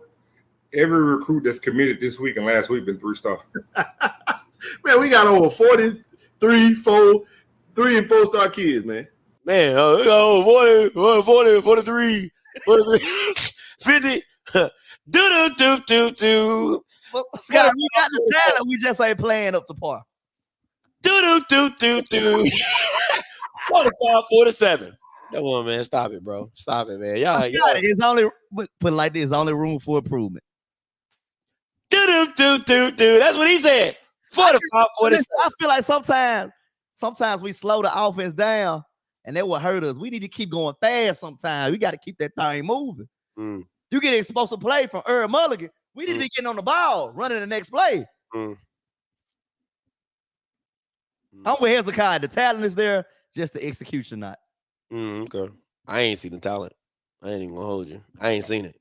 every recruit that's committed this week and last week been 3-star. Man, we got over 3 and 4-star kids, man. Man, 40, 43, 50. Do. Well, Scott, we got the talent. We just ain't playing up to par. Do. 45, 47. Come on, man. Stop it, bro. Stop it, man. Y'all. It's only put it like this. Only room for improvement. Do. That's what he said. I feel like sometimes we slow the offense down, and that will hurt us. We need to keep going fast sometimes. We got to keep that thing moving. You get exposed to play from Earl Mulligan. We need to be getting on the ball, running the next play. I'm with Hezekiah. The talent is there, just the execution not. Okay. I ain't seen the talent. I ain't even gonna hold you. I ain't seen it.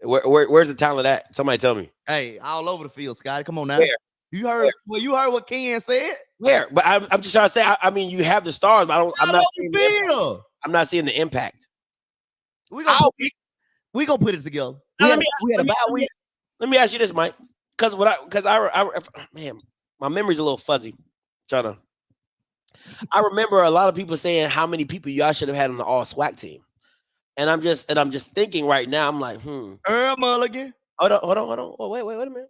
Where's the talent at? Somebody tell me. Hey, all over the field, Scotty. Come on now. Where? You heard what Ken said? Where? But I'm just trying to say, I mean, you have the stars, but I'm not seeing the impact. Field. I'm not seeing the impact. We gonna put it together. Let me ask you this, Mike. Because man, my memory's a little fuzzy. I remember a lot of people saying how many people y'all should have had on the all SWAC team. And I'm just thinking right now, I'm like, Earl Mulligan. Hold on. Oh, wait a minute.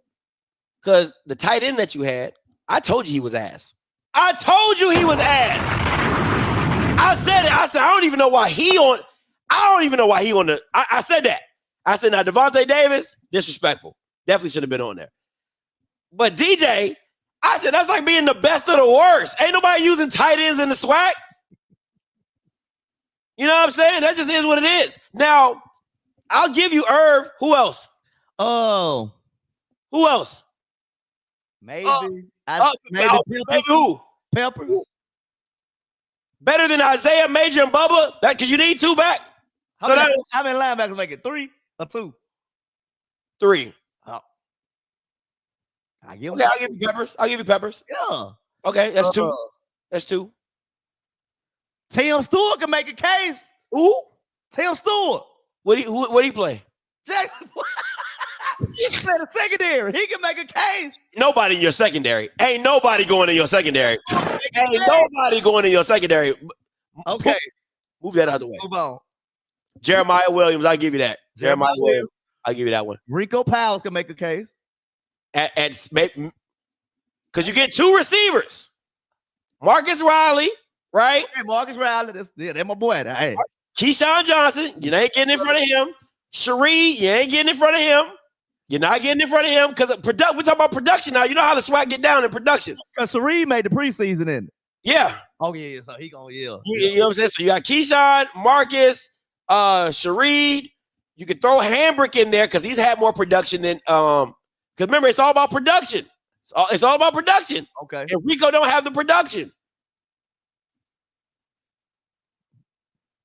Because the tight end that you had, I told you he was ass. I told you he was ass. I said it. I said, I don't even know why he on the. I said that. I said, now Devontae Davis, disrespectful. Definitely should have been on there. But DJ, I said, that's like being the best of the worst. Ain't nobody using tight ends in the SWAC. You know what I'm saying? That just is what it is. Now, I'll give you Irv. Who else? Oh. Who else? Maybe. Maybe who? Peppers. Better than Isaiah, Major, and Bubba? Because you need two back. How many linebackers make it? 3 or 2? 3. Oh. I'll give you Peppers. Yeah. Okay, that's 2. That's 2. Tim Stewart can make a case. Who? Tim Stewart. What do he play? Jackson. He's in the secondary. He can make a case. Nobody in your secondary. Ain't nobody going in your secondary. Ain't nobody going in your secondary. Okay. Move that out of the way. Move on. Jeremiah Williams, I'll give you that. Jeremiah Williams, I'll give you that one. Rico Powers can make a case. Because you get 2 receivers. Marcus Riley, right? Hey, Marcus Riley, that's my boy. Hey. Keyshawn Johnson, you ain't getting in front of him. Cherie, you ain't getting in front of him. You're not getting in front of him because we're talking about production now. You know how the SWAC get down in production. Cherie made the preseason in it. Yeah. Oh, yeah, so he gonna yell. You know what I'm saying? So you got Keyshawn, Marcus, Shareed. You can throw Hambrick in there because he's had more production than because remember, it's all about production. It's all about production. Okay. And Rico don't have the production.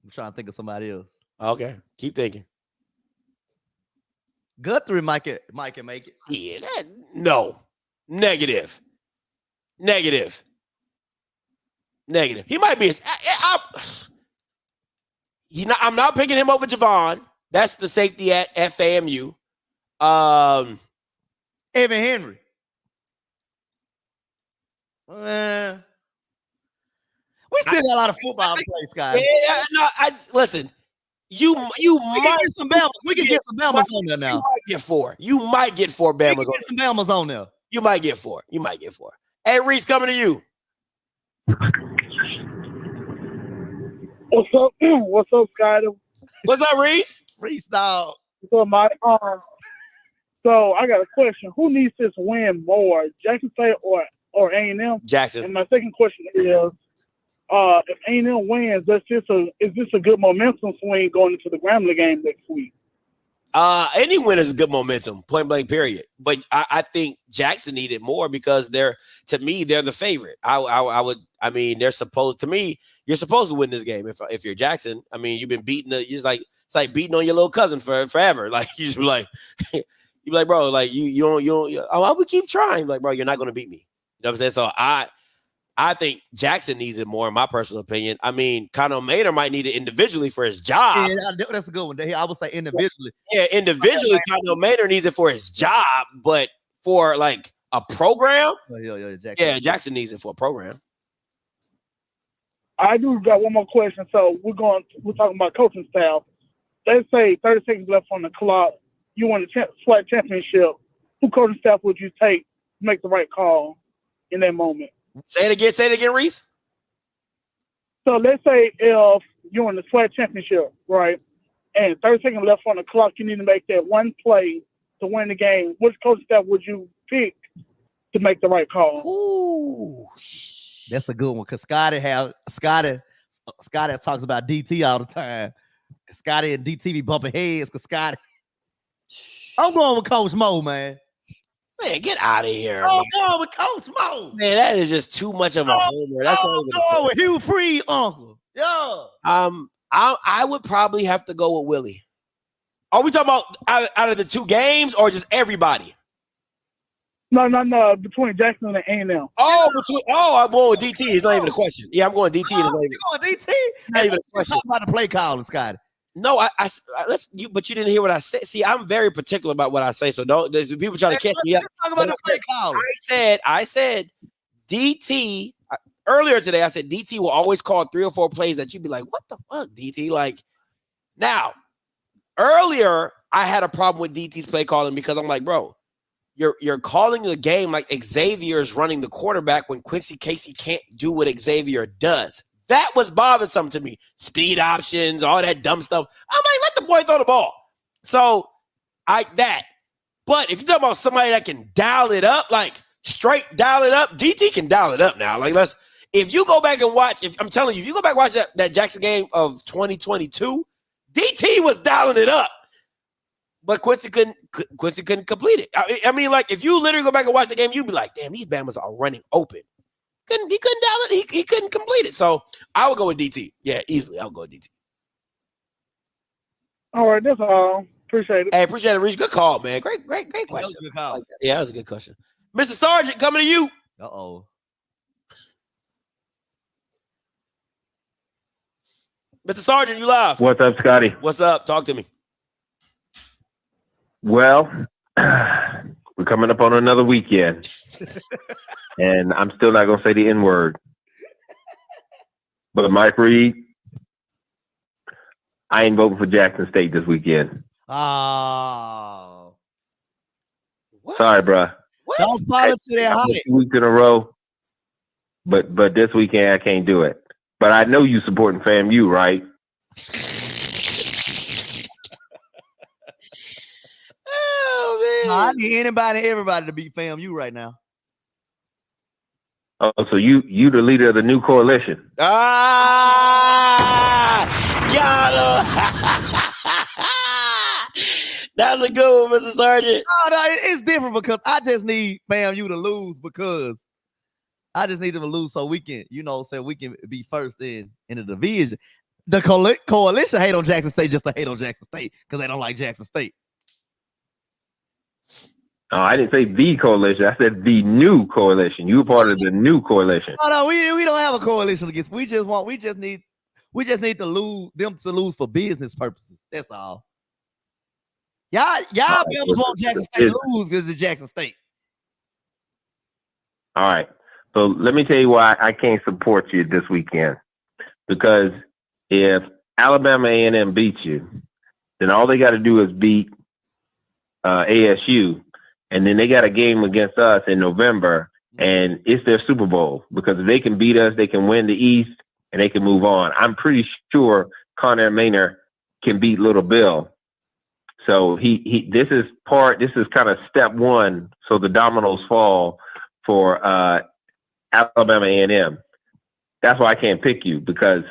I'm trying to think of somebody else. Okay. Keep thinking. Guthrie might can make it. Yeah, no. Negative. He might be. I'm not picking him over Javon. That's the safety at FAMU. Evan Henry. We still got a lot of football to play, Scott. Yeah, no. Listen. You might get some Bama's. We can get some Bama's on there now. You might get 4 Bama's. We can get some Bama's on there. You might get 4. Hey, Reese, coming to you. What's up? What's up, Scotty? What's up, Reese? Reese, dog. What's up, Mike? So I got a question. Who needs this win more, Jackson State or A&M? Jackson. And my second question is, if A&M wins, is this a good momentum swing going into the Grambling game next week? Any win is a good momentum, point blank, period. But I think Jackson needed more because they're the favorite. You're supposed to win this game if you're Jackson. I mean, you've been beating it's like beating on your little cousin forever. Like you just be like, bro, like you don't. I would keep trying. Like, bro, you're not going to beat me. You know what I'm saying? So I think Jackson needs it more, in my personal opinion. I mean, Connor Maynor might need it individually for his job. Yeah, that's a good one. I would say individually. Yeah, individually, Connor Maynor needs it for his job, but for like a program, Jackson needs it for a program. I do got one more question. So we're talking about coaching staff. Let's say 30 seconds left on the clock. You won the SWAC championship. Who coaching staff would you take to make the right call in that moment? Say it again, Reese. So let's say if you're in the SWAC championship, right, and 30 seconds left on the clock, you need to make that one play to win the game. Which coaching staff would you pick to make the right call. Ooh. That's a good one because Scotty talks about DT all the time. Scotty and DT be bumping heads because Scotty. I'm going with Coach Mo, man. Man, get out of here. I'm going with Coach Mo. Man, that is just too much of a homer. That's not even going with Hugh Freed, uncle. Yeah. I would probably have to go with Willie. Are we talking about out of the two games or just everybody? No. Between Jackson and A&M. I'm going with DT. It's not even a question. Yeah, I'm going DT. You going DT? Not even a question. Talk about the play calling, Scotty. No, but you didn't hear what I said. See, I'm very particular about what I say, so don't. There's people trying to catch me up. Talk about the play calling. I said DT earlier today. I said DT will always call 3 or 4 plays that you'd be like, "What the fuck, DT?" Like now, earlier I had a problem with DT's play calling because I'm like, bro, you're calling the game like Xavier is running the quarterback when Quincy Casey can't do what Xavier does. That was bothersome to me. Speed options, all that dumb stuff. I'm like, let the boy throw the ball. So that. But if you're talking about somebody that can dial it up, like straight dial it up, DT can dial it up now. Like if you go back and watch, I'm telling you, if you go back and watch that Jackson game of 2022, DT was dialing it up. But Quincy couldn't complete it. I mean, like if you literally go back and watch the game, you'd be like, damn, these Bamas are running open. He couldn't dial it. He couldn't complete it. So I would go with DT. Yeah, easily. I'll go with DT. All right, that's all. Appreciate it. Hey, appreciate it, Reach. Good call, man. Great question. That was a good call. Yeah, that was a good question. Mr. Sergeant, coming to you. Uh-oh. Mr. Sergeant, you live. What's up, Scotty? What's up? Talk to me. Well, we're coming up on another weekend. And I'm still not going to say the N-word. But Mike Reed, I ain't voting for Jackson State this weekend. Oh. Sorry, bro. Don't follow to their height. 2 weeks in a row. But this weekend, I can't do it. But I know you supporting FAMU, right? Oh, man. I need anybody and everybody to beat FAMU right now. Oh, so you the leader of the new coalition. Got him. That's a good one, Mr. Sergeant. No, it's different because I just need FAMU to lose because I just need them to lose so we can, so we can be first in the division. The coalition hate on Jackson State just to hate on Jackson State because they don't like Jackson State. Oh, I didn't say the coalition. I said the new coalition. You were part of the new coalition. No, we don't have a coalition against. We just need to lose them to lose for business purposes. That's all. Y'all members want Jackson State to lose because it's Jackson State. All right. So let me tell you why I can't support you this weekend. Because if Alabama A&M beats you, then all they got to do is beat ASU. And then they got a game against us in November, and it's their Super Bowl. Because if they can beat us, they can win the East, and they can move on. I'm pretty sure Connor Maynard can beat Little Bill. So this is kind of step one. So the dominoes fall for Alabama A&M. That's why I can't pick you because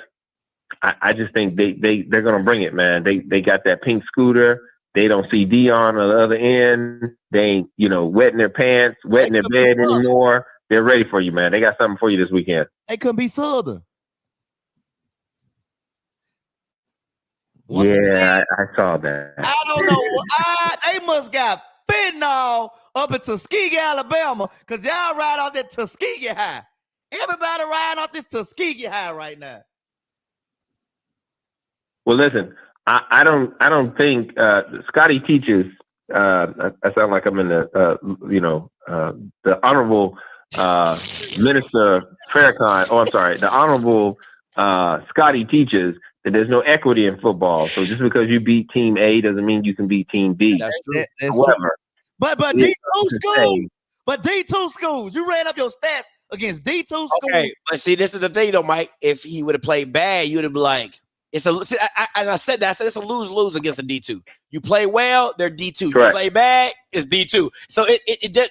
I just think they're gonna bring it, man. They got that pink scooter. They don't see Dion on the other end. They ain't, wetting their pants, wetting their bed anymore. They're ready for you, man. They got something for you this weekend. They couldn't be Southern. Yeah, I saw that. I don't know. They must got fentanyl up in Tuskegee, Alabama, because y'all ride off that Tuskegee High. Everybody riding off this Tuskegee High right now. Well, listen, I don't think Scotty teaches. I sound like I'm in the Honorable Minister Farrakhan. Oh, I'm sorry, the Honorable Scotty teaches that there's no equity in football. So just because you beat Team A doesn't mean you can beat Team B. That's true. However, but D2 schools. But D2 schools, you ran up your stats against D2 schools. Okay, but see, this is the thing, though, Mike. If he would have played bad, you would have been like, I said that. I said it's a lose-lose against a D2. You play well, they're D2. Correct. You play bad, it's D2. So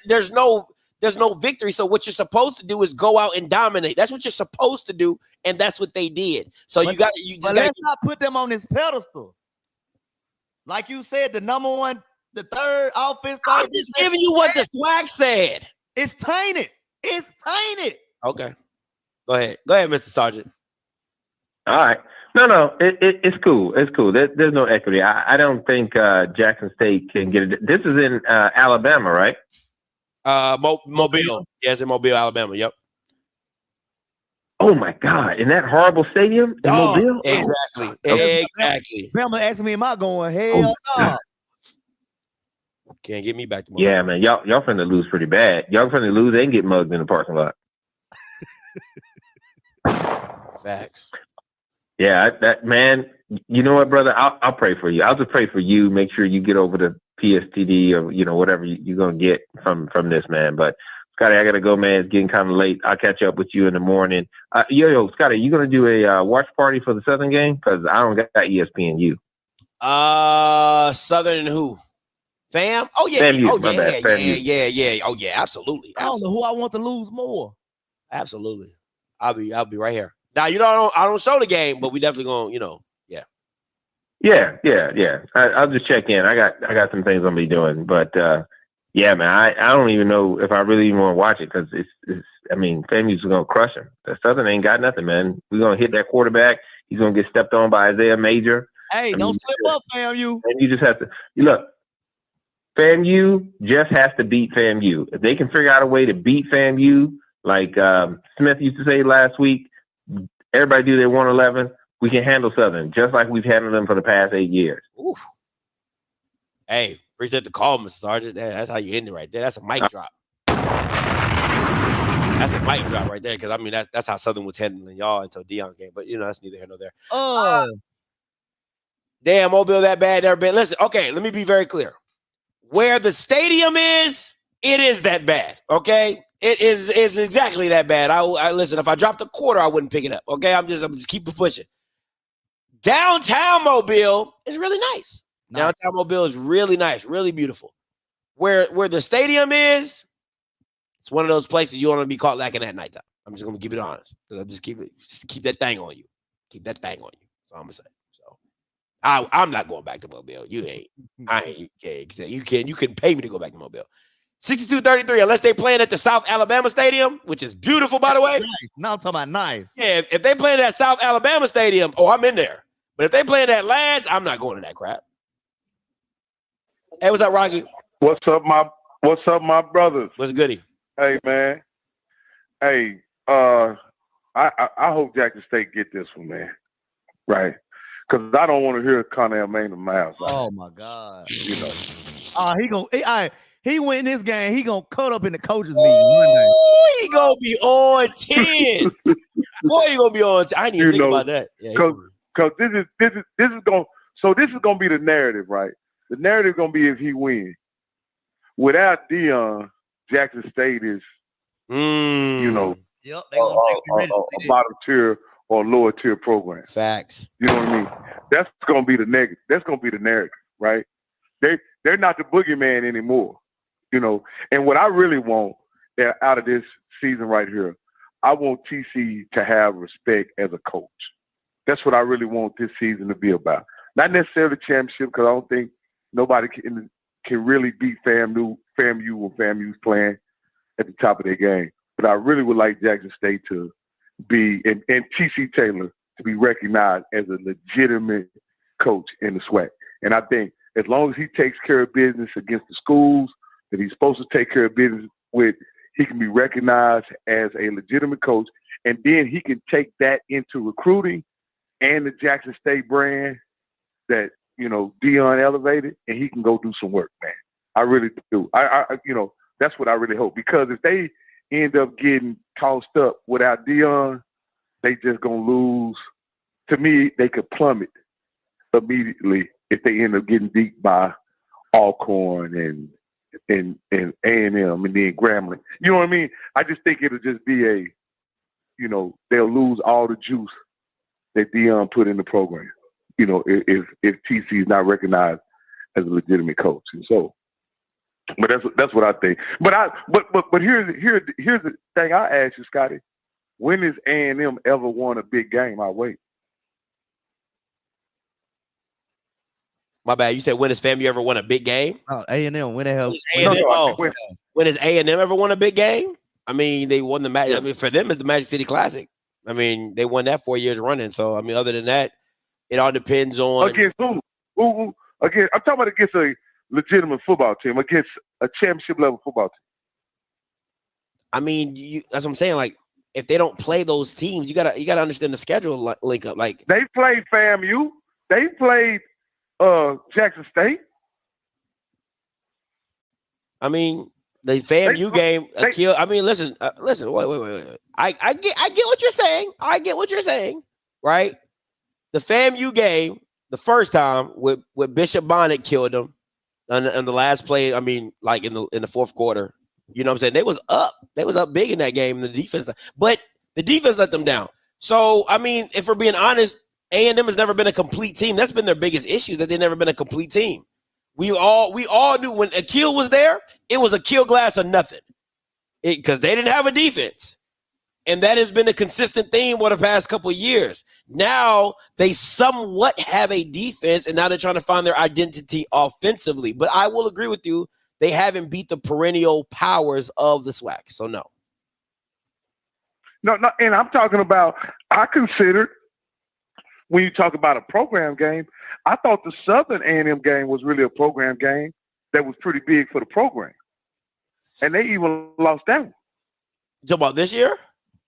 there's no there's no victory. So what you're supposed to do is go out and dominate. That's what you're supposed to do, and that's what they did. So But let's not put them on this pedestal. Like you said, the number one, the third offense. I'm just giving you what the swag said. It's tainted. It's tainted. Okay. Go ahead, Mr. Sergeant. All right. No, it's cool. It's cool. There's no equity. I don't think Jackson State can get it. This is in Alabama, right? Mobile. Yes, in Mobile, Alabama. Yep. Oh my God! In that horrible stadium in Mobile. Exactly. Okay. Exactly. Bama asking me, am I going? Hell no. Can't get me back to Mobile. Yeah, man. Y'all finna lose pretty bad. Y'all finna lose and get mugged in the parking lot. Facts. Yeah, that man. You know what, brother? I'll pray for you. I'll just pray for you. Make sure you get over the PSTD or whatever you're gonna get from this, man. But Scotty, I gotta go, man. It's getting kind of late. I'll catch up with you in the morning. Yo, Scotty, you gonna do a watch party for the Southern game? Because I don't got ESPNU. Southern and who? Fam? Oh yeah. FAMU, Oh my bad. FAMU. Yeah. Oh yeah, absolutely. I don't know who I want to lose more. Absolutely. I'll be right here. Now I don't show the game, but we definitely gonna, yeah. Yeah. I'll just check in. I got some things I'm gonna be doing, but yeah, man. I don't even know if I really even want to watch it because it's. I mean, FAMU's gonna crush him. The Southern ain't got nothing, man. We're gonna hit that quarterback. He's gonna get stepped on by Isaiah Major. Hey, don't slip up, FAMU. And you just have to look. FAMU just has to beat FAMU. If they can figure out a way to beat FAMU, like Smith used to say last week, everybody do their 111. We can handle Southern just like we've handled them for the past 8 years. Oof. Hey, appreciate the call, Mr. Sergeant. That's how you end it right there. That's a mic drop. That's a mic drop right there because I mean that's how Southern was handling y'all until Deion came. But that's neither here nor there. Damn, Mobile that bad, never been. Listen, okay, let me be very clear. Where the stadium is, it is that bad. Okay, it is exactly that bad. I listen. If I dropped a quarter, I wouldn't pick it up. Okay, I'm just keep pushing. Downtown Mobile is really nice. Downtown Mobile is really nice, really beautiful. Where the stadium is, it's one of those places you want to be caught lacking at nighttime. I'm just gonna keep it honest. I'll just keep that thing on you. Keep that thing on you. That's all I'm gonna say. So I'm not going back to Mobile. You ain't. I ain't. You couldn't pay me to go back to Mobile. 62-33, unless they playing at the South Alabama Stadium, which is beautiful, by the way. Nice. Now I'm talking about nice. Yeah, if they playing at South Alabama Stadium, I'm in there. But if they playing at Lads, I'm not going to that crap. Hey, what's up, Rocky? What's up, my brothers? What's goody? Hey, man. Hey, I hope Jackson State get this one, man. Right? Because I don't want to hear Connell Maynard mouth. Oh my God. He win this game. He gonna cut up in the coaches meeting. He gonna be on 10. Boy, he gonna be on 10. I didn't even think about that. Because this is gonna be the narrative, right? The narrative gonna be if he wins. Without Deion, Jackson State is, a bottom tier or lower tier program. Facts. You know what I mean? That's gonna be the negative. That's gonna be the narrative, right? They're not the boogeyman anymore, And what I really want out of this season right here, I want TC to have respect as a coach. That's what I really want this season to be about. Not necessarily the championship, because I don't think nobody can really beat FAMU when FAMU's playing at the top of their game. But I really would like Jackson State to be, and TC Taylor to be recognized as a legitimate coach in the SWAC. And I think as long as he takes care of business against the schools that he's supposed to take care of business with, he can be recognized as a legitimate coach. And then he can take that into recruiting and the Jackson State brand that, Deion elevated, and he can go do some work, man. I really do. I that's what I really hope. Because if they end up getting tossed up without Deion, they just gonna lose. To me, they could plummet immediately if they end up getting beat by Alcorn and A&M and then Grambling. You know what I mean? I just think it'll just be they'll lose all the juice that Deion put in the program. If TC is not recognized as a legitimate coach. And so But that's what I think. But here's the thing I ask you, Scotty. When has A&M ever won a big game? I wait. My bad. You said when has FAMU ever won a big game? Oh, A&M. When the hell? When has A&M ever won a big game? I mean, they won the match. I mean, for them, it's the Magic City Classic. I mean, they won that 4 years running. So, I mean, other than that, it all depends on against who? Again, I'm talking about against a legitimate football team, against a championship level football team. I mean, that's what I'm saying. Like, if they don't play those teams, you gotta understand the schedule link up. Like, they played FAMU, they played Jackson State. I mean, the FAMU game. I mean, listen. Wait. I get what you're saying. I get what you're saying. Right. The FAMU game, the first time with Bishop Bonnet killed them, on the last play. I mean, like in the fourth quarter. You know what I'm saying? They was up big in that game. The defense, but the defense let them down. So I mean, if we're being honest, A&M has never been a complete team. That's been their biggest issue, that they've never been a complete team. We all knew when Akil was there, it was Akil Glass or nothing, because they didn't have a defense, and that has been a consistent theme for the past couple of years. Now they somewhat have a defense, and now they're trying to find their identity offensively. But I will agree with you. They haven't beat the perennial powers of the SWAC, so no. No, and I'm talking about, I considered, when you talk about a program game, I thought the Southern A&M game was really a program game that was pretty big for the program. And they even lost that one. You talking about this year?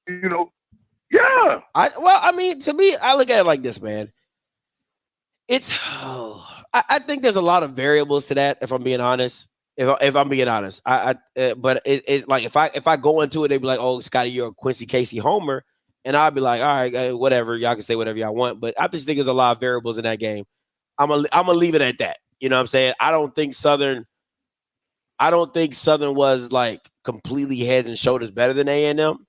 You know, yeah. I mean, to me, I look at it like this, man. I think there's a lot of variables to that, if I'm being honest. If I'm being honest, but it's like if I go into it, they be like, "Oh, Scotty, you're a Quincy Casey homer," and I'll be like, "All right, whatever. Y'all can say whatever y'all want." But I just think there's a lot of variables in that game. I'm gonna leave it at that. You know what I'm saying? I don't think Southern was like completely heads and shoulders better than A&M,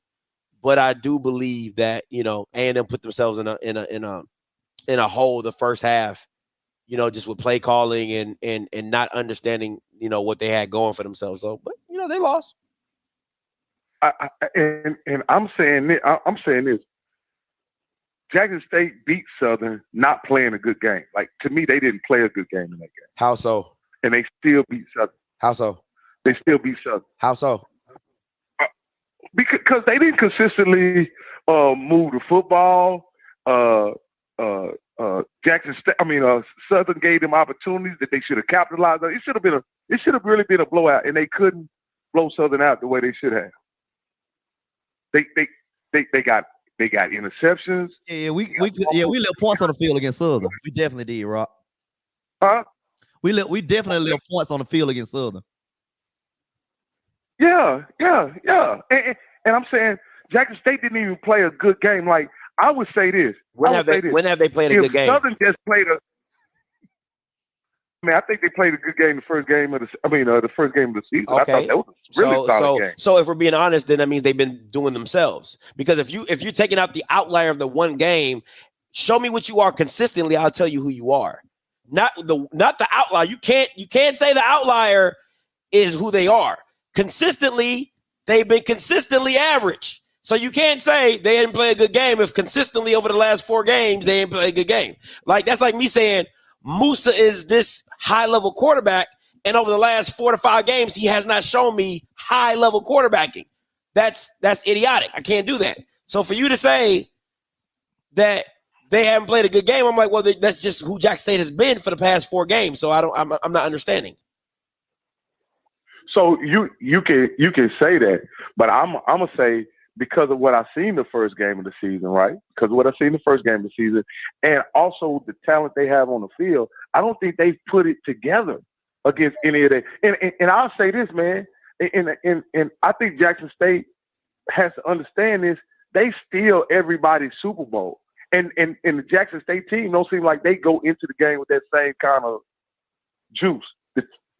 but I do believe that, you know, A&M put themselves in a hole the first half. You know, just with play calling and not understanding, you know, what they had going for themselves. So, but you know, they lost. And I'm saying this. Jackson State beat Southern not playing a good game. Like, to me, they didn't play a good game in that game. How so? And they still beat Southern. How so? They still beat Southern. How so? Because they didn't consistently move the football. Jackson State, Southern gave them opportunities that they should have capitalized on. It should have really been a blowout, and they couldn't blow Southern out the way they should have. They got interceptions. Yeah, we left points on the field against Southern. We definitely did, Rock. Huh? We definitely left points on the field against Southern. Yeah. And I'm saying Jackson State didn't even play a good game. Like, I would say this. When have they played a good game? Southern just played I think they played a good game the first game of the season. Okay. I thought that was a really solid game. So if we're being honest, then that means they've been doing themselves. Because if you're taking out the outlier of the one game, show me what you are consistently, I'll tell you who you are. Not the outlier. You can't say the outlier is who they are. Consistently, they've been consistently average. So you can't say they didn't play a good game if consistently over the last 4 games they didn't play a good game. Like, that's like me saying Musa is this high-level quarterback, and over the last 4 to 5 games, he has not shown me high-level quarterbacking. That's idiotic. I can't do that. So for you to say that they haven't played a good game, I'm like, well, that's just who Jack State has been for the past 4 games. So I'm not understanding. So you can say that, but I'm gonna say, because of what I seen the first game of the season, right? Because of what I seen the first game of the season, and also the talent they have on the field, I don't think they've put it together against any of that. And I'll say this, man, and I think Jackson State has to understand this. They steal everybody's Super Bowl. And the Jackson State team don't seem like they go into the game with that same kind of juice.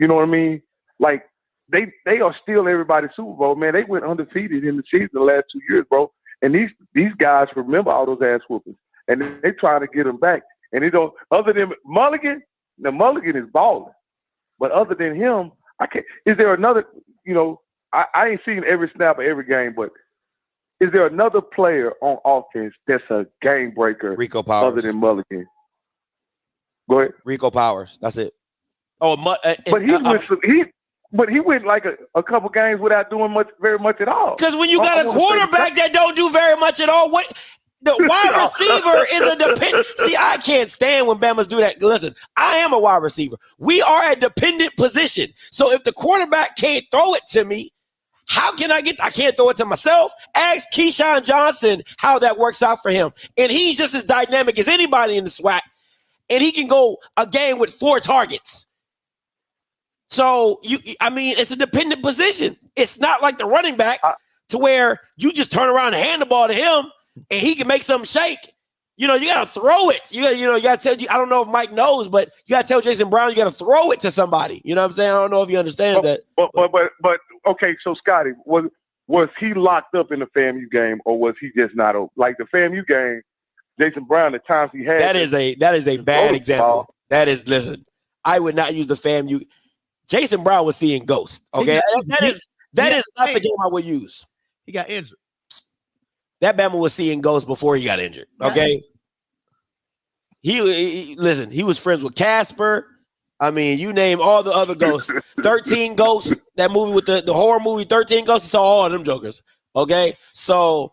You know what I mean? Like, they are still everybody's Super Bowl, man. They went undefeated in the season the last 2 years, bro. And these guys remember all those ass whoopings, and they trying to get them back. And they don't. Other than Mulligan, now Mulligan is balling, but other than him, I can't. Is there another? You know, I ain't seen every snap of every game, but is there another player on offense that's a game breaker? Rico Powers. Other than Mulligan. Go ahead. Rico Powers. That's it. Oh, but he went like a couple games without doing very much at all. Because when you got a quarterback that don't do very much at all, the wide receiver is a dependent. See, I can't stand when Bama's do that. Listen, I am a wide receiver. We are a dependent position. So if the quarterback can't throw it to me, how can I can't throw it to myself? Ask Keyshawn Johnson how that works out for him. And he's just as dynamic as anybody in the SWAC. And he can go a game with 4 targets. So, it's a dependent position. It's not like the running back to where you just turn around and hand the ball to him and he can make something shake. You know, you got to throw it. You got to tell I don't know if Mike knows, but you got to tell Jason Brown you got to throw it to somebody. You know what I'm saying? I don't know if you understand that. But okay, so Scotty, was he locked up in the FAMU game or was he just not like the FAMU game? Jason Brown, the times he had that is a bad example. Listen, I would not use the FAMU. Jason Brown was seeing ghosts. Okay, that is not the game I would use. He got injured. That Bama was seeing ghosts before he got injured. Okay, he was friends with Casper. I mean, you name all the other ghosts. 13 Ghosts. That movie with the horror movie 13 Ghosts. He saw all of them jokers. Okay, so.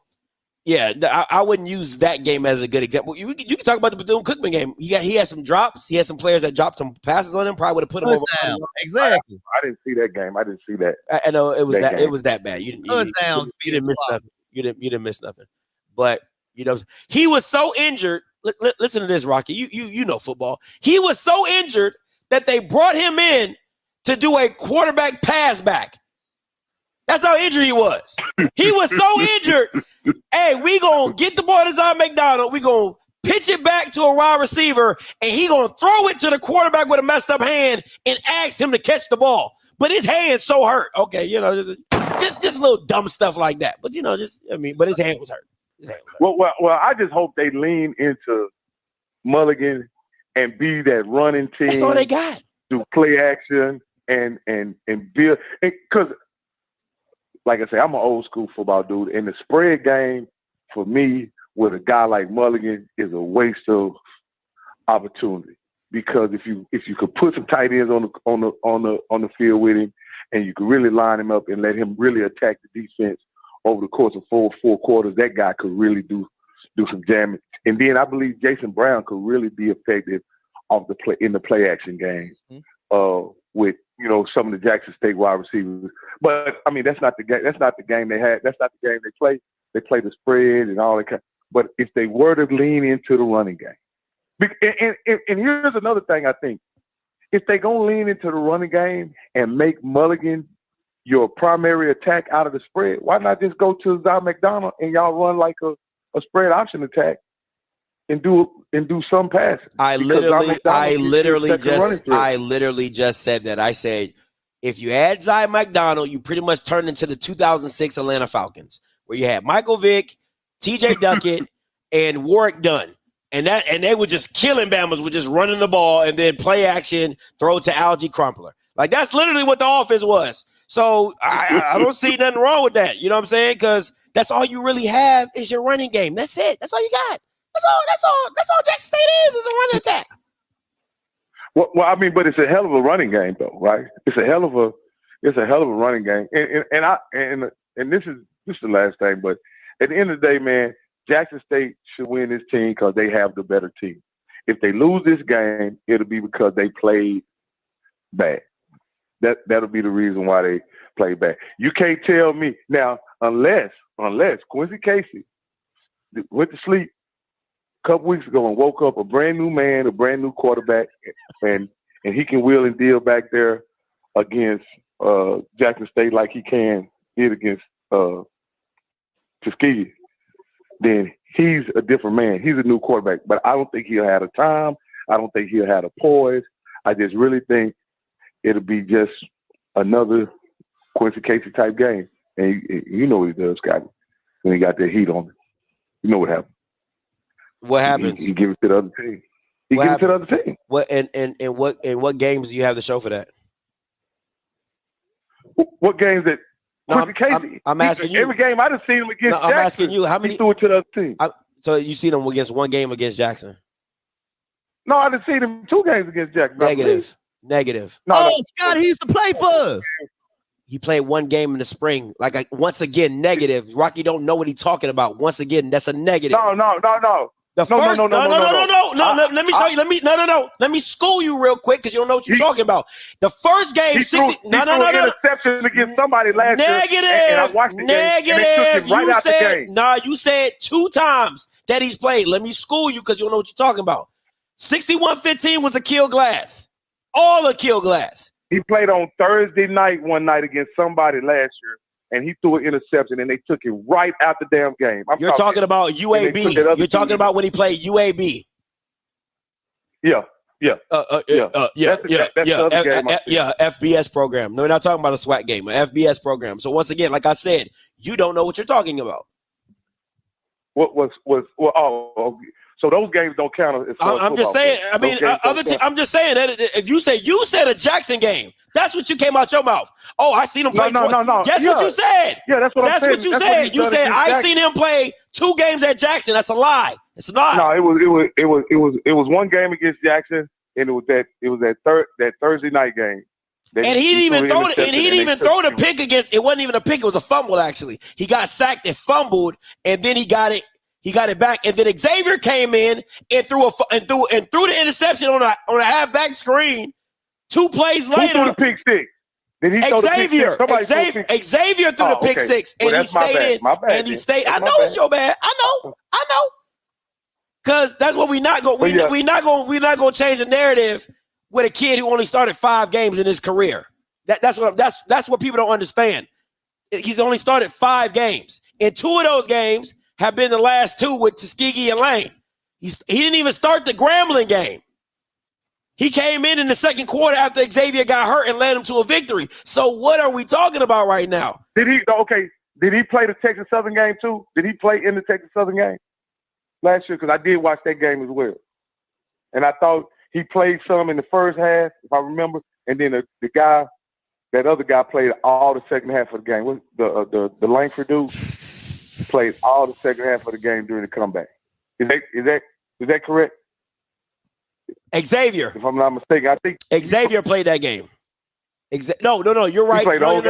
Yeah, I wouldn't use that game as a good example. You can talk about the Bethune-Cookman game. He had some drops. He had some players that dropped some passes on him. Probably would have put him over. Exactly. I didn't see that game. I didn't see that. I know it was that. It was that bad. You didn't miss nothing. You didn't miss nothing. But he was so injured. Listen to this, Rocky. You know football. He was so injured that they brought him in to do a quarterback pass back. That's how injured he was. He was so injured. Hey, we gonna get the ball to Zion McDonald. We gonna pitch it back to a wide receiver, and he gonna throw it to the quarterback with a messed up hand and ask him to catch the ball. But his hand's so hurt. Okay, just little dumb stuff like that. But but his hand was hurt. Well, I just hope they lean into Mulligan and be that running team. That's all they got. Do play action and build because. Like I say, I'm an old school football dude, and the spread game for me with a guy like Mulligan is a waste of opportunity. Because if you could put some tight ends on the field with him, and you could really line him up and let him really attack the defense over the course of four quarters, that guy could really do some damage. And then I believe Jason Brown could really be effective in the play action game with. Some of the Jackson State wide receivers, but I mean that's not the game. That's not the game they had. That's not the game they play. They play the spread and all that. But if they were to lean into the running game, and here's another thing I think: if they gonna lean into the running game and make Mulligan your primary attack out of the spread, why not just go to Zion McDonald and y'all run like a spread option attack? And do some passing. I literally just said that. I said, if you add Zion McDonald, you pretty much turned into the 2006 Atlanta Falcons, where you had Michael Vick, T.J. Duckett, and Warwick Dunn, and they were just killing Bama's with just running the ball and then play action, throw to Algie Crumpler. Like that's literally what the offense was. So I don't see nothing wrong with that. You know what I'm saying? Because that's all you really have is your running game. That's it. That's all you got. That's all Jackson State is a running attack. Well, I mean, but it's a hell of a running game, though, right? It's a hell of a running game, and this is the last thing. But at the end of the day, man, Jackson State should win this team because they have the better team. If they lose this game, it'll be because they played bad. That'll be the reason why they played bad. You can't tell me now unless Quincy Casey went to sleep a couple weeks ago and woke up a brand new man, a brand new quarterback, and he can wheel and deal back there against Jackson State like he did against Tuskegee, then he's a different man. He's a new quarterback, but I don't think he'll have the time. I don't think he'll have the poise. I just really think it'll be just another Quincy Casey type game. And you know what he does, Scotty, when he got that heat on him. You know what happened. What happens? He gives it to the other team. He gives it to the other team. What and what games do you have to show for that? What games that? No, Casey. I'm asking you. Every game I done seen him against. No, I'm Jackson, asking you how many. He threw it to the other team. So you seen him against one game against Jackson? No, I done seen him 2 games against Jackson. Negative. No, Scott, he used to play for us. He played one game in the spring. Once again, negative. Rocky don't know what he's talking about. Once again, that's a negative. No. The first, no. Let me show you. Let me school you real quick because you don't know what you're talking about. The first game, he threw interception against somebody last negative, year. And I watched the negative. Game, and they took him right out the game. Nah, you said 2 times that he's played. Let me school you because you don't know what you're talking about. 61-15 was a kill glass. All a kill glass. He played on Thursday night one night against somebody last year, and he threw an interception, and they took him right out the damn game. You're talking about UAB. You're talking about when he played UAB. Yeah. FBS program. No, we're not talking about a SWAT game, an FBS program. So once again, like I said, you don't know what you're talking about. So those games don't count as I'm just saying. I mean, I'm just saying that if you said a Jackson game, that's what you came out your mouth. Oh, I seen him play. No. That's what you said. Yeah, that's what I'm saying. That's what you said. You said I seen him play 2 games at Jackson. That's a lie. It's not. No, it was one game against Jackson, and it was that Thursday night game. And he didn't even throw it. And he didn't even throw the pick against. It wasn't even a pick. It was a fumble. Actually, he got sacked and fumbled, and then he got it. He got it back, and then Xavier came in and threw the interception on a halfback screen. 2 plays later, who threw the pick six? Did he Xavier? Xavier threw the pick six, and he stayed in. And he stayed. I know it's your bad. I know. Because that's what we not going. We're not going to change the narrative with a kid who only started 5 games in his career. That's what people don't understand. He's only started 5 games, and 2 of those games have been the last 2 with Tuskegee and Lane. He didn't even start the Grambling game. He came in the second quarter after Xavier got hurt and led him to a victory. So what are we talking about right now? Did he play the Texas Southern game too? Did he play in the Texas Southern game last year? Because I did watch that game as well. And I thought he played some in the first half, if I remember. And then that other guy played all the second half of the game. The Langford dude played all the second half of the game during the comeback. Is that correct? Xavier. If I'm not mistaken, I think Xavier played that game. No, you're right. No.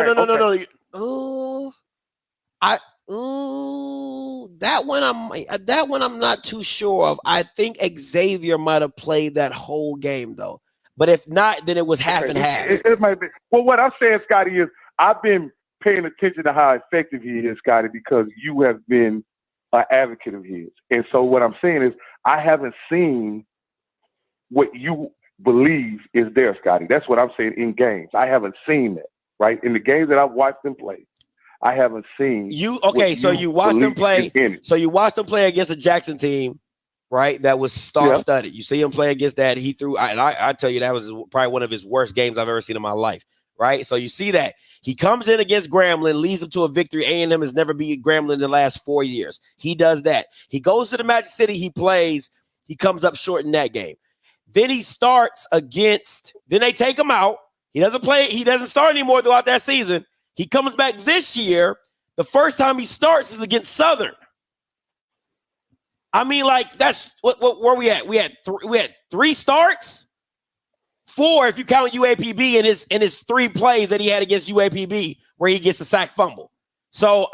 That one I'm not too sure of. I think Xavier might have played that whole game though. But if not, then it was half and half. It might be. Well, what I'm saying, Scotty, is I've been paying attention to how effective he is, Scotty, because you have been an advocate of his. And so what I'm saying is I haven't seen what you believe is there, Scotty. That's what I'm saying in games. I haven't seen that, right? In the games that I've watched him play, I haven't seen you. Okay, so you watched him play. So you watched him play against a Jackson team, right? That was star-studded. You see him play against that. He threw. I tell you, that was probably one of his worst games I've ever seen in my life. Right, so you see that he comes in against Grambling, leads them to a victory. A&M has never beat Grambling in the last 4 years. He does that. He goes to the Magic City. He plays. He comes up short in that game. Then he starts against. Then they take him out. He doesn't play. He doesn't start anymore throughout that season. He comes back this year. The first time he starts is against Southern. I mean, like that's where we at. We had 3 starts. 4 if you count UAPB in his 3 plays that he had against UAPB where he gets a sack fumble. So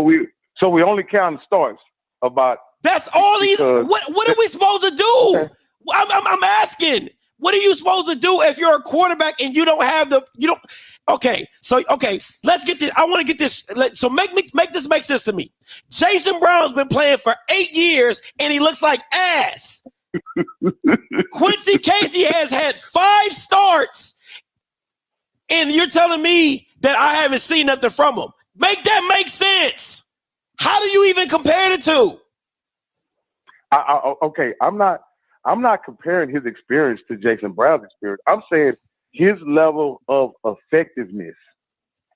we only count starts about. That's all these. What are we supposed to do? Okay. I'm asking. What are you supposed to do if you're a quarterback and you don't have Okay, let's get this. I want to get this. So make this make sense to me. Jason Brown's been playing for 8 years and he looks like ass. Quincy Casey has had 5 starts, and you're telling me that I haven't seen nothing from him. Make that make sense. How do you even compare the two? Okay, I'm not comparing his experience to Jason Brown's experience. I'm saying his level of effectiveness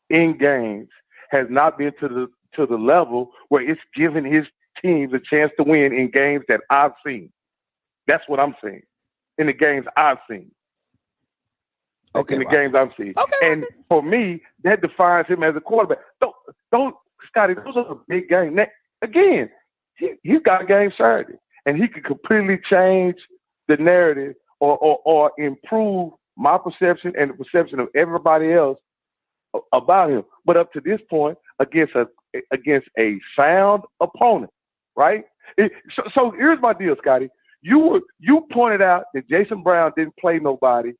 in games has not been to the level where it's given his teams a chance to win in games that I've seen. That's what I'm saying. In the games I've seen. in the games I've seen. And for me, that defines him as a quarterback. Don't Scotty, those are the big games. Again, he's got a game Saturday, and he could completely change the narrative or improve my perception and the perception of everybody else about him. But up to this point, against a sound opponent, right? So here's my deal, Scotty. You pointed out that Jason Brown didn't play nobody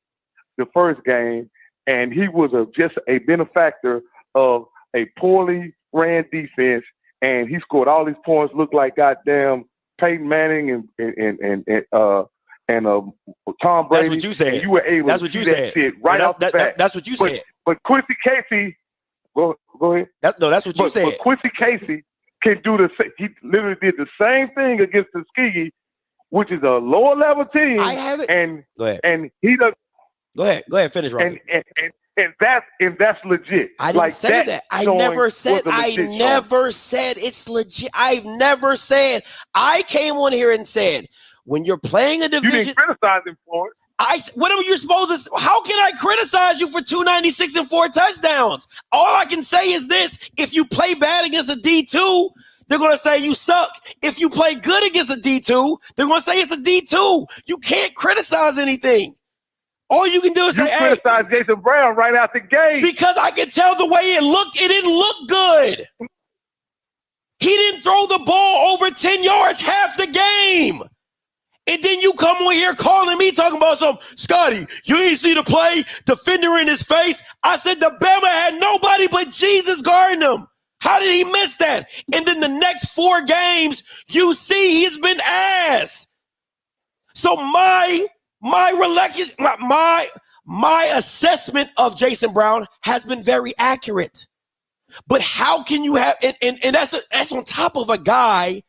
the first game, and he was just a benefactor of a poorly ran defense, and he scored all these points. Looked like goddamn Peyton Manning and Tom Brady. That's what you said. And you were able that's to what you do that said. shit right off the bat. That's what you said. But Quincy Casey, go ahead. That's what you said. But Quincy Casey can do he literally did the same thing against Tuskegee, which is a lower level team. I have it. And go ahead. And he does. Go ahead. Finish, Robbie. And that's legit. I didn't say that. I never said it's legit. I've never said. I came on here and said when you're playing a division. You didn't criticize him for it. What are you supposed to? How can I criticize you for 296 and 4 touchdowns? All I can say is this: if you play bad against a D2, they're going to say you suck. If you play good against a D2, they're going to say it's a D2. You can't criticize anything. All you can do is say, criticize Jason Brown right out the gate. Because I can tell the way it looked. It didn't look good. He didn't throw the ball over 10 yards half the game. And then you come on here calling me talking about something. Scotty, you ain't see the play, defender in his face. I said the Bama had nobody but Jesus guarding him. How did he miss that? And then the next 4 games, you see he's been ass. So my assessment of Jason Brown has been very accurate. But how can you have and that's on top of a guy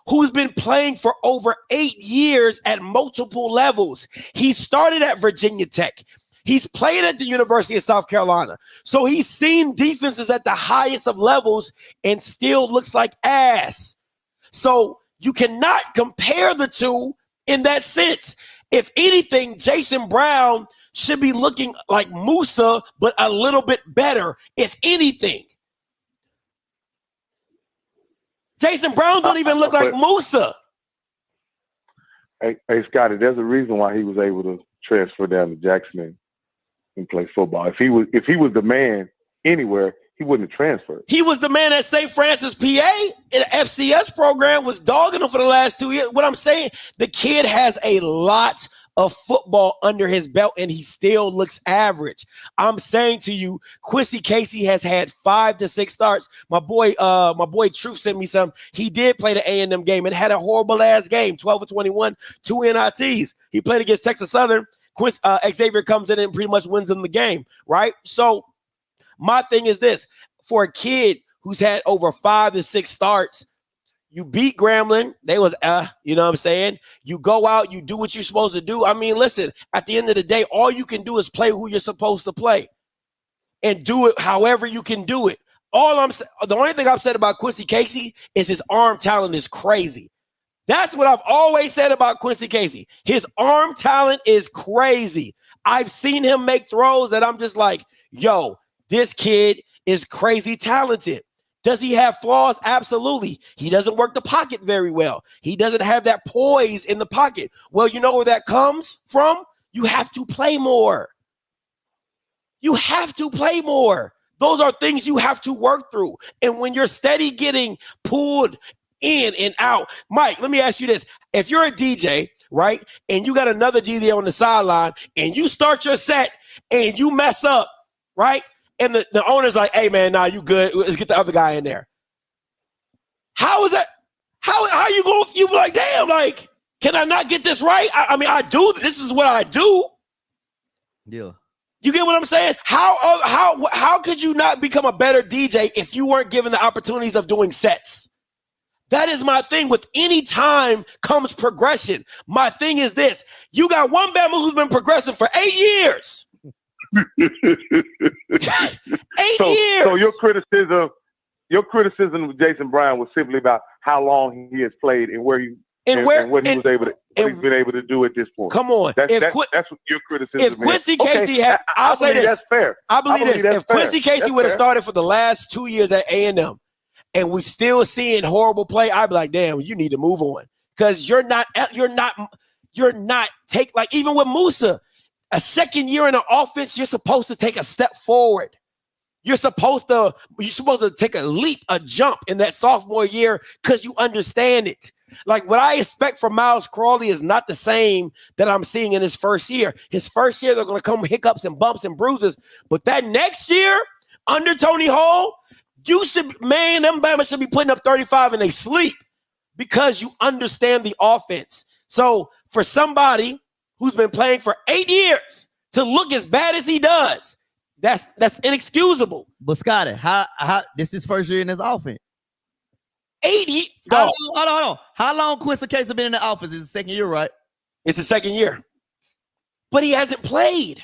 who's been playing for over 8 years at multiple levels. He started at Virginia Tech. He's played at the University of South Carolina. So he's seen defenses at the highest of levels and still looks like ass. So you cannot compare the two in that sense. If anything, Jason Brown should be looking like Musa, but a little bit better, if anything. Jason Brown don't even look like Musa. Hey, Scotty, there's a reason why he was able to transfer down to Jackson and play football. If he was the man anywhere, he wouldn't have transferred. He was the man at St. Francis, PA, in the FCS program, was dogging him for the last 2 years. What I'm saying, the kid has a lot of football under his belt, and he still looks average. I'm saying to you, Quincy Casey has had 5 to 6 starts. My boy Truth sent me some. He did play the A&M game and had a horrible ass game, 12 of 21, 2 NITs. He played against Texas Southern. Xavier comes in and pretty much wins in the game, right? So my thing is this: for a kid who's had over 5 to 6 starts, you beat Grambling. They was, you know what I'm saying? You go out, you do what you're supposed to do. I mean, listen, at the end of the day, all you can do is play who you're supposed to play and do it however you can do it. The only thing I've said about Quincy Casey is his arm talent is crazy. That's what I've always said about Quincy Casey. His arm talent is crazy. I've seen him make throws that I'm just like, yo, this kid is crazy talented. Does he have flaws? Absolutely. He doesn't work the pocket very well. He doesn't have that poise in the pocket. Well, you know where that comes from? You have to play more. You have to play more. Those are things you have to work through. And when you're steady getting pulled in and out, Mike, let me ask you this. If you're a DJ, right, and you got another DJ on the sideline, and you start your set and you mess up, right? And the owner's like, hey, man, nah, you good. Let's get the other guy in there. How is that? How you going? You be like, damn, like, can I not get this right? I mean, I do. This is what I do. Yeah. You get what I'm saying? How could you not become a better DJ if you weren't given the opportunities of doing sets? That is my thing. With any time comes progression. My thing is this. You got one Bama who's been progressing for 8 years. 8 years. So your criticism of Jason Brown was simply about how long he has played and where he and what he was able to, what he's been able to do at this point. Come on, that's what your criticism. If Quincy is. Casey had, I'll say this. That's fair. I believe this. If Quincy Casey would have fair. started for the last 2 years at A&M, and we still seeing horrible play, I'd be like, damn, you need to move on because you're not take like even with Musa, a second year in the offense, you're supposed to take a step forward. You're supposed to take a leap, a jump in that sophomore year because you understand it. Like what I expect from Miles Crawley is not the same that I'm seeing in his first year. His first year, they're going to come hiccups and bumps and bruises. But that next year, under Tony Hall, them Bama should be putting up 35 and they sleep because you understand the offense. So for somebody who's been playing for 8 years to look as bad as he does, that's inexcusable. But Scotty, how this is first year in this offense? 80. Hold on. How long Quincy Case has been in the offense? It's the second year, right? It's the second year. But he hasn't played.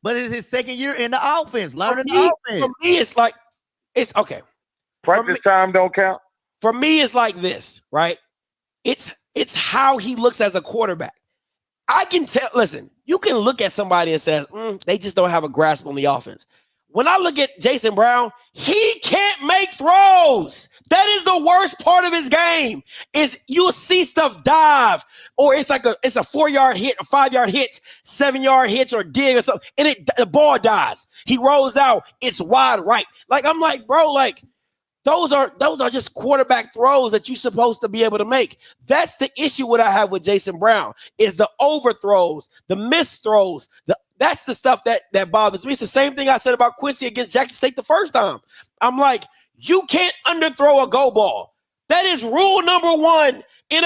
But it's his second year in the offense, learning the offense. For me, it's okay. Practice time don't count. For me, it's like this, right? It's how he looks as a quarterback. I can tell, listen, you can look at somebody and say, they just don't have a grasp on the offense. When I look at Jason Brown, he can't make throws. That is the worst part of his game. Is you'll see stuff dive, or it's a 4-yard hit, a 5-yard hitch, 7-yard hitch, or dig or something, and the ball dies. He rolls out, it's wide right. Like I'm like, bro, like those are just quarterback throws that you're supposed to be able to make. That's the issue what I have with Jason Brown is the overthrows, the missed throws, that's the stuff that bothers me. It's the same thing I said about Quincy against Jackson State the first time. I'm like, you can't underthrow a go ball. That is rule number one. And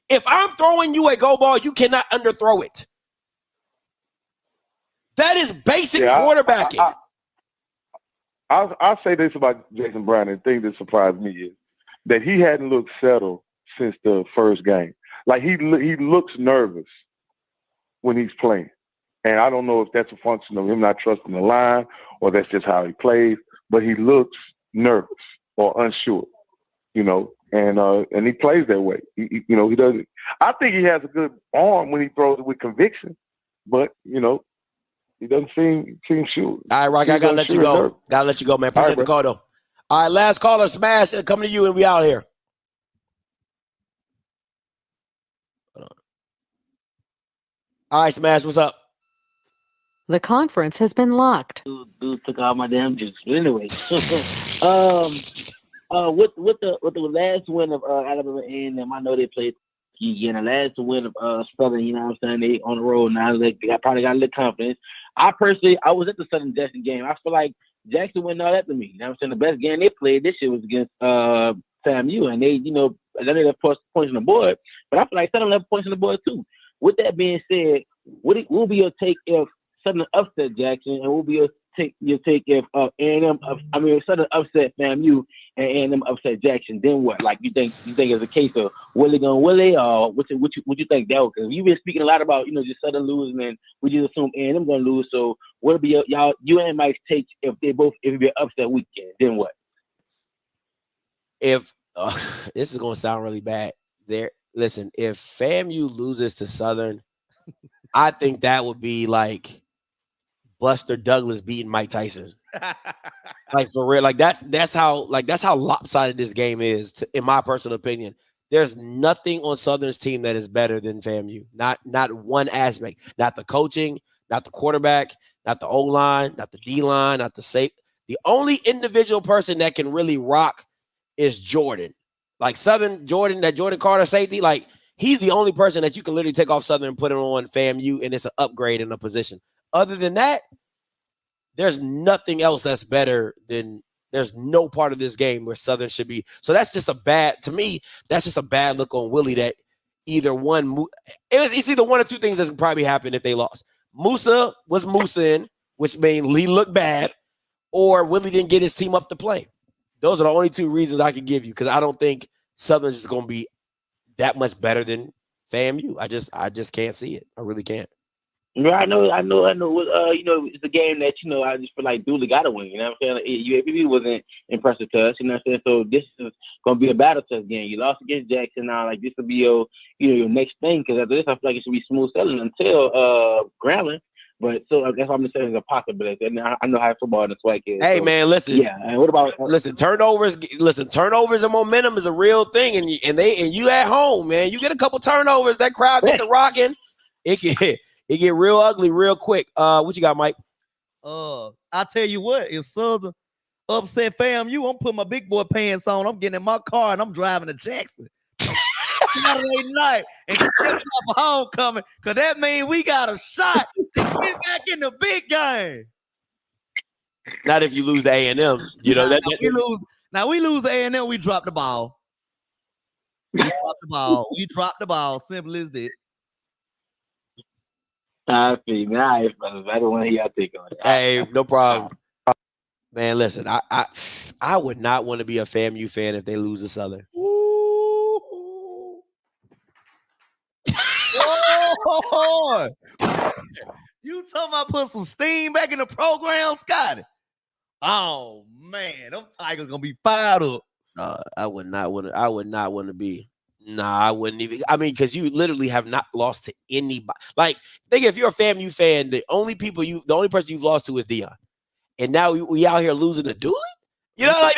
if I'm throwing you a go ball, you cannot underthrow it. That is basic quarterbacking. I'll say this about Jason Brown, and the thing that surprised me is that he hadn't looked settled since the first game. Like he looks nervous when he's playing. And I don't know if that's a function of him not trusting the line or that's just how he plays, but he looks nervous or unsure, and he plays that way. He doesn't. I think he has a good arm when he throws it with conviction, but he doesn't seem sure. All right, Rock, I gotta let you go. Gotta let you go, man. Appreciate the call, though. All right, last caller, Smash, coming to you, and we out here. All right, Smash, what's up? The conference has been locked. Dude took all my damn juice. But anyway, with the last win of Alabama A&M, I know they played again. The last win of Southern, you know what I'm saying? They on the road now. They probably got a little confidence. I was at the Southern Jackson game. I feel like Jackson went all that to me. You know what I'm saying? The best game they played this year was against FAMU, and they, they left points on the board. But I feel like Southern left points on the board too. With that being said, what will be your take if Southern upset Jackson, and will be your take if A&M, Southern upset FAMU and A&M upset Jackson? Then what? Like you think it's a case of Willie gonna Willie, or what you think that? Because you've been speaking a lot about just Southern losing, and we just assume A&M gonna lose. So what would be you and Mike's take if it be an upset weekend? Then what? If this is gonna sound really bad, listen. If FAMU loses to Southern, I think that would be like Buster Douglas beating Mike Tyson. Like for real. Like that's how lopsided this game is, in my personal opinion. There's nothing on Southern's team that is better than FAMU. Not one aspect. Not the coaching, not the quarterback, not the O-line, not the D-line, not the safe. The only individual person that can really rock is Jordan. Like Southern Jordan, that Jordan Carter safety, like he's the only person that you can literally take off Southern and put it on FAMU, and it's an upgrade in a position. Other than that, there's nothing else that's better than. There's no part of this game where Southern should be. So that's just to me, that's just a bad look on Willie that either one. It's either one or two things that could probably happen if they lost. Musa was Musa-ing, which means Lee looked bad, or Willie didn't get his team up to play. Those are the only two reasons I can give you, because I don't think Southern's is going to be that much better than FAMU. I just can't see it. I really can't. Yeah, I know. It's a game that I just feel like Dooley got to win. You know what I'm saying? Like, UAPB wasn't impressive to us. You know what I'm saying? So this is gonna be a battle test game. You lost against Jackson. Now, like this will be your next thing. Because after this, I feel like it should be smooth sailing until Grambling. But so that's what I'm just saying is a possibility. And I know how football and the swag is. Hey so, man, listen. Yeah. And what about turnovers? Listen, turnovers and momentum is a real thing, and you at home, man. You get a couple turnovers, that crowd get the rocking. It get real ugly real quick. What you got, Mike? I tell you what, if Southern upset FAMU, I'm putting my big boy pants on. I'm getting in my car and I'm driving to Jackson Saturday night and check out for homecoming, because that means we got a shot to get back in the big game. Not if you lose the A&M. You know that. We lose the A&M, we drop the ball. We drop the ball. Simple as that. I feel nice, brothers. I don't want to hear y'all take on it. Hey, no problem. Man, listen, I would not want to be a FAMU fan if they lose to Southern. Oh, you talking about put some steam back in the program, Scotty? Oh man, them Tigers gonna be fired up. I would not want to be. Nah, I wouldn't even. I mean, because you literally have not lost to anybody. Like, think if you're a FAMU fan, the only person you've lost to is Dion, and now we out here losing to Dooley. You know, like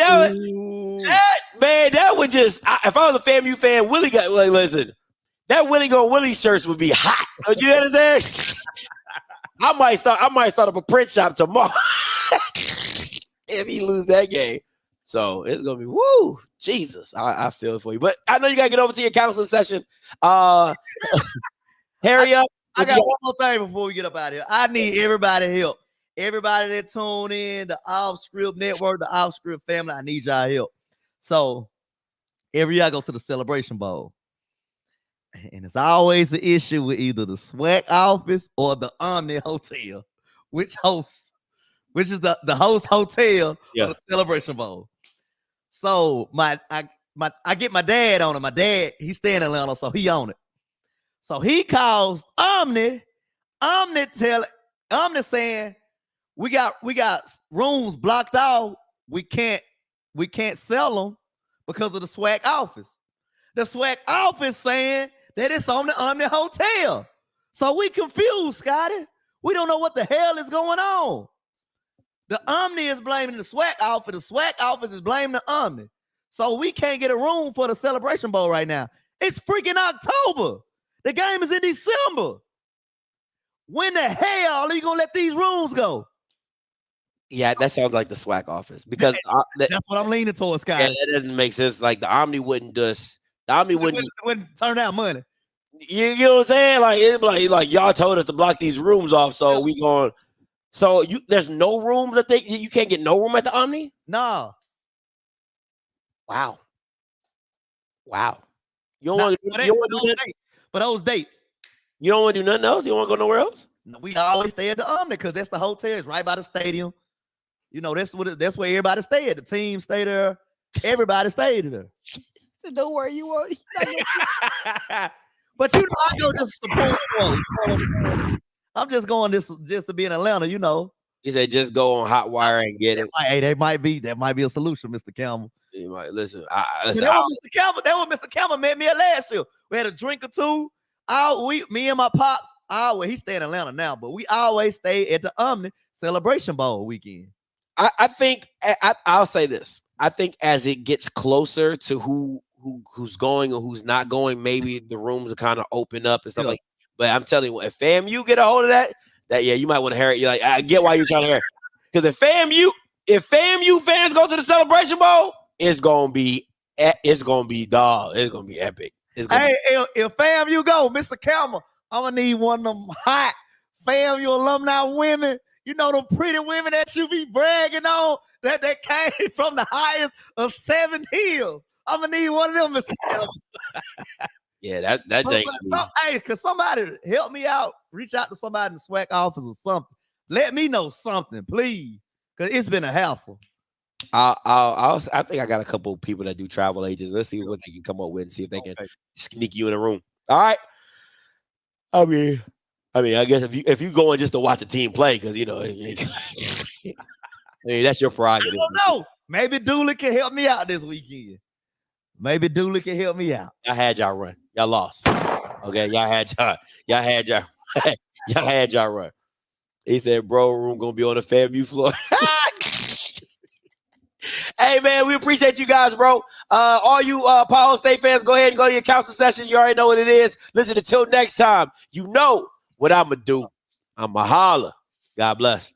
that would just. If I was a FAMU fan, Willie got like, listen, that Willie Go Willie shirts would be hot. You understand? I might start up a print shop tomorrow if he lose that game. So it's gonna be woo, Jesus. I feel it for you, but I know you gotta get over to your counseling session. Harry up. I got one more thing before we get up out of here. I need everybody help. Everybody that tune in, the Off Script Network, the Off Script family, I need y'all help. So every year I go to the Celebration Bowl, and it's always an issue with either the SWAC office or the Omni Hotel, which is the host hotel of the Celebration Bowl. So I get my dad on it. My dad, he's staying in Atlanta, so he on it. So he calls Omni saying we got rooms blocked out. We can't sell them because of the SWAC office. The SWAC office saying that it's on the Omni Hotel. So we confused, Scotty. We don't know what the hell is going on. The Omni is blaming the SWAC office. The SWAC office is blaming the Omni. So we can't get a room for the Celebration Bowl right now. It's freaking October. The game is in December. When the hell are you going to let these rooms go? Yeah, that sounds like the SWAC office, because that's what I'm leaning towards, Scott. Yeah, that doesn't make sense. Like the Omni wouldn't turn down money. You know what I'm saying? Like it's like y'all told us to block these rooms off, so we going. So there's no rooms you can't get no room at the Omni? No. Wow. You don't want to do that for those dates. You don't want to do nothing else? You want to go nowhere else? No, we always stay at the Omni because that's the hotel. It's right by the stadium. You know, that's where everybody stay at. The team stay there. Everybody stayed there. So don't worry, you won't. But I go just support one. I'm just going just to be in Atlanta, you know. He said just go on Hot Wire and get it. Hey, that might be a solution, Mr. Campbell. You might listen. That was Mr. Campbell met me at last year. We had a drink or two. Me and my pops, he stay in Atlanta now, but we always stay at the Omni Celebration Bowl weekend. I think I'll say this. I think as it gets closer to who's going or who's not going, maybe the rooms will kind of open up and stuff like. But I'm telling you, if FAMU get a hold of that you might want to hear it. You're like, I get why you're trying to hear it, because if FAMU fans go to the Celebration Bowl, it's gonna be epic. It's gonna be epic. If FAMU go, Mr. Campbell, I'm gonna need one of them hot FAMU alumni women. You know, them pretty women that you be bragging on that came from the highest of 7 hills. I'm gonna need one of them, Mr. Campbell. Yeah, that Jake. Hey, could somebody help me out? Reach out to somebody in the SWAC office or something. Let me know something, please, because it's been a hassle. I think I got a couple of people that do travel agents. Let's see what they can come up with and see if they can sneak you in a room. All right. I mean, I mean, I guess if you going just to watch a team play, because you know, I mean, that's your prerogative. I don't know. Maybe Dooley can help me out this weekend. Maybe Dooley can help me out. Y'all had y'all run. Y'all lost. Okay, y'all had y'all run. He said, "Bro, room gonna be on the FAMU floor." Hey man, we appreciate you guys, bro. All you Ohio State fans, go ahead and go to your council session. You already know what it is. Listen, until next time, you know what I'ma do. I'ma holler. God bless.